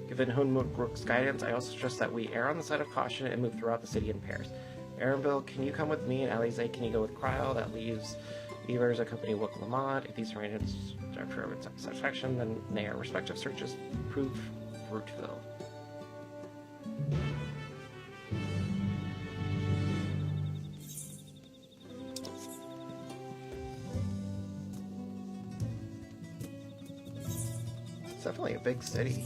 Given Hunmuruk's guidance, I also suggest that we err on the side of caution and move throughout the city in pairs. Aaronville, can you come with me? And Alize, can you go with Cryle? That leaves Beavers accompany Wook Lamont. If these arrangements are for satisfaction, then may our respective searches prove fruitful. It's definitely a big city.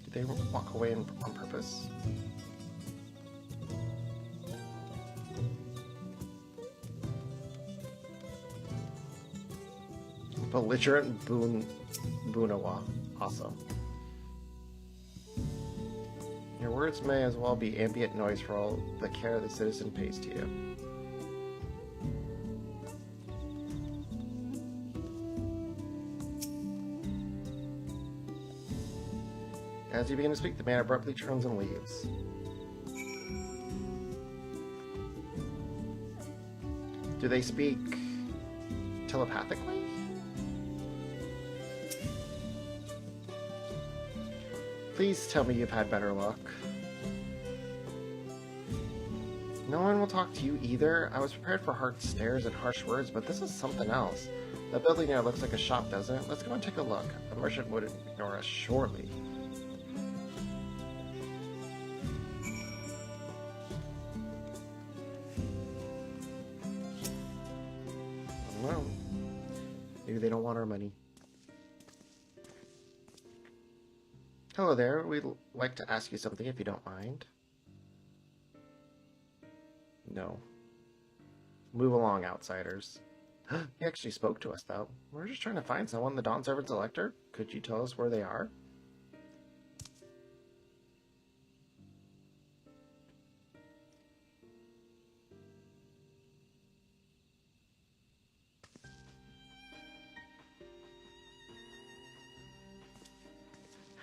Did they walk away on purpose? Belligerent Boonawa. Awesome. Your words may as well be ambient noise for all the care the citizen pays to you. As you begin to speak, the man abruptly turns and leaves. Do they speak telepathically? Please tell me you've had better luck. No one will talk to you either. I was prepared for hard stares and harsh words, but this is something else. That building there looks like a shop, doesn't it? Let's go and take a look. A merchant wouldn't ignore us, surely. Well, maybe they don't want our money. Hello there, we'd like to ask you something if you don't mind. No. Move along, outsiders. He actually spoke to us, though. We're just trying to find someone, the Dawn Servant's elector. Could you tell us where they are?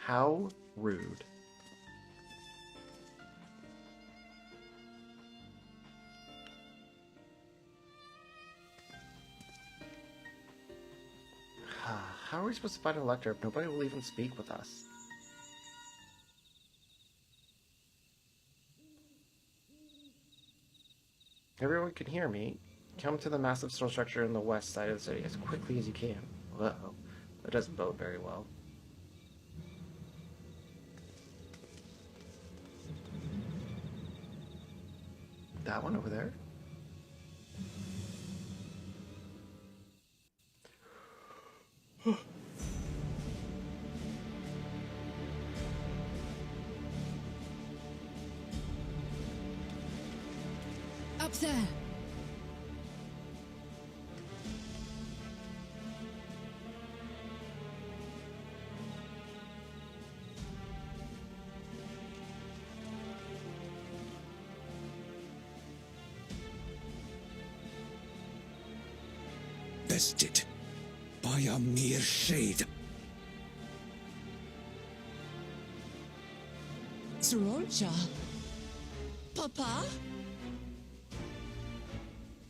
How rude. How are we supposed to find an elector if nobody will even speak with us? Everyone can hear me. Come to the massive stone structure in the west side of the city as quickly as you can. Uh-oh. That doesn't bode very well. That one over there? Up there. Bested by a mere shade. Zorolja? Papa?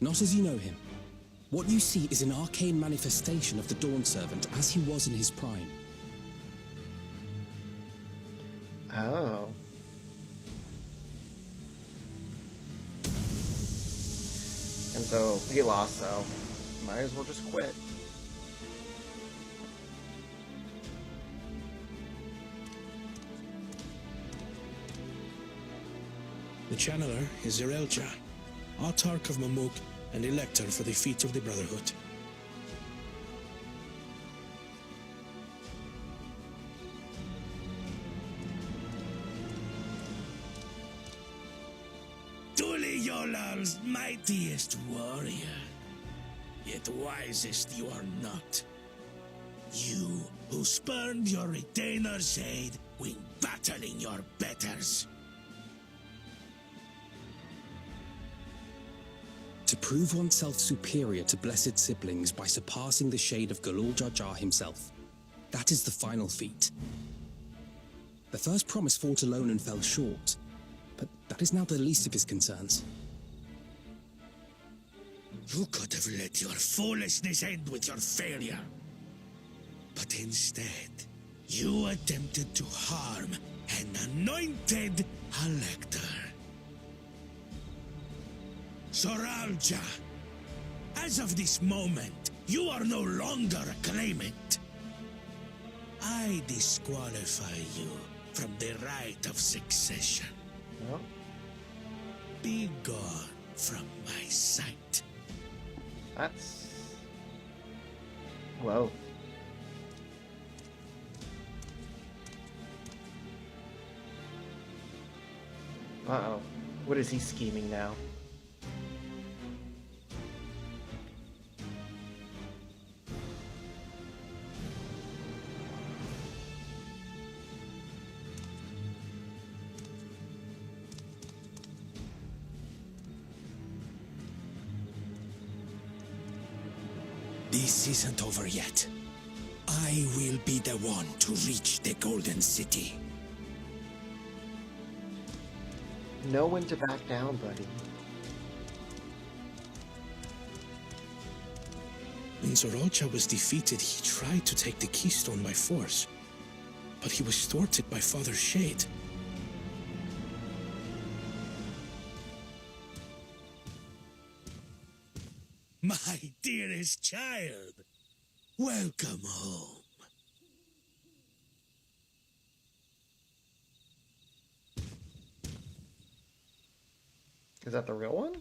Not as you know him. What you see is an arcane manifestation of the Dawn Servant as he was in his prime. Oh. And so he lost, so might as well just quit. The channeler is Zorolja, Autarch of Mamuk and Elector for the Feet of the Brotherhood. Truly Yolal's mightiest warrior, yet wisest you are not. You who spurned your retainer's aid when battling your betters. To prove oneself superior to blessed siblings by surpassing the shade of Galul Jar Jar himself. That is the final feat. The first promise fought alone and fell short, but that is now the least of his concerns. You could have let your foolishness end with your failure. But instead, you attempted to harm an anointed elector. Zorolja, as of this moment, you are no longer a claimant. I disqualify you from the right of succession. No. Be gone from my sight. That's... Whoa. Uh-oh. What is he scheming now? This isn't over yet. I will be the one to reach the Golden City. Know when to back down, buddy. When Zorocha was defeated, he tried to take the keystone by force, but he was thwarted by Father Shade. My dearest child, welcome home. Is that the real one?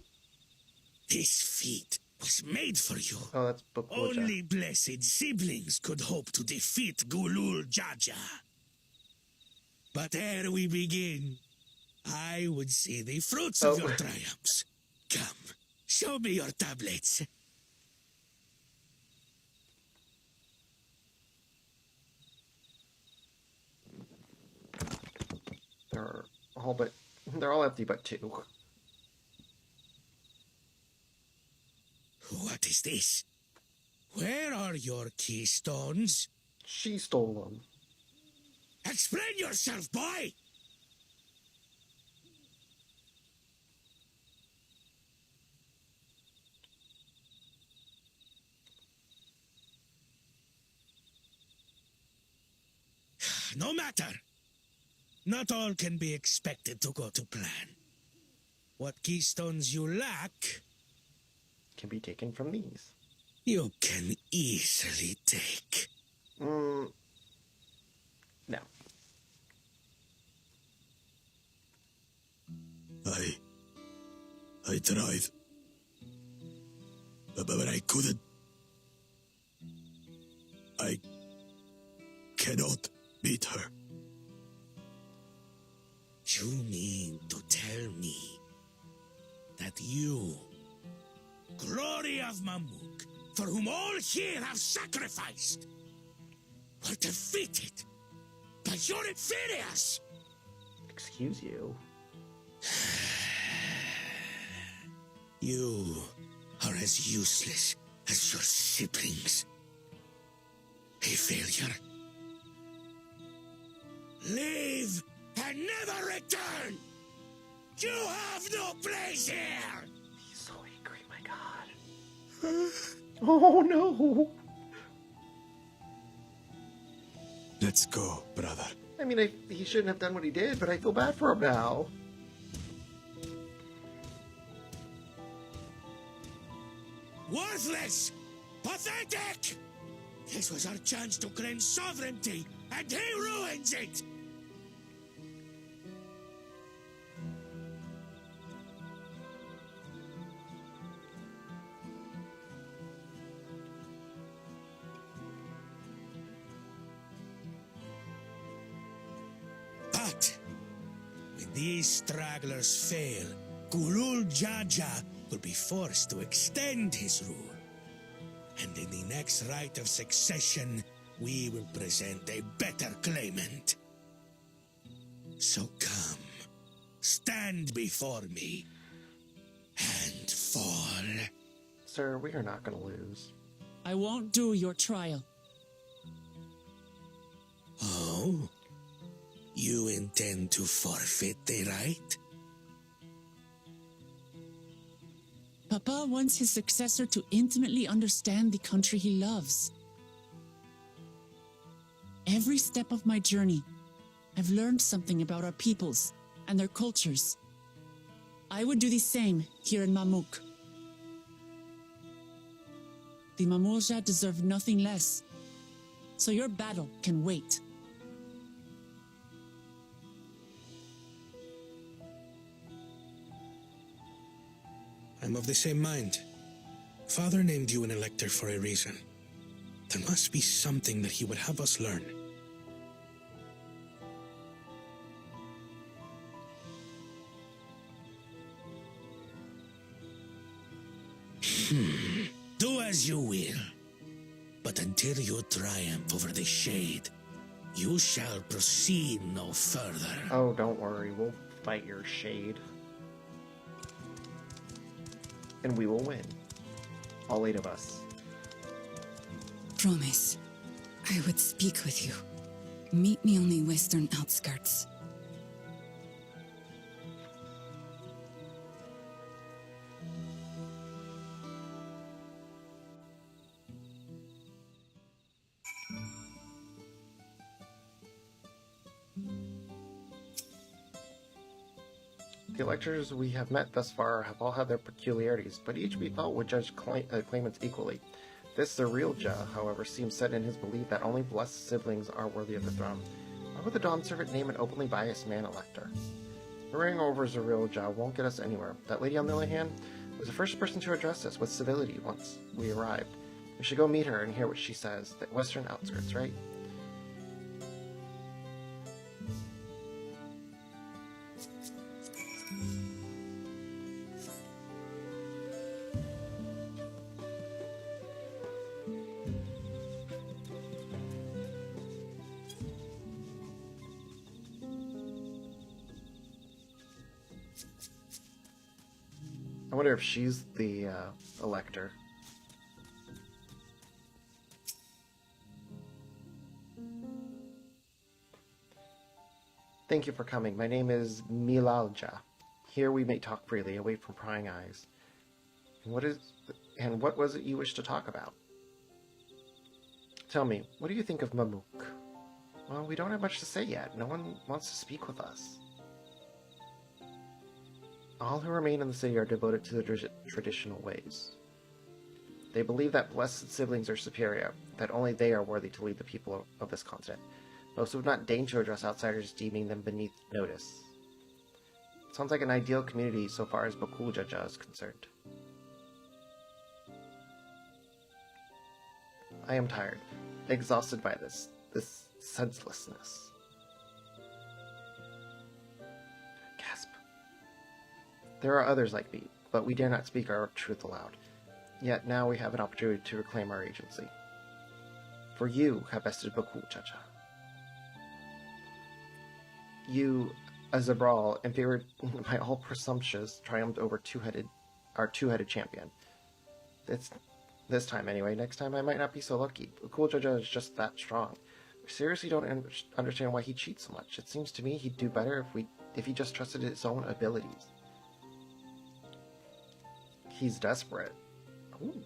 This feat was made for you. Oh, that's Bapoja. Only blessed siblings could hope to defeat Gulul Jaja. But ere we begin, I would see the fruits of your triumphs. Come, show me your tablets. They're all empty but two. What is this? Where are your keystones? She stole them. Explain yourself, boy! No matter. Not all can be expected to go to plan. What keystones you lack can be taken from these. You can easily take. No. I tried. But I couldn't. I cannot beat her. You mean to tell me that you, glory of Mamuk, for whom all here have sacrificed, were defeated by your inferiors? Excuse you. You are as useless as your siblings. A failure. Leave and never return! You have no place here! He's so angry, my god. Oh no! Let's go, brother. I mean, he shouldn't have done what he did, but I feel bad for him now. Worthless! Pathetic! This was our chance to claim sovereignty, and he ruins it! But when these stragglers fail, Gulul Jaja will be forced to extend his rule. And in the next rite of succession, we will present a better claimant. So come, stand before me, and fall. Sir, we are not going to lose. I won't do your trial. Oh? You intend to forfeit the right? Papa wants his successor to intimately understand the country he loves. Every step of my journey, I've learned something about our peoples and their cultures. I would do the same here in Mamuk. The Mamulja deserve nothing less, so your battle can wait. I'm of the same mind. Father named you an elector for a reason. There must be something that he would have us learn. Do as you will. But until you triumph over the Shade, you shall proceed no further. Oh, don't worry. We'll fight your Shade. And we will win. All 8 of us. promise I would speak with you. Meet me on the western outskirts. The electors we have met thus far have all had their peculiarities, but each we thought would judge claimants equally. This Zerilja, however, seems set in his belief that only blessed siblings are worthy of the throne. Why would the Dawn Servant name an openly biased man elector? Worrying over Zerilja won't get us anywhere. That lady, on the other hand, was the first person to address us with civility once we arrived. We should go meet her and hear what she says. The western outskirts, right? I wonder if she's the elector. Thank you for coming. My name is Milalja. Here we may talk freely, away from prying eyes. And what was it you wish to talk about? Tell me, what do you think of Mamuk? Well, we don't have much to say yet. No one wants to speak with us. All who remain in the city are devoted to the traditional ways. They believe that blessed siblings are superior, that only they are worthy to lead the people of this continent. Most would not deign to address outsiders, deeming them beneath notice. Sounds like an ideal community so far as Bakuljaja is concerned. I am tired, exhausted by this senselessness. Gasp. There are others like me, but we dare not speak our truth aloud. Yet now we have an opportunity to reclaim our agency. For you have bested Bakuljaja. You, as a brawl, and favored by all presumptuous, triumphed over our two-headed champion. This time anyway. Next time I might not be so lucky. Bakuljaja is just that strong. I seriously don't understand why he cheats so much. It seems to me he'd do better if he just trusted his own abilities. He's desperate. Ooh.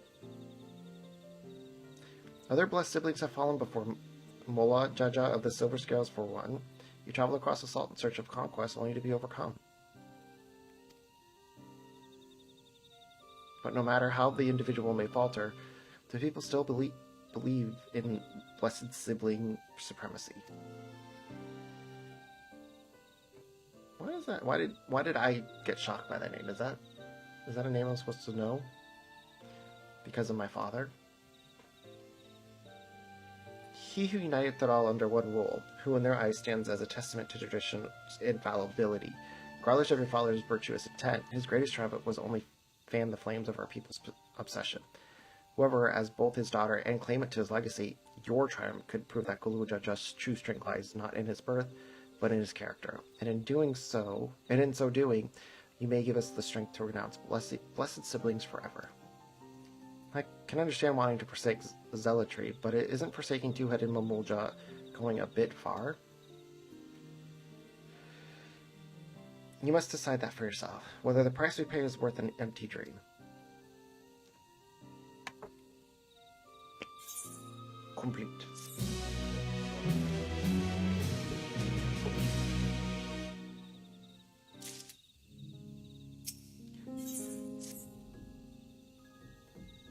Other blessed siblings have fallen before Mola Jaja of the Silver Scales for one. You travel across the salt in search of conquest only to be overcome. But no matter how the individual may falter, the people still believe in blessed sibling supremacy. What is that? Why did I get shocked by that name? Is that a name I'm supposed to know? Because of my father? He who united Tharal under one rule, who in their eyes stands as a testament to tradition's infallibility. Regardless of your father's virtuous intent, his greatest triumph was only fan the flames of our people's obsession. However, as both his daughter and claimant to his legacy, your triumph could prove that Galuja's true strength lies not in his birth, but in his character. And in so doing, you may give us the strength to renounce blessed siblings forever. I can understand wanting to forsake zealotry, but it isn't forsaking two-headed Mamulja going a bit far? You must decide that for yourself, whether the price we pay is worth an empty dream. Complete.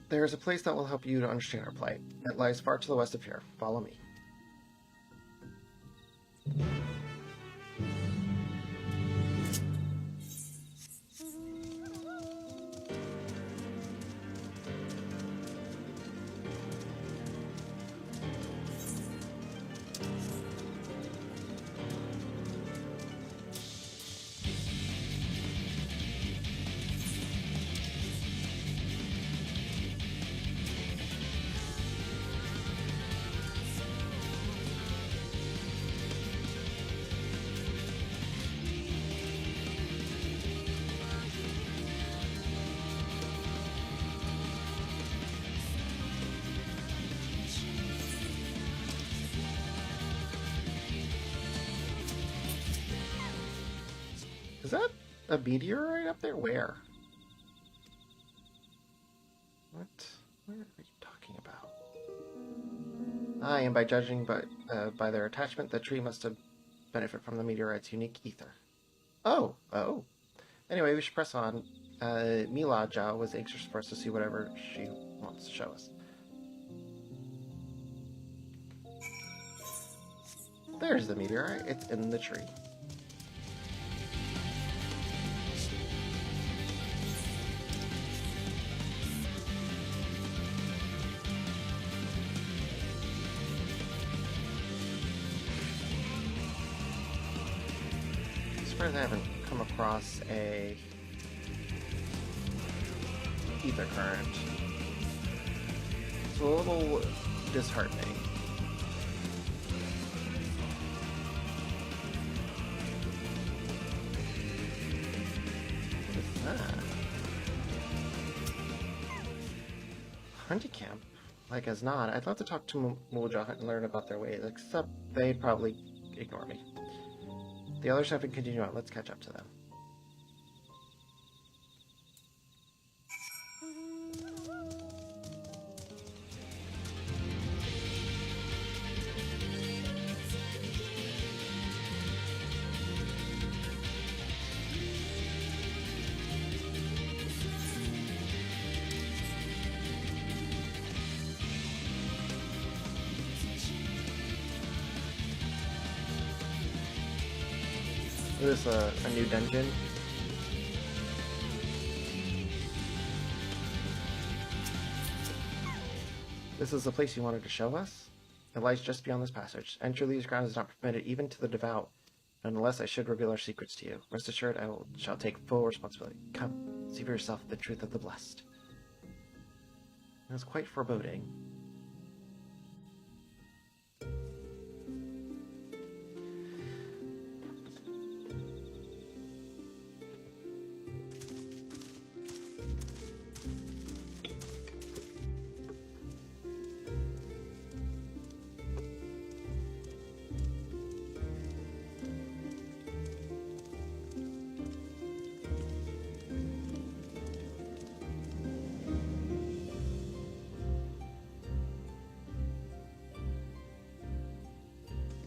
There is a place that will help you to understand our plight. It lies far to the west of here. Follow me. a meteorite up there? Where? What? Where are you talking about? And by judging by their attachment, the tree must have benefited from the meteorite's unique ether. Oh. Anyway, we should press on. Milaja was anxious for us to see whatever she wants to show us. There's the meteorite. It's in the tree. I'm surprised I haven't come across a ether current. It's a little disheartening. Hunting camp? Like as not, I'd love to talk to Mulja and learn about their ways, except they'd probably ignore me. The others have to continue on. Let's catch up to them. Is this a new dungeon? This is the place you wanted to show us? It lies just beyond this passage. Entry these grounds is not permitted even to the devout, unless I should reveal our secrets to you. Rest assured, shall take full responsibility. Come, see for yourself the truth of the blessed. It was quite foreboding.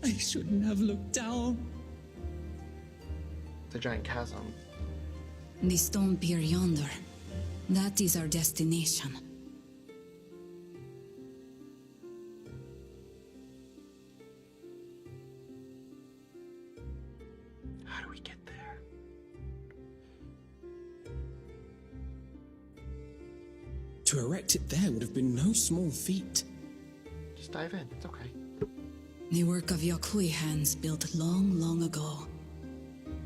I shouldn't have looked down. It's a giant chasm. The stone pier yonder. That is our destination. How do we get there? To erect it there would have been no small feat. Just dive in. It's okay. The work of Yakui hands built long, long ago.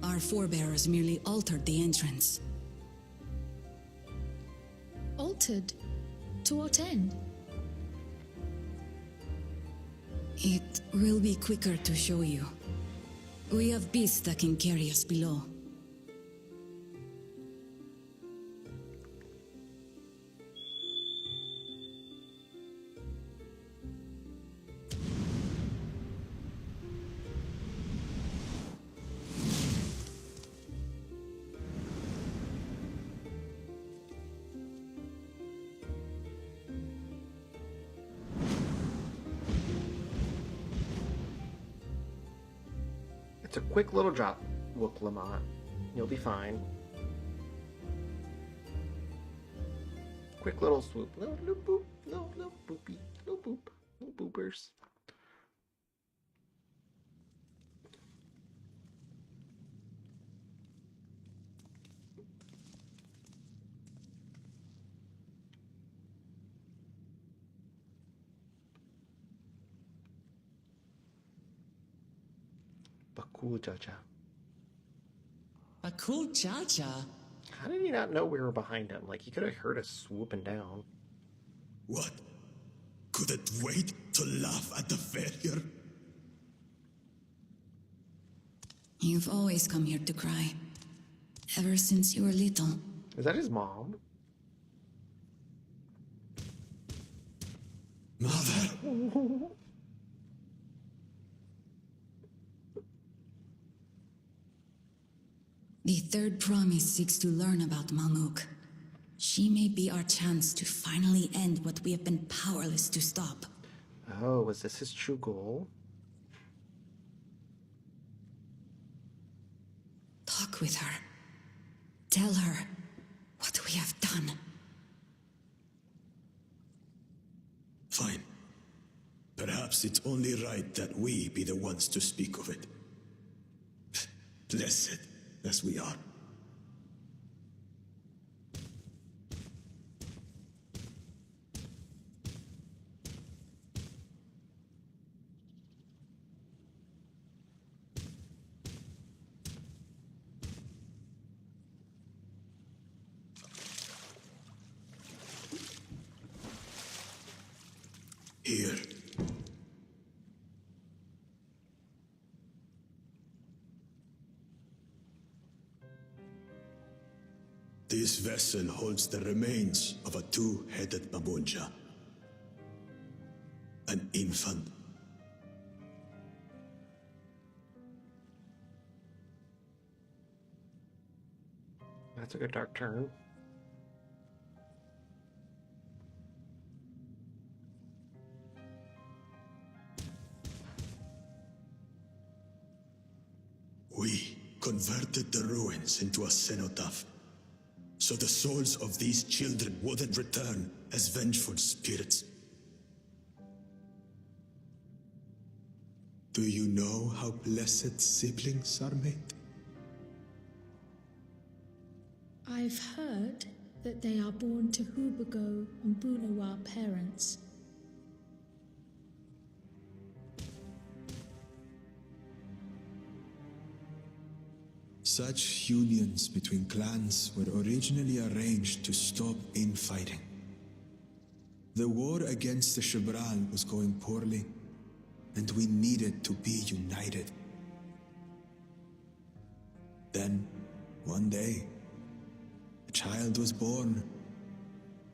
Our forebears merely altered the entrance. Altered? To what end? It will be quicker to show you. We have beasts that can carry us below. It's a quick little drop, Wook Lamont. You'll be fine. Quick little swoop. No boop. No boopy. No boop. No boopers. Bakul Jaja. Bakul Jaja? How did he not know we were behind him? Like, he could have heard us swooping down. What? Couldn't wait to laugh at the failure? You've always come here to cry. Ever since you were little. Is that his mom? Mother! The third promise seeks to learn about Malmuk. She may be our chance to finally end what we have been powerless to stop. Oh, was this his true goal? Talk with her. Tell her what we have done. Fine. Perhaps it's only right that we be the ones to speak of it. Blessed as we are. Here. This vessel holds the remains of a two-headed Mamulja. An infant. That's a good dark turn. We converted the ruins into a cenotaph, so the souls of these children wouldn't return as vengeful spirits. Do you know how blessed siblings are made? I've heard that they are born to Hubago and Bunawa parents. Such unions between clans were originally arranged to stop infighting. The war against the Shibran was going poorly, and we needed to be united. Then, one day, a child was born,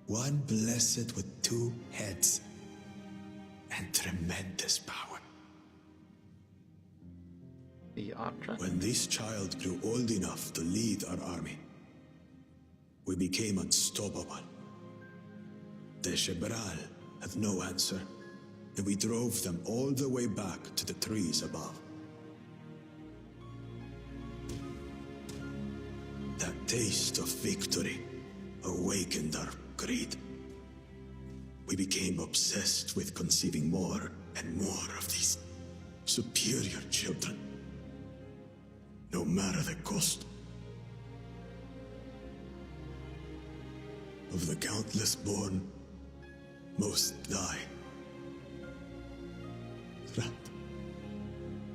one blessed with two heads and tremendous power. When this child grew old enough to lead our army, we became unstoppable. The Shebral had no answer, and we drove them all the way back to the trees above. That taste of victory awakened our greed. We became obsessed with conceiving more and more of these superior children, no matter the cost. Of the countless born, most die, trapped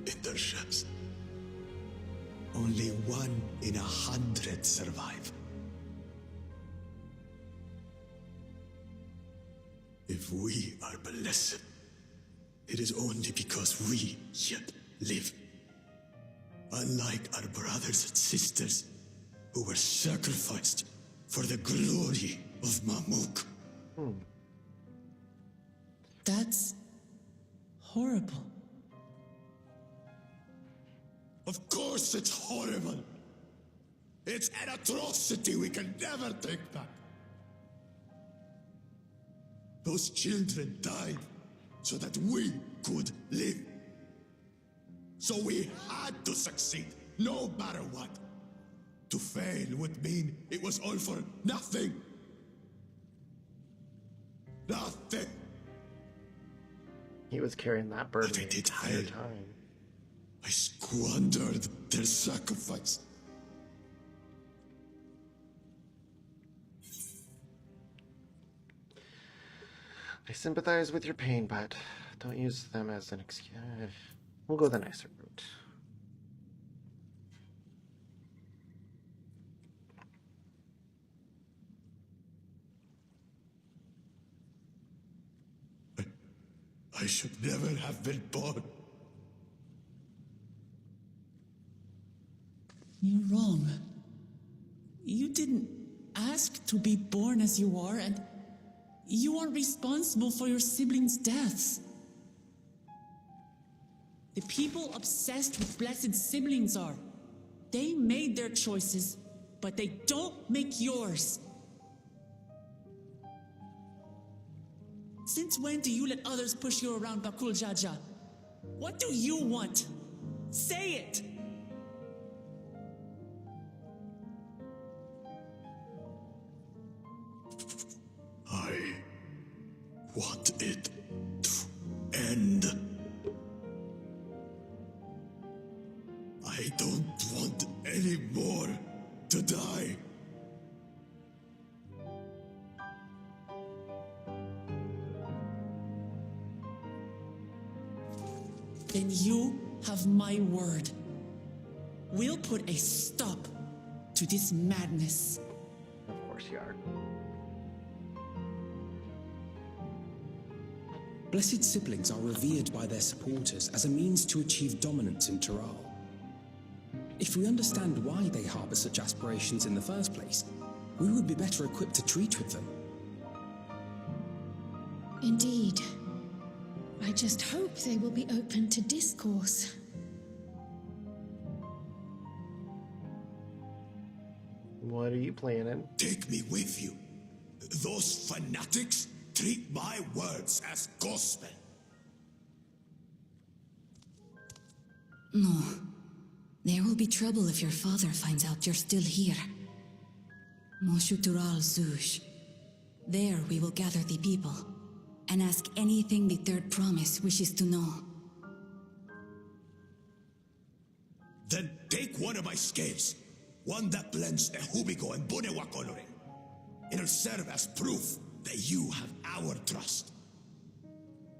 in their ships. Only 1 in 100 survive. If we are blessed, it is only because we yet live. Unlike our brothers and sisters who were sacrificed for the glory of Mamuk. That's horrible. Of course it's horrible. It's an atrocity we can never take back. Those children died so that we could live. So we had to succeed, no matter what. To fail would mean it was all for nothing. Nothing. He was carrying that burden the entire time. I squandered their sacrifice. I sympathize with your pain, but don't use them as an excuse. We'll go the nicer route. I should never have been born. You're wrong. You didn't ask to be born as you are, and you are responsible for your siblings' deaths. The people obsessed with blessed siblings are They made their choices, but they don't make yours. Since when do you let others push you around, Bakul Jaja? What do you want? Say it! I want it to end. I don't want any more to die. Then you have my word. We'll put a stop to this madness. Of course you are. Blessed siblings are revered by their supporters as a means to achieve dominance in Tural. If we understand why they harbor such aspirations in the first place, we would be better equipped to treat with them. Indeed. I just hope they will be open to discourse. What are you planning? Take me with you. Those fanatics treat my words as gospel. No. There will be trouble if your father finds out you're still here. Moshutural Zush. There we will gather the people and ask anything the Third Promise wishes to know. Then take one of my scales. One that blends Ehubigo and Bunewa coloring. It'll serve as proof that you have our trust.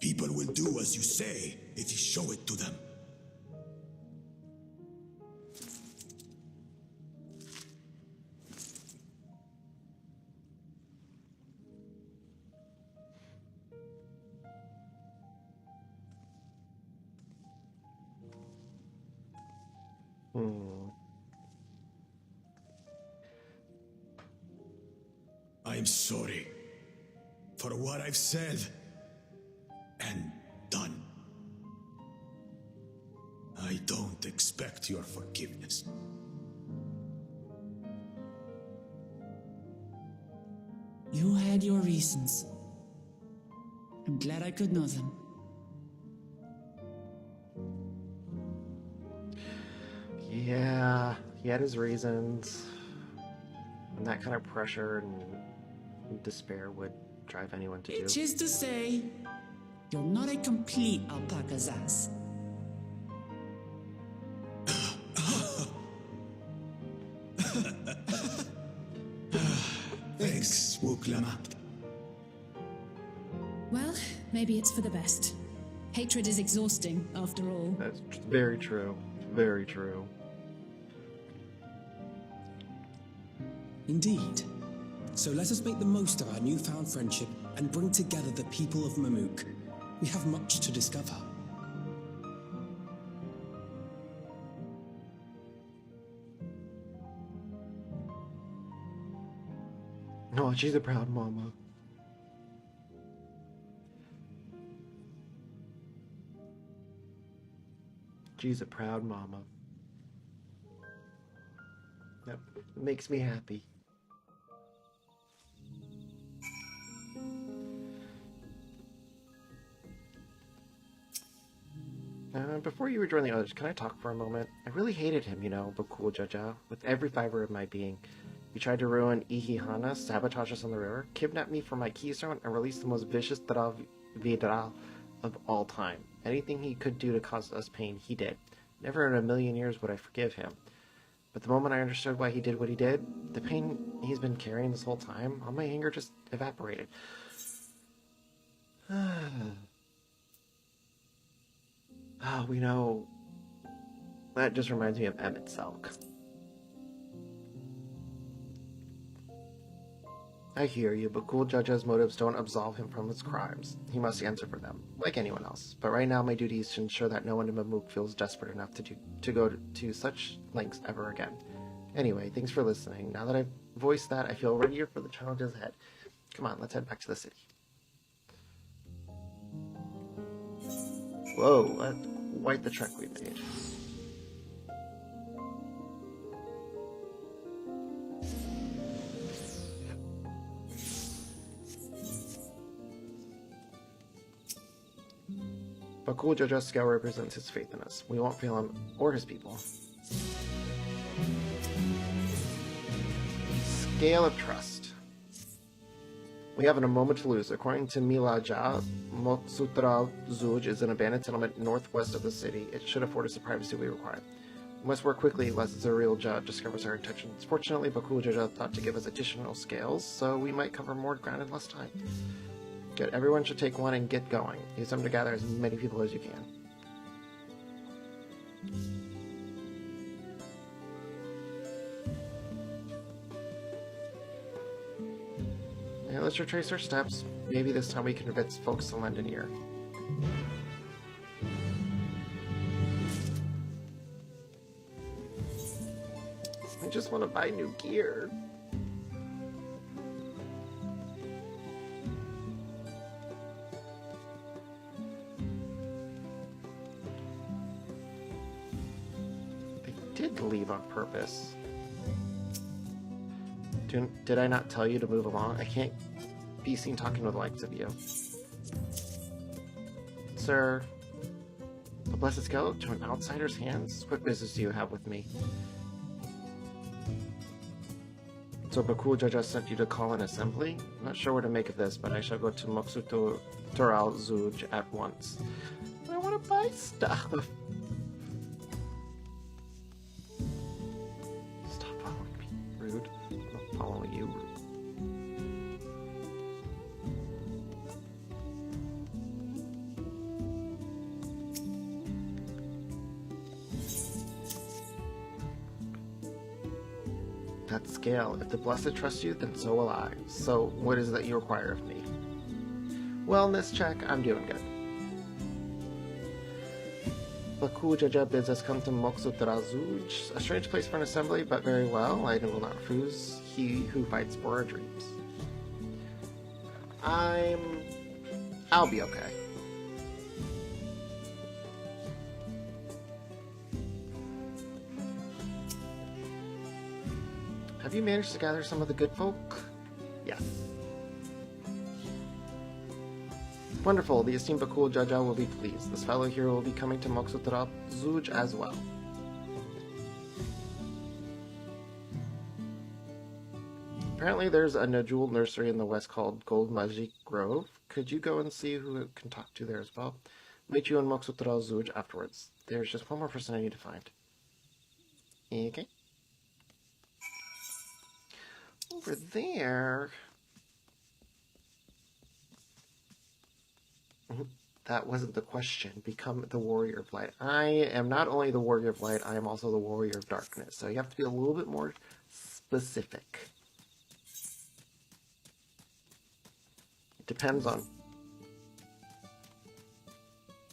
People will do as you say if you show it to them. I'm sorry for what I've said and done. I don't expect your forgiveness. You had your reasons. I'm glad I could know them. Yeah, he had his reasons. And that kind of pressure and despair would drive anyone to do. Which is to say, you're not a complete alpaca's ass. Thanks, Wuklama. Well, maybe it's for the best. Hatred is exhausting, after all. That's very true. Very true. Indeed. So let us make the most of our newfound friendship and bring together the people of Mamuk. We have much to discover. Oh, she's a proud mama. She's a proud mama. Yep, it makes me happy. Before you rejoin the others, can I talk for a moment? I really hated him, you know, Bakul Jaja, with every fiber of my being. He tried to ruin Ihihana, sabotage us on the river, kidnap me from my keystone, and release the most vicious Vidral of all time. Anything he could do to cause us pain, he did. Never in a million years would I forgive him. But the moment I understood why he did what he did, the pain he's been carrying this whole time, all my anger just evaporated. Oh, we know. That just reminds me of Emmett Selk. I hear you, but Bakul Jaja's motives don't absolve him from his crimes. He must answer for them, like anyone else. But right now, my duty is to ensure that no one in Mamuk feels desperate enough to go to such lengths ever again. Anyway, thanks for listening. Now that I've voiced that, I feel readier for the challenges ahead. Come on, let's head back to the city. Whoa, what? Quite the trek we made. but Cool Jojo's scale represents his faith in us. We won't fail him or his people. Scale of Trust. We haven't a moment to lose. According to Milaja, Moksutral Zuj is an abandoned settlement northwest of the city. It should afford us the privacy we require. We must work quickly lest Zaril discovers our intentions. Fortunately, Bakul Jaja thought to give us additional scales, so we might cover more ground in less time. Good. Everyone should take one and get going. Use them to gather as many people as you can. Yeah, let's retrace our steps. Maybe this time we can convince folks to lend an ear. I just want to buy new gear. They did leave on purpose. Did I not tell you to move along? I can't be seen talking with the likes of you. Sir, the blessed scale to an outsider's hands? What business do you have with me? So Bakul Jaja sent you to call an assembly? I'm not sure what to make of this, but I shall go to Moksuto Toral Zuj at once. I want to buy stuff. Stop following me, rude. I'm following you, rude. That scale. If the blessed trust you, then so will I. So, what is it that you require of me? Wellness check. I'm doing good. Bakul Jaja bids us come to Moksutra Zuj, a strange place for an assembly, but very well. I will not refuse. He who fights for our dreams. I'll be okay. Have you managed to gather some of the good folk? Yes. Wonderful. The esteemed Bakul Jaja will be pleased. This fellow here will be coming to Moksutra Zuj as well. Apparently there's a Najul nursery in the west called Gold Magic Grove. Could you go and see who it can talk to there as well? Meet you in Moksutra Zuj afterwards. There's just one more person I need to find. Okay. Over there... That wasn't the question. Become the warrior of light. I am not only the warrior of light, I am also the warrior of darkness. So you have to be a little bit more specific. It depends on...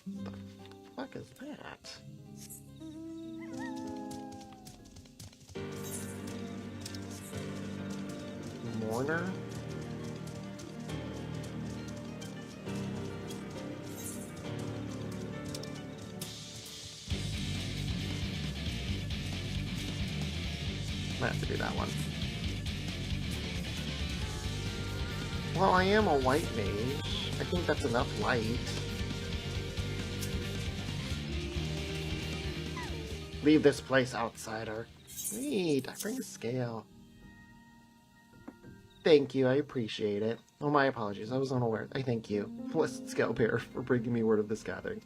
What the fuck is that? Mourner? Might have to do that one. Well, I am a white mage. I think that's enough light. Leave this place, outsider. Sweet, I bring a scale. Thank you, I appreciate it. Oh, my apologies, I was unaware. I thank you, blessed scale bearer, for bringing me word of this gathering.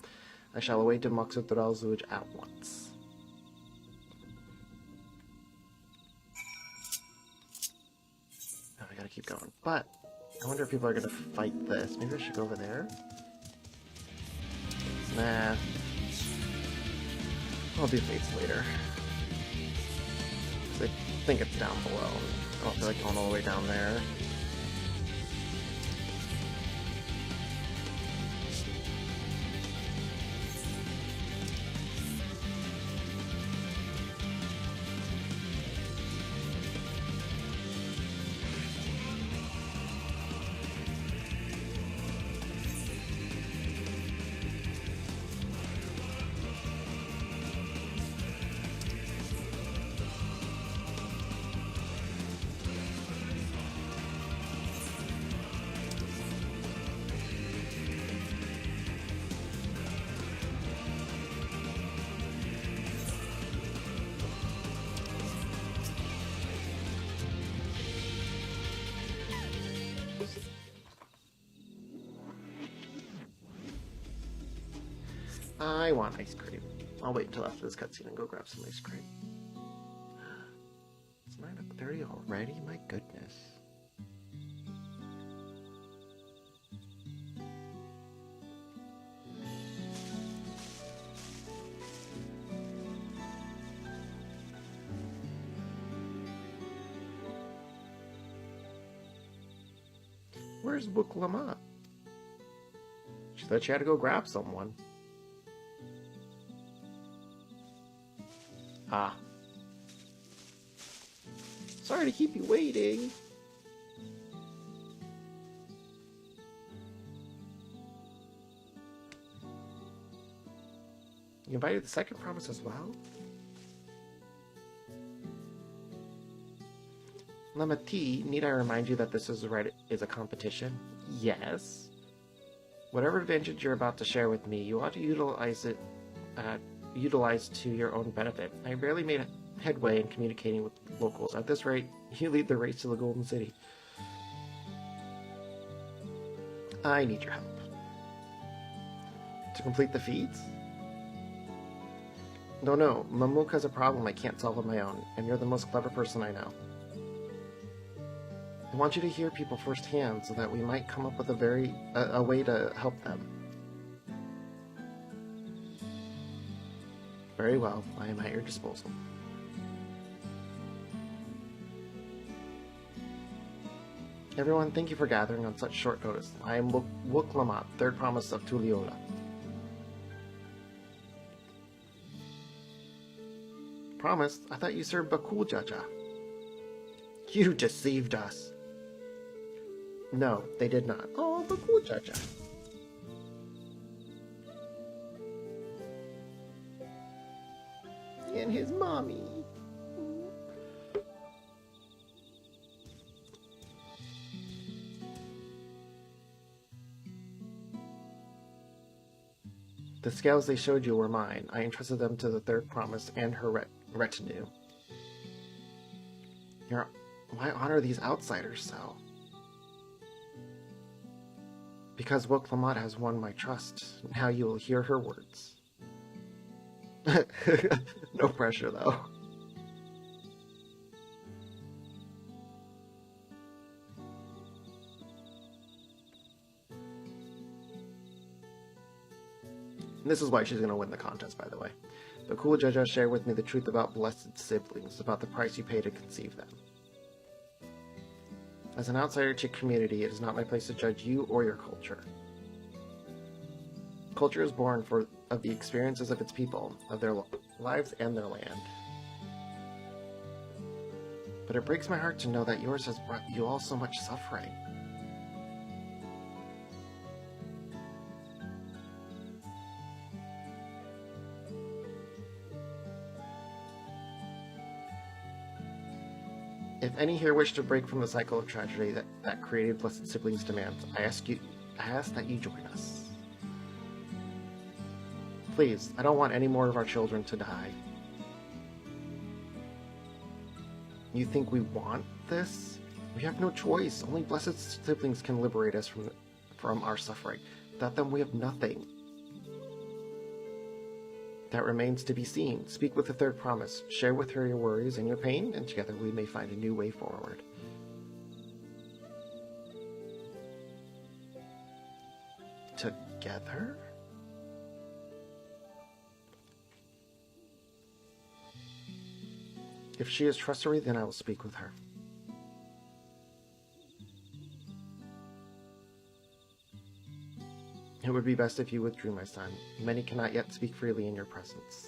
I shall await to Moksutra Zuj at once. Now I gotta keep going. But, I wonder if people are gonna fight this. Maybe I should go over there? Nah. I'll do fates later. I think it's down below. I don't feel like going all the way down there. I want ice cream. I'll wait until after this cutscene and go grab some ice cream. It's 9:30 already? My goodness. Where's Book Lamont? She said she had to go grab someone. Ah. Sorry to keep you waiting. You invited the second promise as well? Lamati, need I remind you that this is a competition? Yes. Whatever advantage you're about to share with me, you ought to utilize to your own benefit. I barely made headway in communicating with locals. At this rate, you lead the race to the Golden City. I need your help. To complete the feats? No, Mamuk has a problem I can't solve on my own, and you're the most clever person I know. I want you to hear people firsthand so that we might come up with a way to help them. Very well, I am at your disposal. Everyone, thank you for gathering on such short notice. I am Wook Lamont, third promise of Tuliola. Promised? I thought you served Bakul Jaja. You deceived us. No, they did not. Oh, Bakul Jaja. And his mommy. The scales they showed you were mine. I entrusted them to the third promise and her retinue. Why honor these outsiders so? Because Wook Lamont has won my trust. Now you will hear her words. No pressure, though. And this is why she's going to win the contest, by the way. The cool Jaja shared with me the truth about blessed siblings, about the price you pay to conceive them. As an outsider to community, it is not my place to judge you or your culture. Culture is born of the experiences of its people, of their lives and their land. But it breaks my heart to know that yours has brought you all so much suffering. If any here wish to break from the cycle of tragedy that created Blessed Siblings' demands, I ask that you join us. Please, I don't want any more of our children to die. You think we want this? We have no choice. Only Blessed Siblings can liberate us from our suffering. Without them, we have nothing. That remains to be seen. Speak with the third promise. Share with her your worries and your pain, and together we may find a new way forward. Together? If she is trustworthy, then I will speak with her. It would be best if you withdrew, my son. Many cannot yet speak freely in your presence.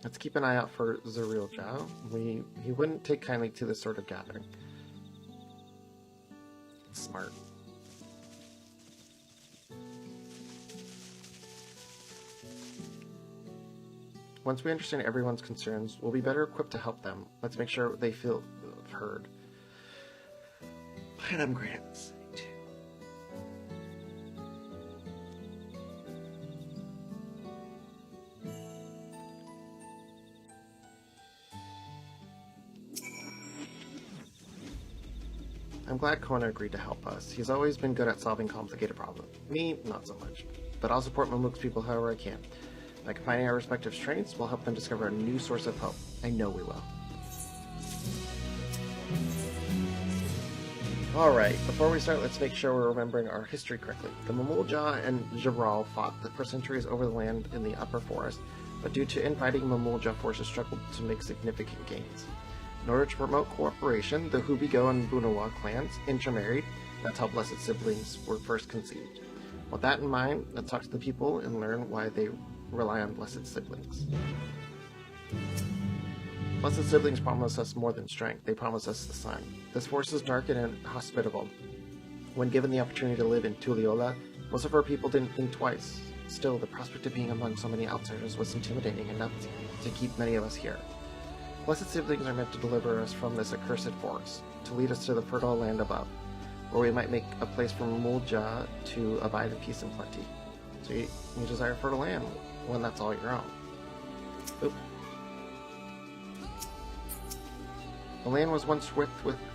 Let's keep an eye out for Zuriel Zhao. He wouldn't take kindly to this sort of gathering. Smart. Once we understand everyone's concerns, we'll be better equipped to help them. Let's make sure they feel heard. And I'm great at this too. I'm glad Kona agreed to help us. He's always been good at solving complicated problems. Me, not so much. But I'll support Mamluk's people however I can. By combining our respective strengths, we'll help them discover a new source of hope. I know we will. Alright, before we start, let's make sure we're remembering our history correctly. The Mamulja and Jabral fought for centuries over the land in the upper forest, but due to infighting, Mamulja forces struggled to make significant gains. In order to promote cooperation, the Hubigo and Bunawa clans intermarried. That's how Blessed Siblings were first conceived. With that in mind, let's talk to the people and learn why they rely on Blessed Siblings. Blessed Siblings promise us more than strength. They promise us the sun. This force is dark and inhospitable. When given the opportunity to live in Tuliola, most of our people didn't think twice. Still, the prospect of being among so many outsiders was intimidating enough to keep many of us here. Blessed Siblings are meant to deliver us from this accursed forest, to lead us to the fertile land above, where we might make a place for Mulja to abide in peace and plenty. So you desire fertile land, one that's all your own. Oop. The land was once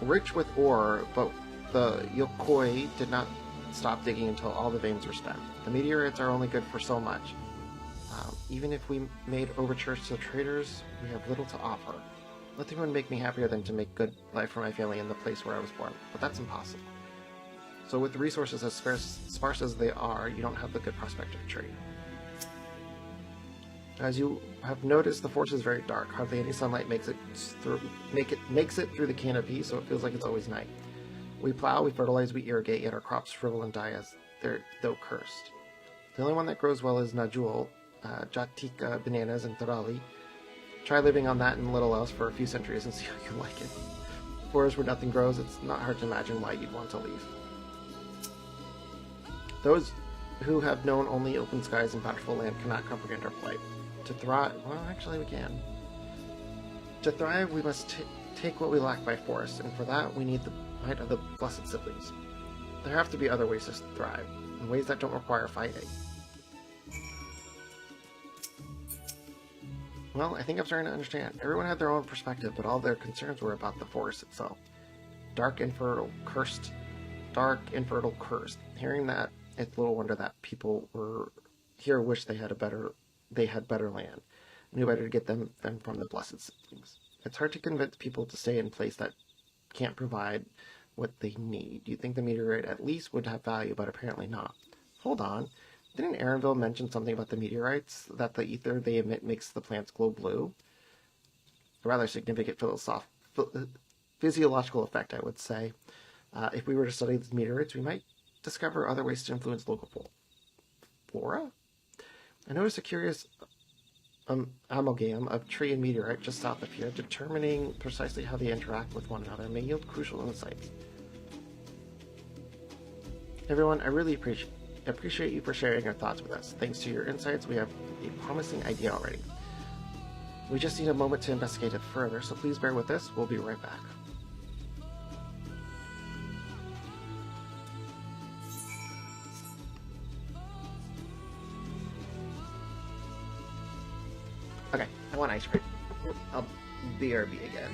rich with ore, but the Yokoi did not stop digging until all the veins were spent. The meteorites are only good for so much. Even if we made overtures to traders, we have little to offer. Nothing would make me happier than to make good life for my family in the place where I was born, but that's impossible. So with the resources as sparse as they are, you don't have the good prospect of trade. As you have noticed, the forest is very dark. Hardly any sunlight makes it through the canopy, so it feels like it's always night. We plow, we fertilize, we irrigate, yet our crops shrivel and die as though cursed. The only one that grows well is Najul, Jatika, bananas, and Tarali. Try living on that and little else for a few centuries and see how you like it. Forests where nothing grows, it's not hard to imagine why you'd want to leave. Those who have known only open skies and bountiful land cannot comprehend our plight. To thrive, well, actually we can. To thrive, we must take what we lack by force, and for that, we need the might of the Blessed Siblings. There have to be other ways to thrive, in ways that don't require fighting. Well, I think I'm starting to understand. Everyone had their own perspective, but all their concerns were about the forest itself. Dark, infertile, cursed. Hearing that, it's little wonder that people were here wish they had better land, knew better to get them than from the Blessed Siblings. It's hard to convince people to stay in a place that can't provide what they need. You'd think the meteorite at least would have value, but apparently not. Hold on. Didn't Aaronville mention something about the meteorites? That the ether they emit makes the plants glow blue? A rather significant physiological effect, I would say. If we were to study these meteorites, we might discover other ways to influence local flora? I noticed a curious amalgam of tree and meteorite just south of here. Determining precisely how they interact with one another may yield crucial insights. Everyone, I really appreciate you for sharing your thoughts with us. Thanks to your insights, we have a promising idea already. We just need a moment to investigate it further, so please bear with us. We'll be right back. Okay, I want ice cream. I'll BRB again.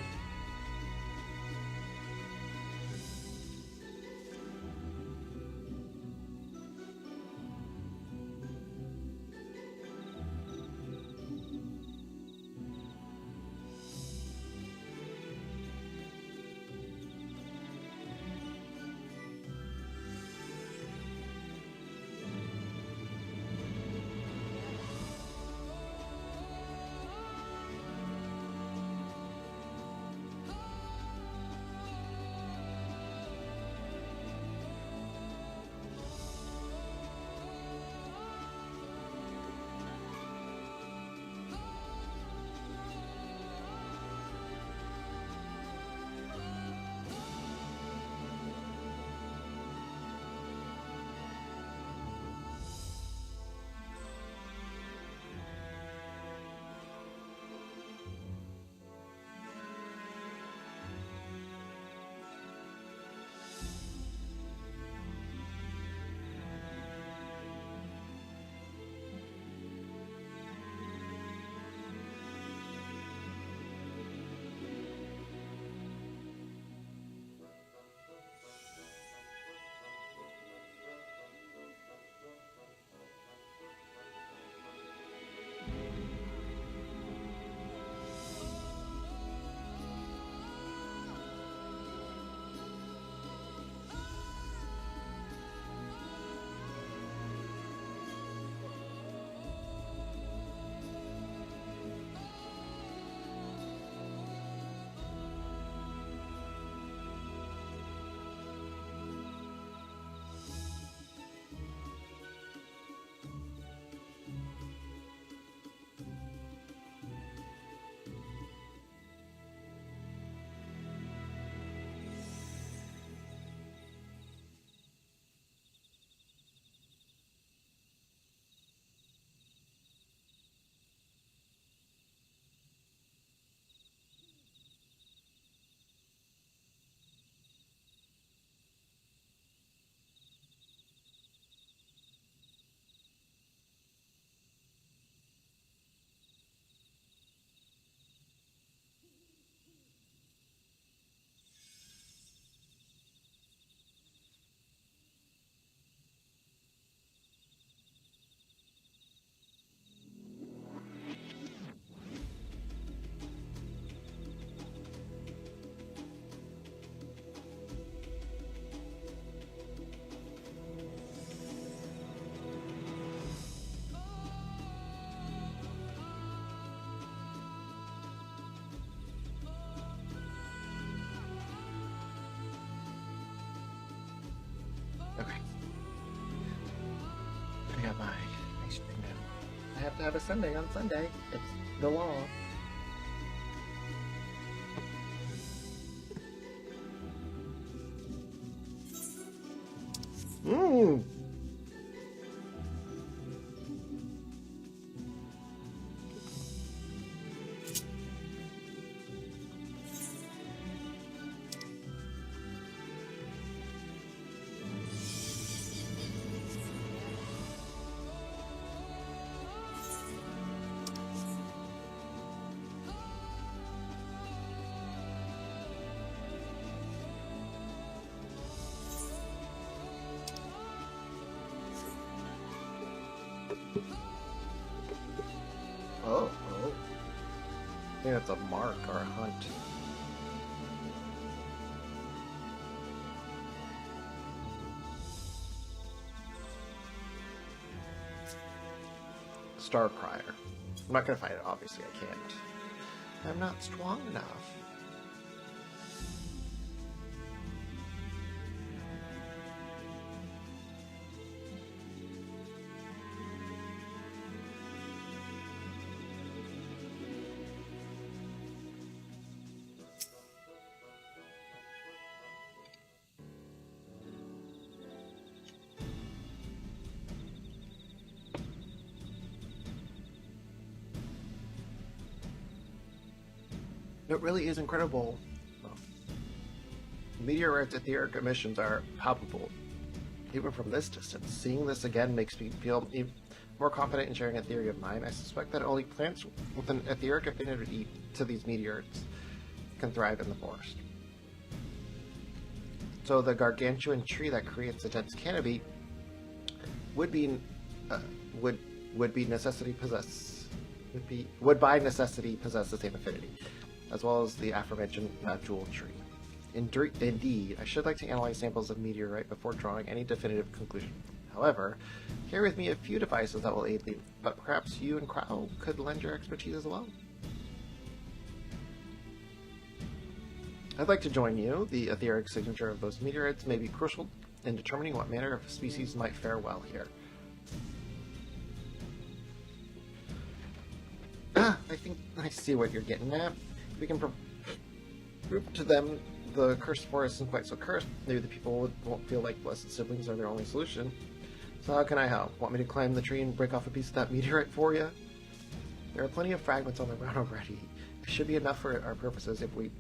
to have a Sunday on Sunday. It's the law. Mmm. Oh. I think that's a mark or a hunt. Star Crier. I'm not gonna fight it, obviously I can't. I'm not strong enough. It really is incredible. Well, meteorites' etheric emissions are palpable, even from this distance. Seeing this again makes me feel even more confident in sharing a theory of mine. I suspect that only plants with an etheric affinity to these meteorites can thrive in the forest. So the gargantuan tree that creates a dense canopy would by necessity possess the same affinity, as well as the aforementioned jewel tree. Indeed, I should like to analyze samples of meteorite before drawing any definitive conclusion. However, carry with me a few devices that will aid me, but perhaps you and Crow could lend your expertise as well. I'd like to join you. The etheric signature of those meteorites may be crucial in determining what manner of species might fare well here. I think I see what you're getting at. We can prove to them the cursed forest isn't quite so cursed. Maybe the people won't feel like blessed siblings are their only solution. So how can I help? Want me to climb the tree and break off a piece of that meteorite for you? There are plenty of fragments on the ground already. It should be enough for our purposes if we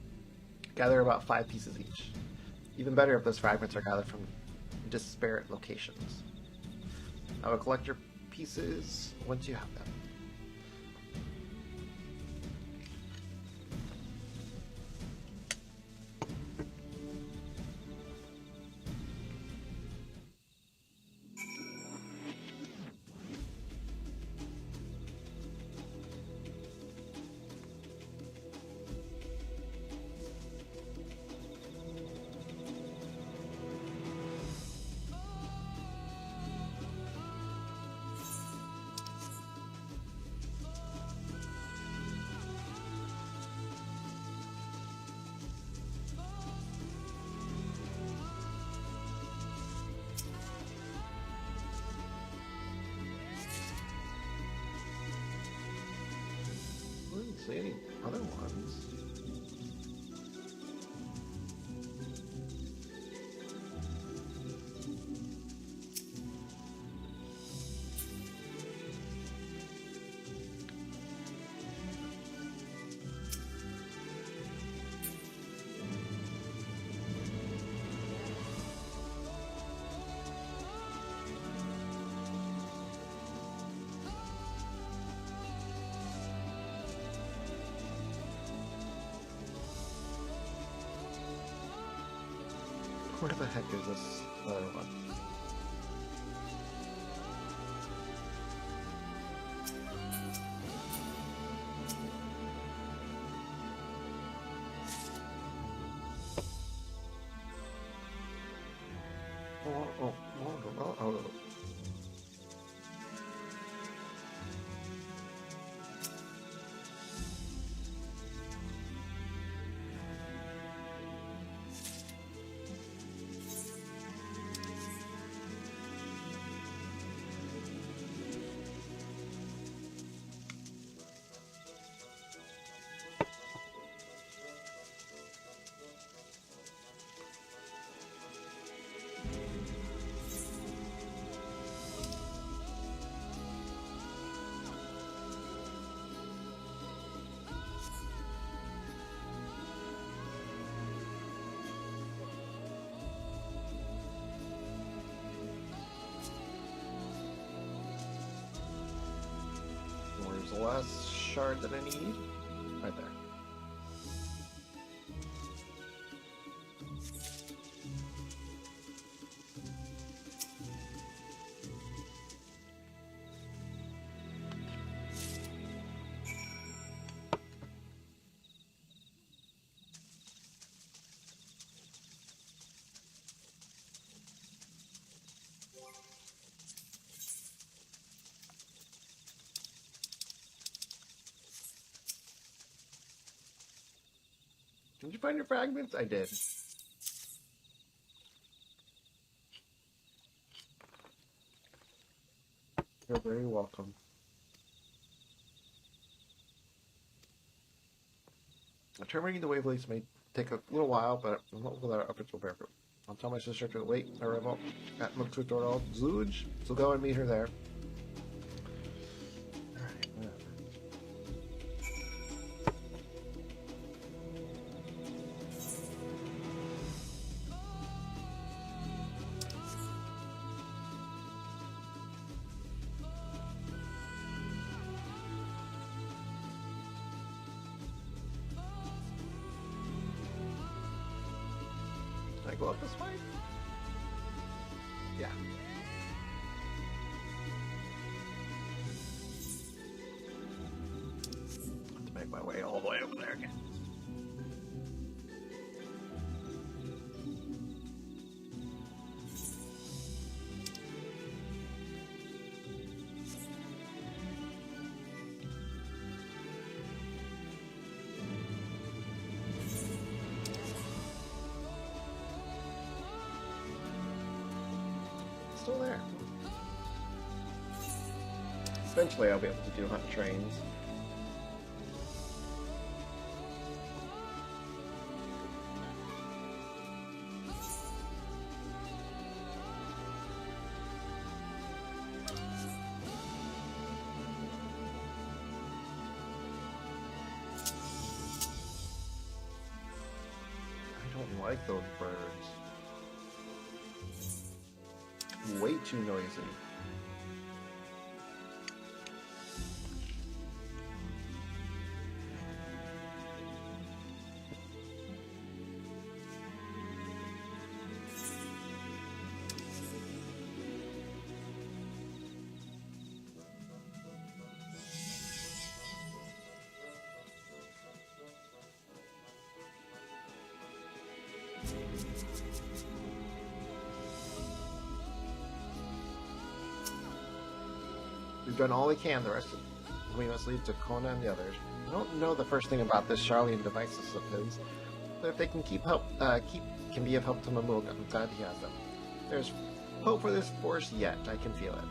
gather about 5 pieces each. Even better if those fragments are gathered from disparate locations. I will collect your pieces once you have them. I didn't see any other ones. Where the heck is this other one? Oh. There's the last shard that I need. Right there. Did you find your fragments? I did. You're very welcome. Terminating the wavelengths may take a little while, but I'm not without efforts will bear fruit. I'll tell my sister to wait arrival at Muktutorol Zluj, so go and meet her there. Can I go up this way? Yeah. I have to make my way all the way over there again. Still there. Eventually I'll be able to do hunt trains. I don't like those birds. Way too noisy. We've done all we can. The rest of we must leave to Kona and the others. I don't know the first thing about this Charlian devices of his, but if they can can be of help to Mamulga, I'm glad he has them. There's hope for this force yet. I can feel it.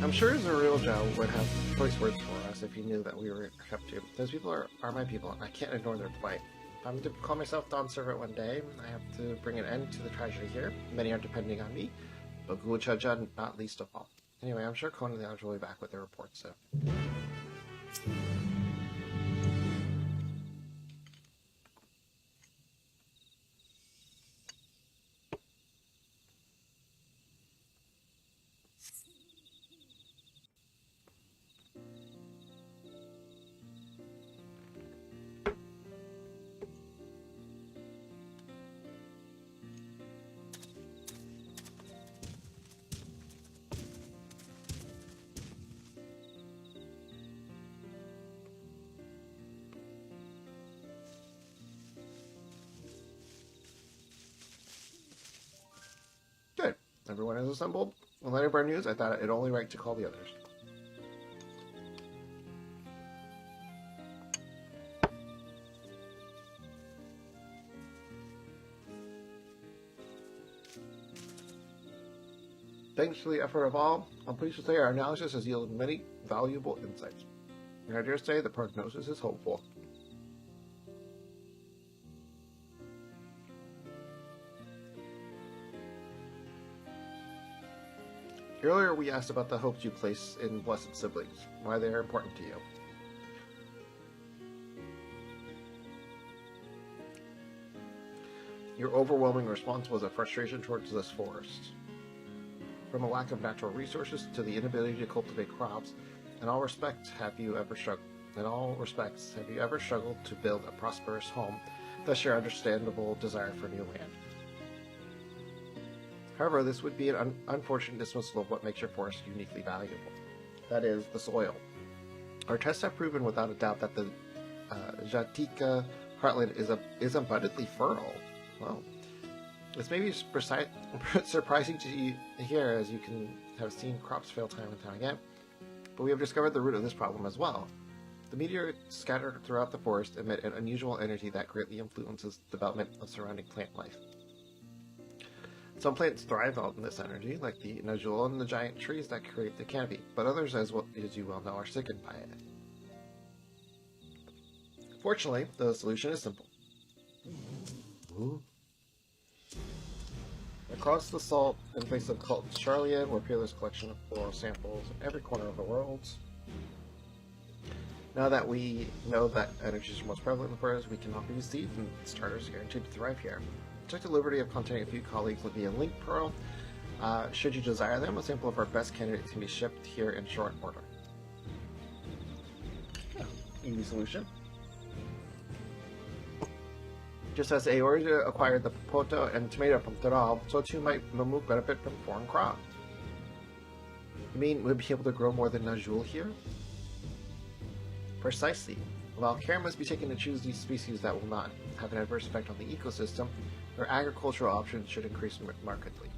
I'm sure Zarulja would have choice words for us if he knew that we were kept to. Those people are my people, and I can't ignore their plight. If I'm to call myself Dawn Servant one day, I have to bring an end to the tragedy here. Many are depending on me, but Guchaja not least of all. Anyway, I'm sure Conan and the others will be back with their reports soon. Good. Everyone is assembled. In light of our news, I thought it only right to call the others. Thanks to the effort of all, I'm pleased to say our analysis has yielded many valuable insights. And I dare say the prognosis is hopeful. Earlier we asked about the hopes you place in blessed siblings, why they are important to you. Your overwhelming response was a frustration towards this forest. From a lack of natural resources to the inability to cultivate crops, in all respects have you ever struggled to build a prosperous home, thus your understandable desire for new land. However, this would be an unfortunate dismissal of what makes your forest uniquely valuable. That is, the soil. Our tests have proven without a doubt that the Jatika heartland is abundantly fertile. Well, this may be surprising to you here, as you can have seen crops fail time and time again, but we have discovered the root of this problem as well. The meteorites scattered throughout the forest emit an unusual energy that greatly influences the development of surrounding plant life. Some plants thrive on this energy, like the nodule and the giant trees that create the canopy, but others, as you well know, are sickened by it. Fortunately, the solution is simple. Across the salt and face of Cult Charlian, where Peerless collection of floral samples in every corner of the world. Now that we know that energy is most prevalent in the forest, we can offer you seeds and starters guaranteed to thrive here. Took the liberty of contacting a few colleagues via link pearl. Should you desire them, a sample of our best candidates can be shipped here in short order. Yeah, easy solution. Just as Aorta acquired the poto and tomato from Teral, so too might Mamuk benefit from foreign crop. You mean we'll be able to grow more than Najul here? Precisely. While care must be taken to choose these species that will not have an adverse effect on the ecosystem, their agricultural options should increase markedly.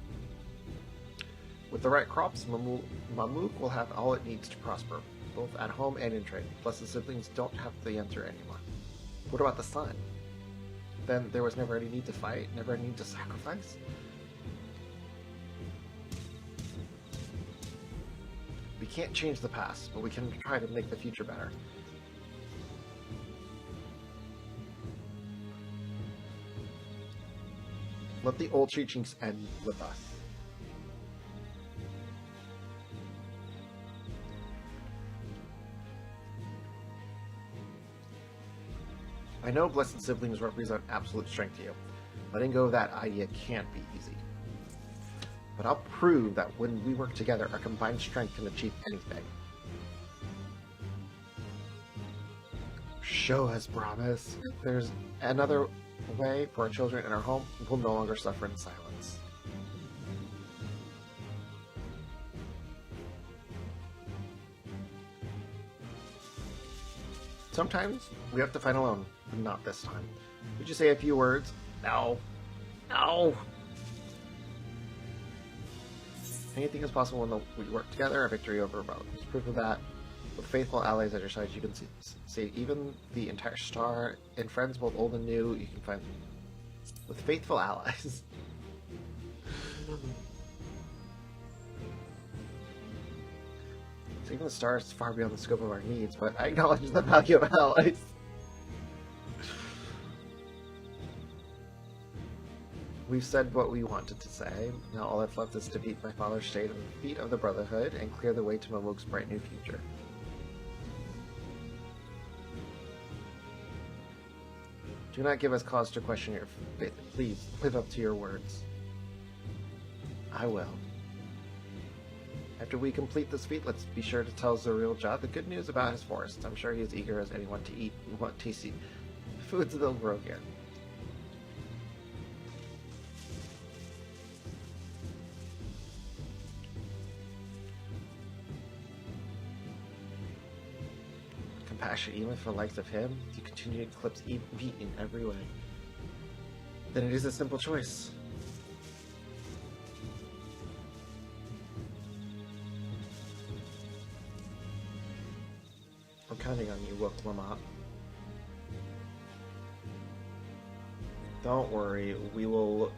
With the right crops, Mamuk will have all it needs to prosper, both at home and in trade. Plus, the siblings don't have the answer anymore. What about the sun? Then there was never any need to fight, never any need to sacrifice. We can't change the past, but we can try to make the future better. Let the old teachings end with us. I know blessed siblings represent absolute strength to you. Letting go of that idea can't be easy. But I'll prove that when we work together, our combined strength can achieve anything. Show us, promise. If there's another way for our children and our home, we'll no longer suffer in silence. Sometimes we have to fight alone, but not this time. Would you say a few words? No. No! Anything is possible when we work together. A victory over rebellion is proof of that. With faithful allies at your side, you can save even the entire star, and friends both old and new, you can find with faithful allies. Saving the stars is far beyond the scope of our needs, but I acknowledge the value of allies. We've said what we wanted to say. Now all that's left is to beat my father's state at the feet of the Brotherhood and clear the way to Mamuk's bright new future. Do not give us cause to question your faith. Please, live up to your words. I will. After we complete this feat, let's be sure to tell Zorilja the good news about his forest. I'm sure he is eager as anyone to eat what tasty foods they'll grow here. Compassion even for the likes of him, to continue to eclipse beat in every way. Then it is a simple choice. I'm counting on you, Wook Lamont. Don't worry, we will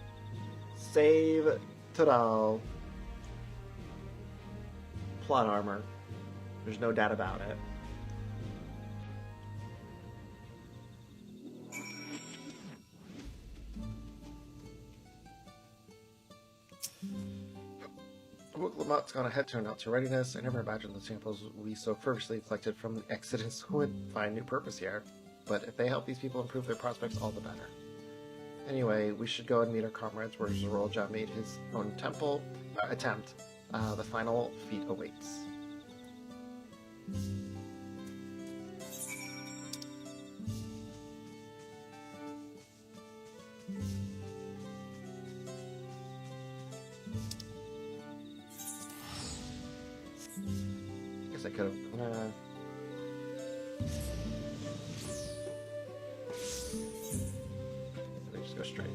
save Tadal. Plot armor. There's no doubt about it. Lamont's gone ahead turned out to readiness. I never imagined the samples we so fervently collected from the Exodus would find new purpose here. But if they help these people improve their prospects, all the better. Anyway, we should go and meet our comrades where Zorilja made his own attempt The final feat awaits. Guess I could have. Let me just go straight.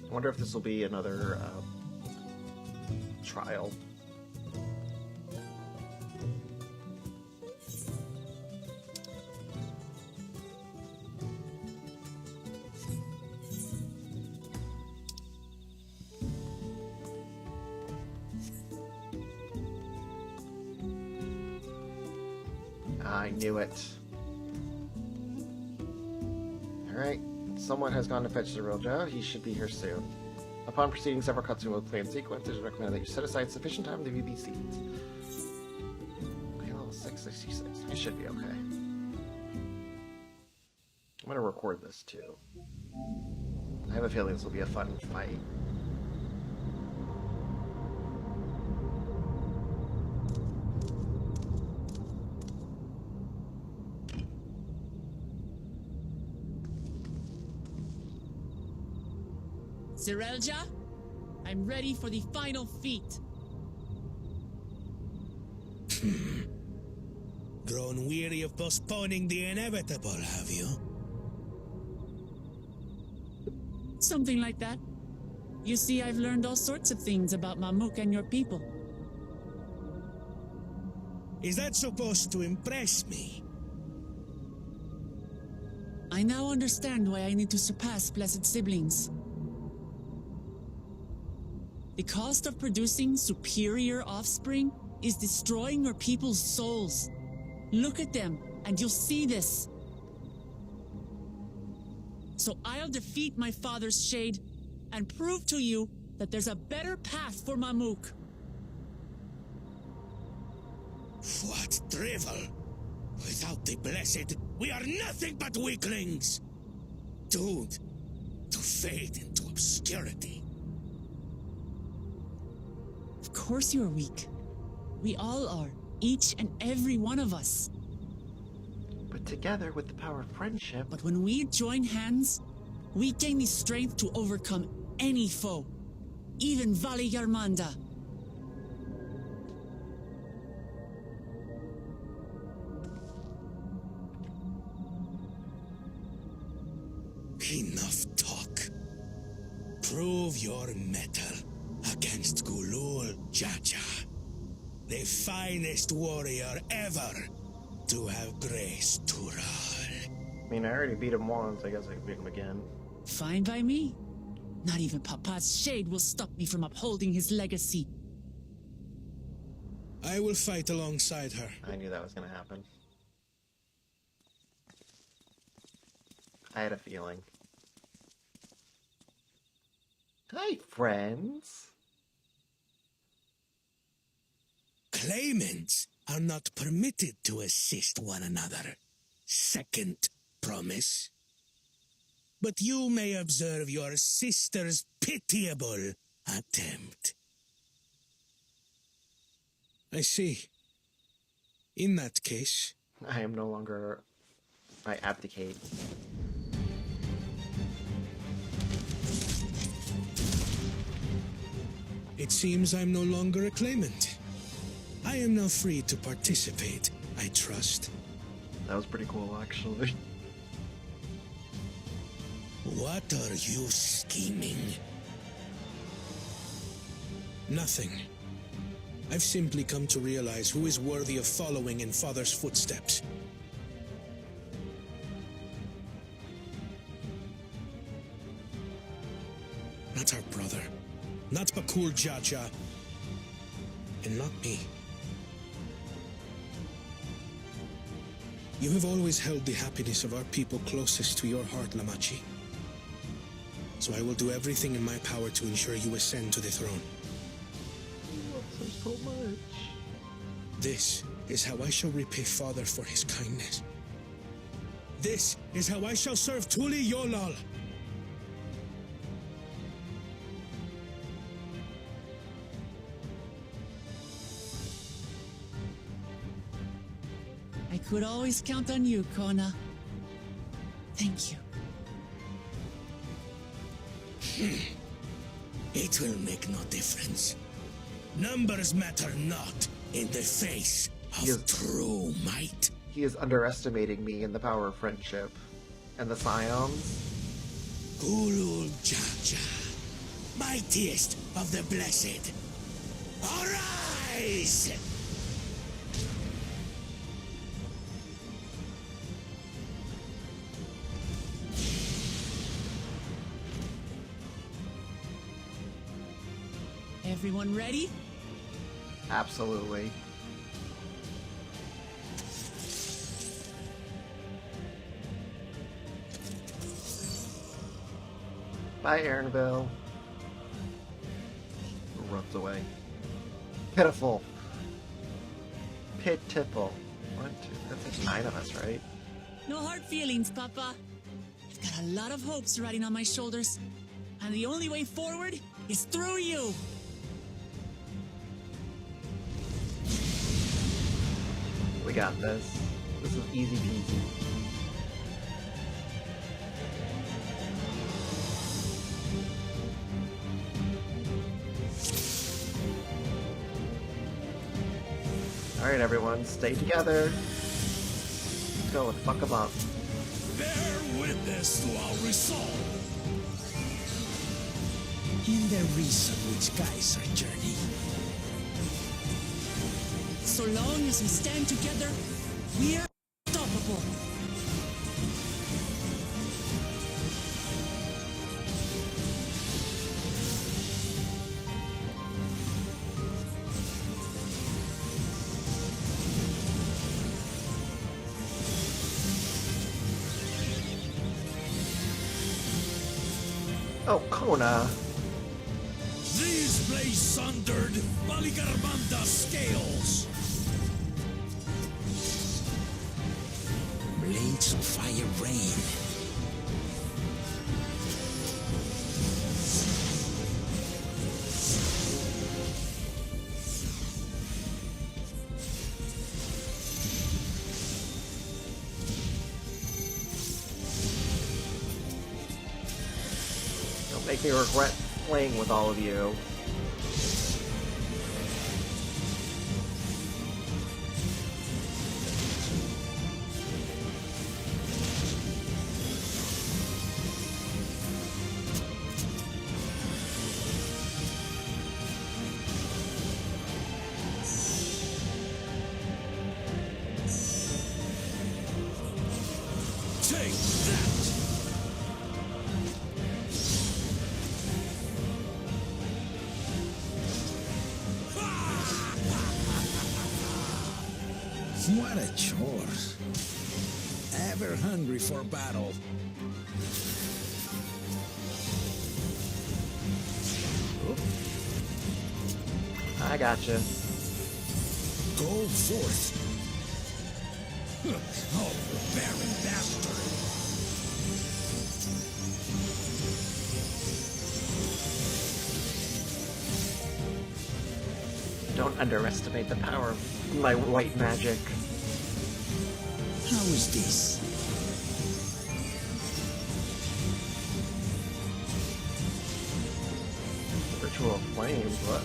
I wonder if this will be another trial. I knew it. Alright. Someone has gone to fetch the real Joe. He should be here soon. Upon proceeding several cutscenes with planned sequence, it is recommended that you set aside sufficient time to view these scenes. Okay, level 666. I should be okay. I'm gonna record this too. I have a feeling this will be a fun fight. Zerelja, I'm ready for the final feat. Grown weary of postponing the inevitable, have you? Something like that. You see, I've learned all sorts of things about Mamuk and your people. Is that supposed to impress me? I now understand why I need to surpass blessed siblings. The cost of producing superior offspring is destroying your people's souls. Look at them, and you'll see this. So I'll defeat my father's shade and prove to you that there's a better path for Mamuk. What drivel! Without the blessed, we are nothing but weaklings! Doomed to fade into obscurity. Of course you're weak. We all are, each and every one of us. But together with the power of friendship... But when we join hands, we gain the strength to overcome any foe, even Vali Yarmanda. Enough talk. Prove your mettle against Gulul Jaja, the finest warrior ever to have graced Tural. I mean, I already beat him once, I guess I can beat him again. Fine by me. Not even Papa's shade will stop me from upholding his legacy. I will fight alongside her. I knew that was gonna happen. I had a feeling. Hi, friends. Claimants are not permitted to assist one another. Second promise. But you may observe your sister's pitiable attempt. I see. In that case... I am no longer... I abdicate. It seems I'm no longer a claimant. I am now free to participate, I trust. That was pretty cool, actually. What are you scheming? Nothing. I've simply come to realize who is worthy of following in Father's footsteps. Not our brother. Not Bakul Jaja. And not me. You have always held the happiness of our people closest to your heart, Lamachi. So I will do everything in my power to ensure you ascend to the throne. I love him so much. This is how I shall repay Father for his kindness. This is how I shall serve Tuli Yolal. I could always count on you, Kona. Thank you. It will make no difference. Numbers matter not in the face of true might. He is underestimating me in the power of friendship. And the Scions? Gulul Jaja, mightiest of the blessed. Arise! Everyone ready? Absolutely. Bye, Aaronville. Runs away. Pitiful. Pitiful. 1, 2, that's like 9 of us, right? No hard feelings, Papa. I've got a lot of hopes riding on my shoulders. And the only way forward is through you. We got this. This is easy peasy. Alright, everyone, stay together. Let's go and fuck them up. Bear witness to our resolve. In the reason which guides our journey. So long as we stand together, we are unstoppable. Oh, Kona. These blades sundered Baligarbanda scales. Blades of fire rain. Don't make me regret playing with all of you. Take that! What a chore. Ever hungry for battle. I gotcha. Go forth. Oh, barren bastard. Don't underestimate the power of my white magic. How is this? Ritual of Flames, wow.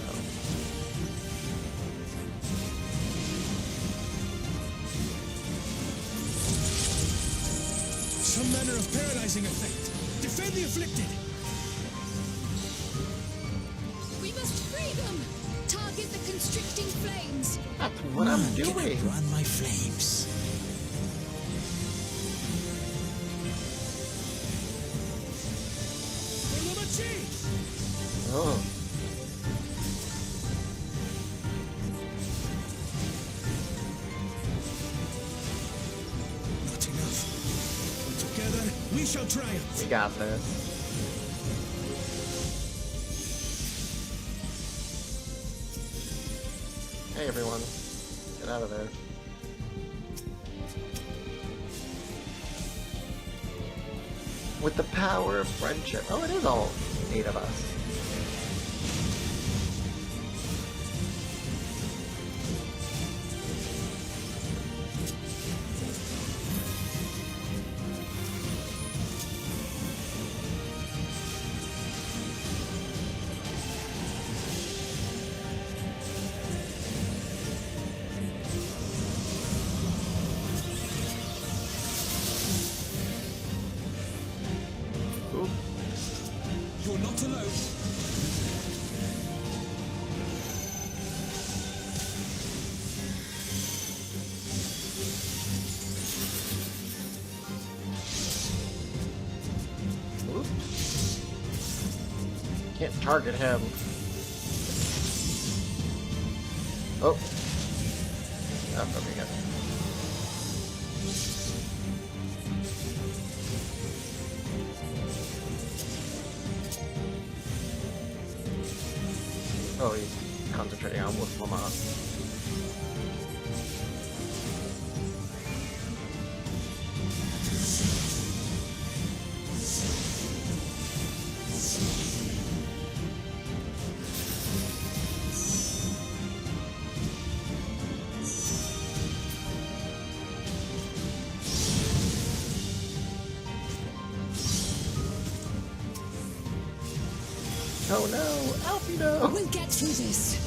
Some manner of paralyzing effect. Defend the afflicted. We must free them! Target the constricting flames! That's what I'm None can doing. outrun my flames. For Lamachi! Oh. Not enough. Together, we shall triumph. We got this. Hey everyone, get out of there. With the power of friendship. Oh, it is all 8 of us. You're not alone. Oops. Can't target him. Oh. That's okay, good. Oh, he's concentrating on Wolf Lamont. Oh no, Alfie, no! We'll get through this.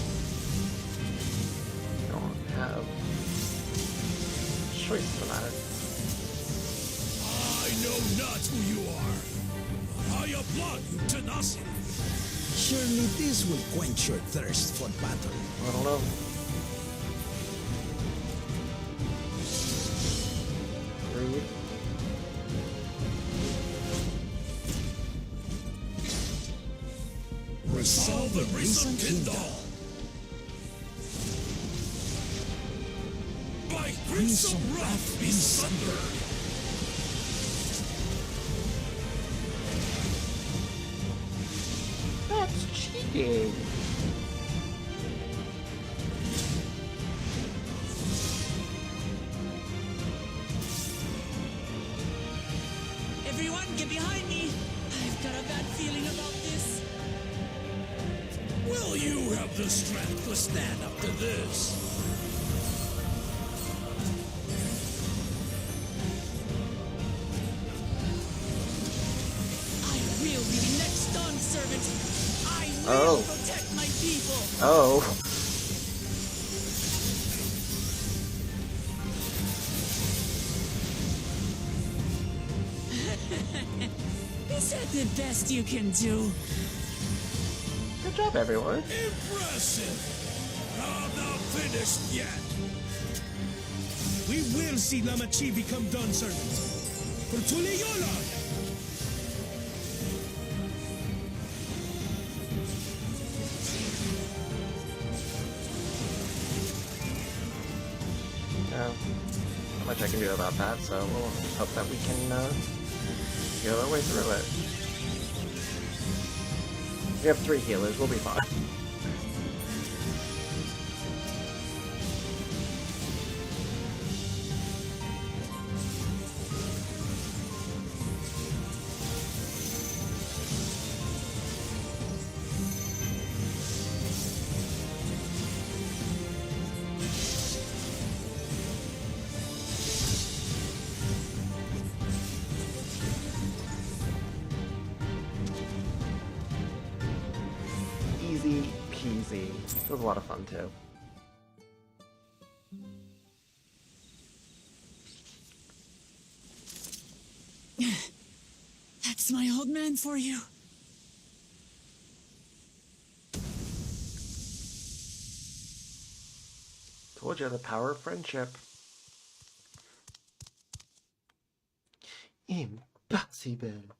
Don't have choice in the matter. I know not who you are. I applaud you tenacity. Surely this will quench your thirst for battle. I don't know. Rude. Resolve the Risen Kingdom. By grace of wrath be sundered. That's cheating. Everyone, get behind me! I've got a bad feeling about this. Will you have the strength to stand up to this? I will be the next Dawn servant. I will protect my people. Oh. Is that the best you can do? Good job, everyone. Impressive! I'm not finished yet. We will see Lamachi become Dawn servants. For Tuliyola! Yeah. Not much I can do about that, so we'll hope that we can go our way through it. We have 3 healers, we'll be fine. Easy peasy. It was a lot of fun too. That's my old man for you. Told you the power of friendship. Impossible.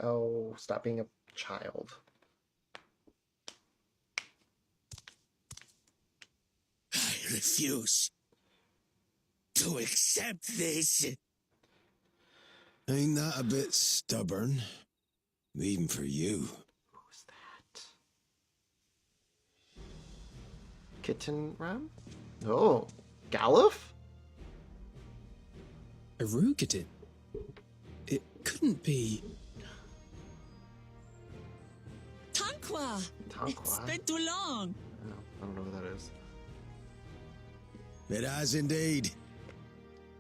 Oh, stop being a child. I refuse to accept this. Ain't that a bit stubborn? Even for you. Who's that? Kitten Ram? Oh, Galuf? Erugated? It couldn't be. Tanqua! It's been too long. Oh, I don't know who that is. It has indeed.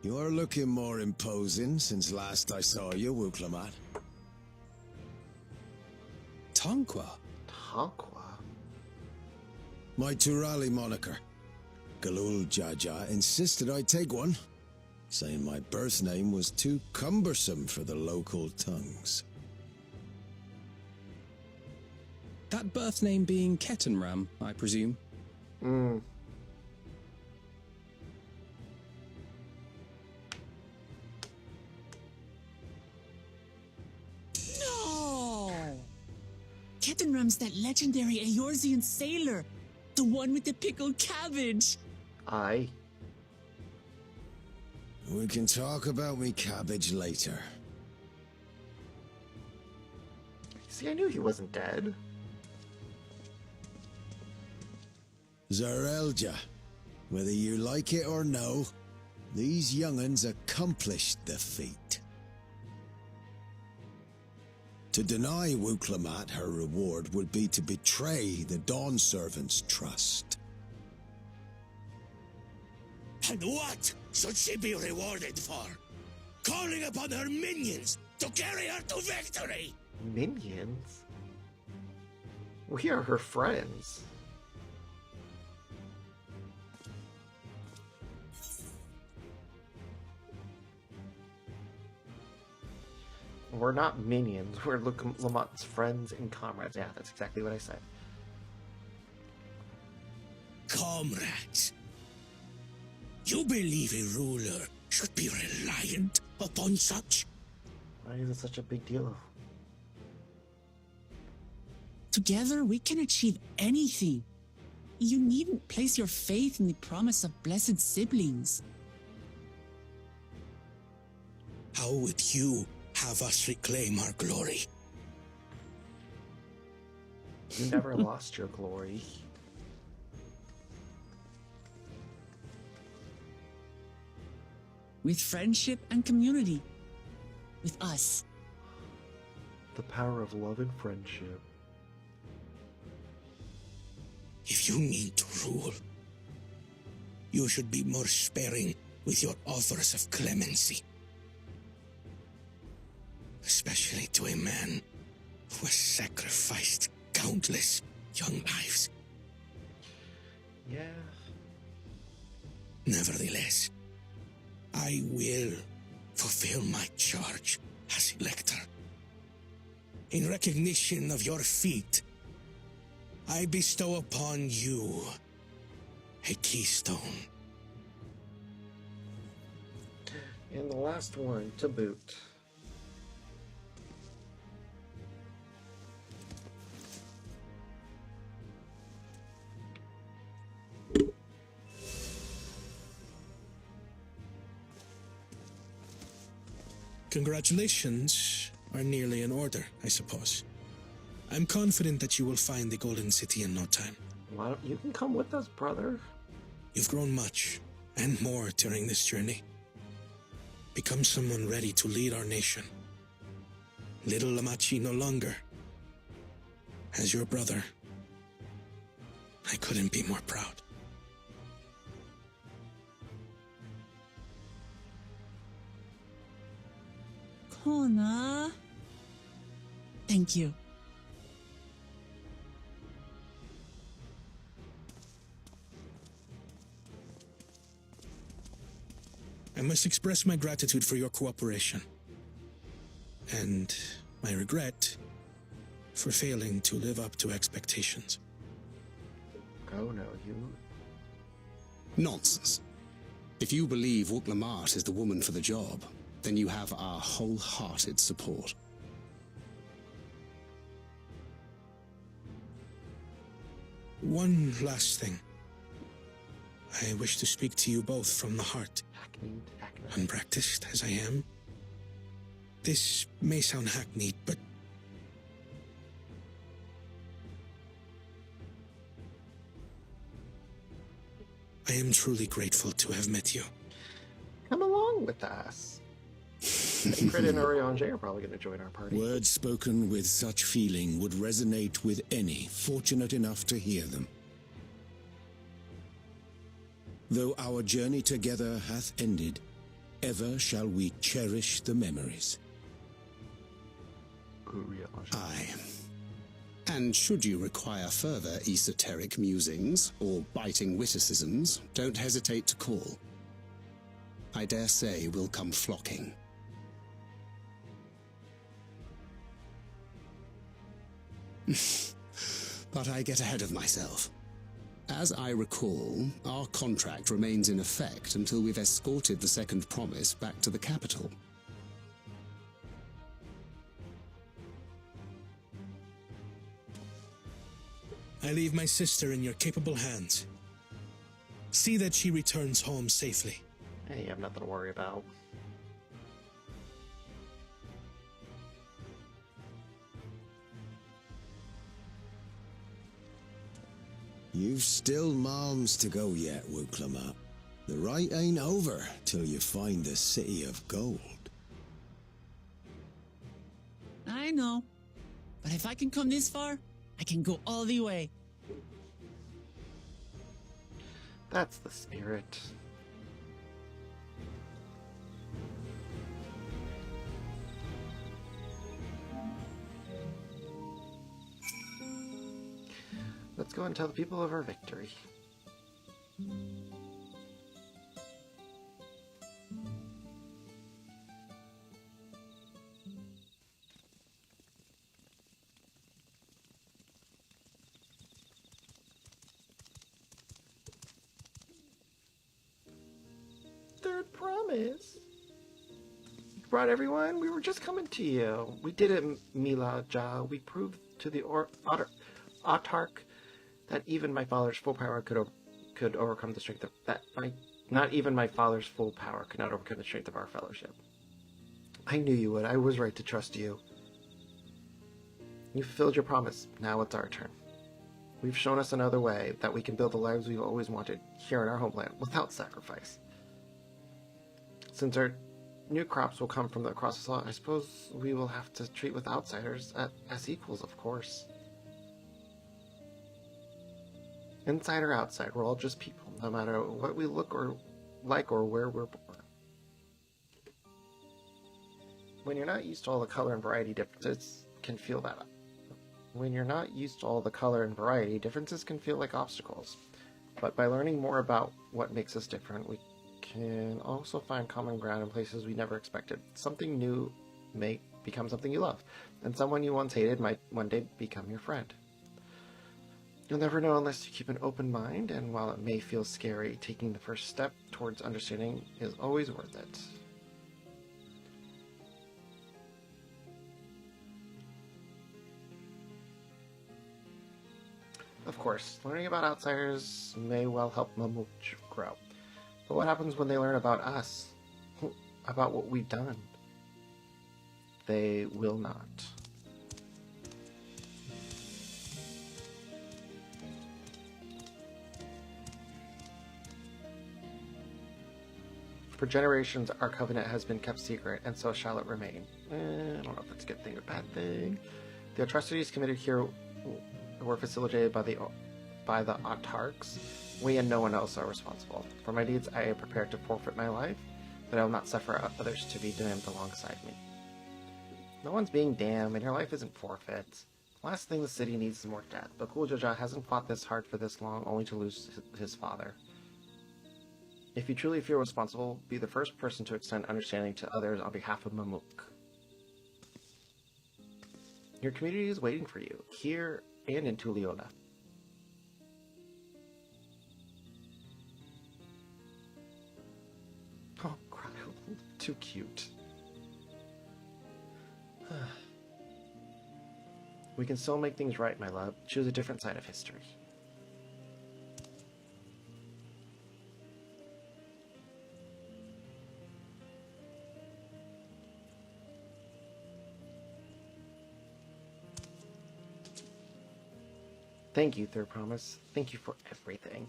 You're looking more imposing since last I saw you, Wuklamat. Tanqua? Tanqua? My Turali moniker. Galul Jaja insisted I take one, saying my birth name was too cumbersome for the local tongues. That birth name being Kettenram, I presume? Hmm. No! Kettenram's that legendary Eorzean sailor. The one with the pickled cabbage. Aye. We can talk about me cabbage later. See, I knew he wasn't dead. Zarelja, whether you like it or no, these young'uns accomplished the feat. To deny Wuklamat her reward would be to betray the Dawn Servant's trust. And what should she be rewarded for? Calling upon her minions to carry her to victory! Minions? We are her friends. We're not minions, we're Lamont's friends and comrades. Yeah, that's exactly what I said. Comrades, you believe a ruler should be reliant upon such? Why is it such a big deal? Together, we can achieve anything. You needn't place your faith in the promise of blessed siblings. How would you have us reclaim our glory? You never lost your glory. With friendship and community. With us. The power of love and friendship. If you mean to rule, you should be more sparing with your offers of clemency. Especially to a man who has sacrificed countless young lives. Yeah. Nevertheless, I will fulfill my charge as Elector. In recognition of your feat, I bestow upon you a keystone. And the last one to boot. Congratulations are nearly in order, I suppose. I'm confident that you will find the Golden City in no time. Why don't you can come with us, brother? You've grown much, and more during this journey. Become someone ready to lead our nation. Little Lamachi no longer. As your brother, I couldn't be more proud. Kona. Thank you. I must express my gratitude for your cooperation. And my regret for failing to live up to expectations. Oh no, you... Nonsense. If you believe Wuklamat is the woman for the job, then you have our wholehearted support. One last thing. I wish to speak to you both from the heart. Unpracticed as I am, this may sound hackneyed, but I am truly grateful to have met you. Come along with us. Crit and Oriange are probably going to join our party. Words spoken with such feeling would resonate with any fortunate enough to hear them. Though our journey together hath ended, ever shall we cherish the memories. Aye. And should you require further esoteric musings or biting witticisms, don't hesitate to call. I dare say we'll come flocking. But I get ahead of myself. As I recall, our contract remains in effect until we've escorted the second promise back to the capital. I leave my sister in your capable hands. See that she returns home safely. Hey, you have nothing to worry about. You've still malms to go yet, Wuklama. The rite ain't over till you find the city of gold. I know. But if I can come this far, I can go all the way. That's the spirit. Let's go and tell the people of our victory. Third promise. You brought everyone? We were just coming to you. We did it, Mila Ja. We proved to the Autarch that even my father's full power could overcome the strength of not even my father's full power could not overcome the strength of our fellowship. I knew you would. I was right to trust you. You fulfilled your promise. Now it's our turn. We've shown us another way that we can build the lives we've always wanted here in our homeland without sacrifice. Since our new crops will come from across the law, I suppose we will have to treat with outsiders as equals, of course. Inside or outside, we're all just people, no matter what we look or like or where we're born. When you're not used to all the color and variety, differences can feel that. When you're not used to all the color and variety, differences can feel like obstacles. But by learning more about what makes us different, we can also find common ground in places we never expected. Something new may become something you love, and someone you once hated might one day become your friend. You'll never know unless you keep an open mind, and while it may feel scary, taking the first step towards understanding is always worth it. Of course, learning about outsiders may well help Mamuch grow. But what happens when they learn about us? About what we've done? They will not. For generations, our covenant has been kept secret, and so shall it remain. I don't know if that's a good thing or bad thing. The atrocities committed here were facilitated by the autarchs. We and no one else are responsible. For my deeds, I am prepared to forfeit my life, but I will not suffer others to be damned alongside me. No one's being damned, and your life isn't forfeit. The last thing the city needs is more death, but Kuljaja hasn't fought this hard for this long, only to lose his father. If you truly feel responsible, be the first person to extend understanding to others on behalf of Mamuk. Your community is waiting for you, here and in Tuliona. Oh, crap. Too cute. We can still make things right, my love. Choose a different side of history. Thank you, Third Promise. Thank you for everything.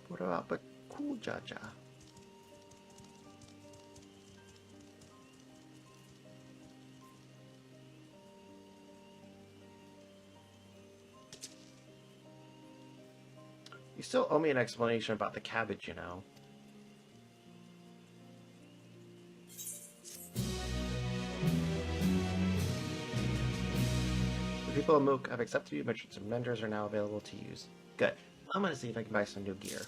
What about the cool Jaja? You still owe me an explanation about the cabbage, you know. The people of Mook have accepted you. Merchants and vendors are now available to use. Good. I'm gonna see if I can buy some new gear.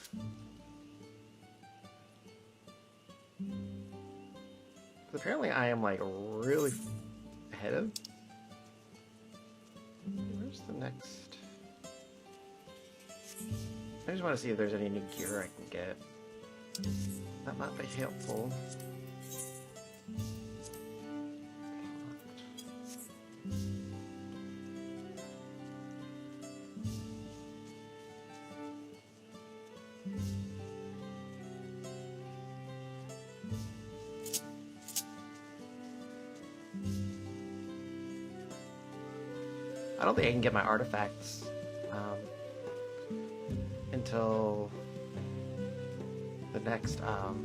Apparently I am like really ahead of... Where's the next... I just want to see if there's any new gear I can get. That might be helpful. I don't think I can get my artifacts until the next, well,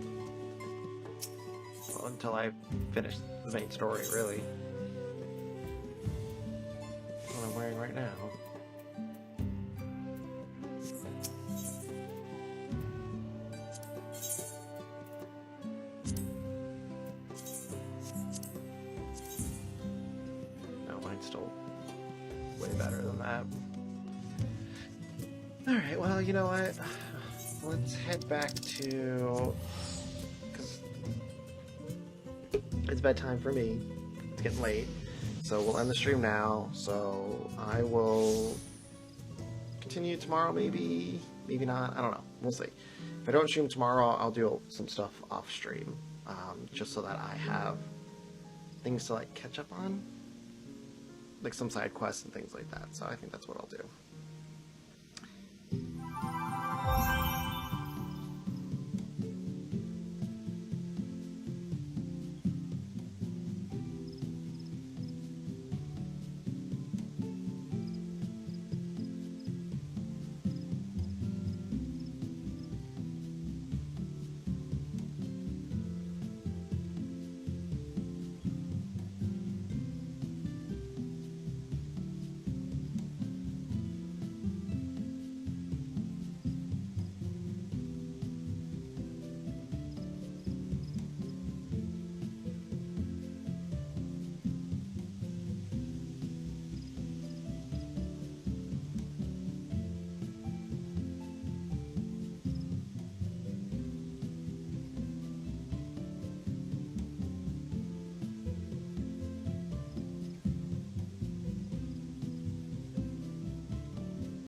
until I finish the main story, really. That's what I'm wearing right now. No, mine's still way better than that. Alright, well, you know what? Let's head back to... because it's bedtime for me. It's getting late. So we'll end the stream now. So I will continue tomorrow, maybe. Maybe not. I don't know. We'll see. If I don't stream tomorrow, I'll do some stuff off stream. Just so that I have things to like catch up on. Like some side quests and things like that. So I think that's what I'll do.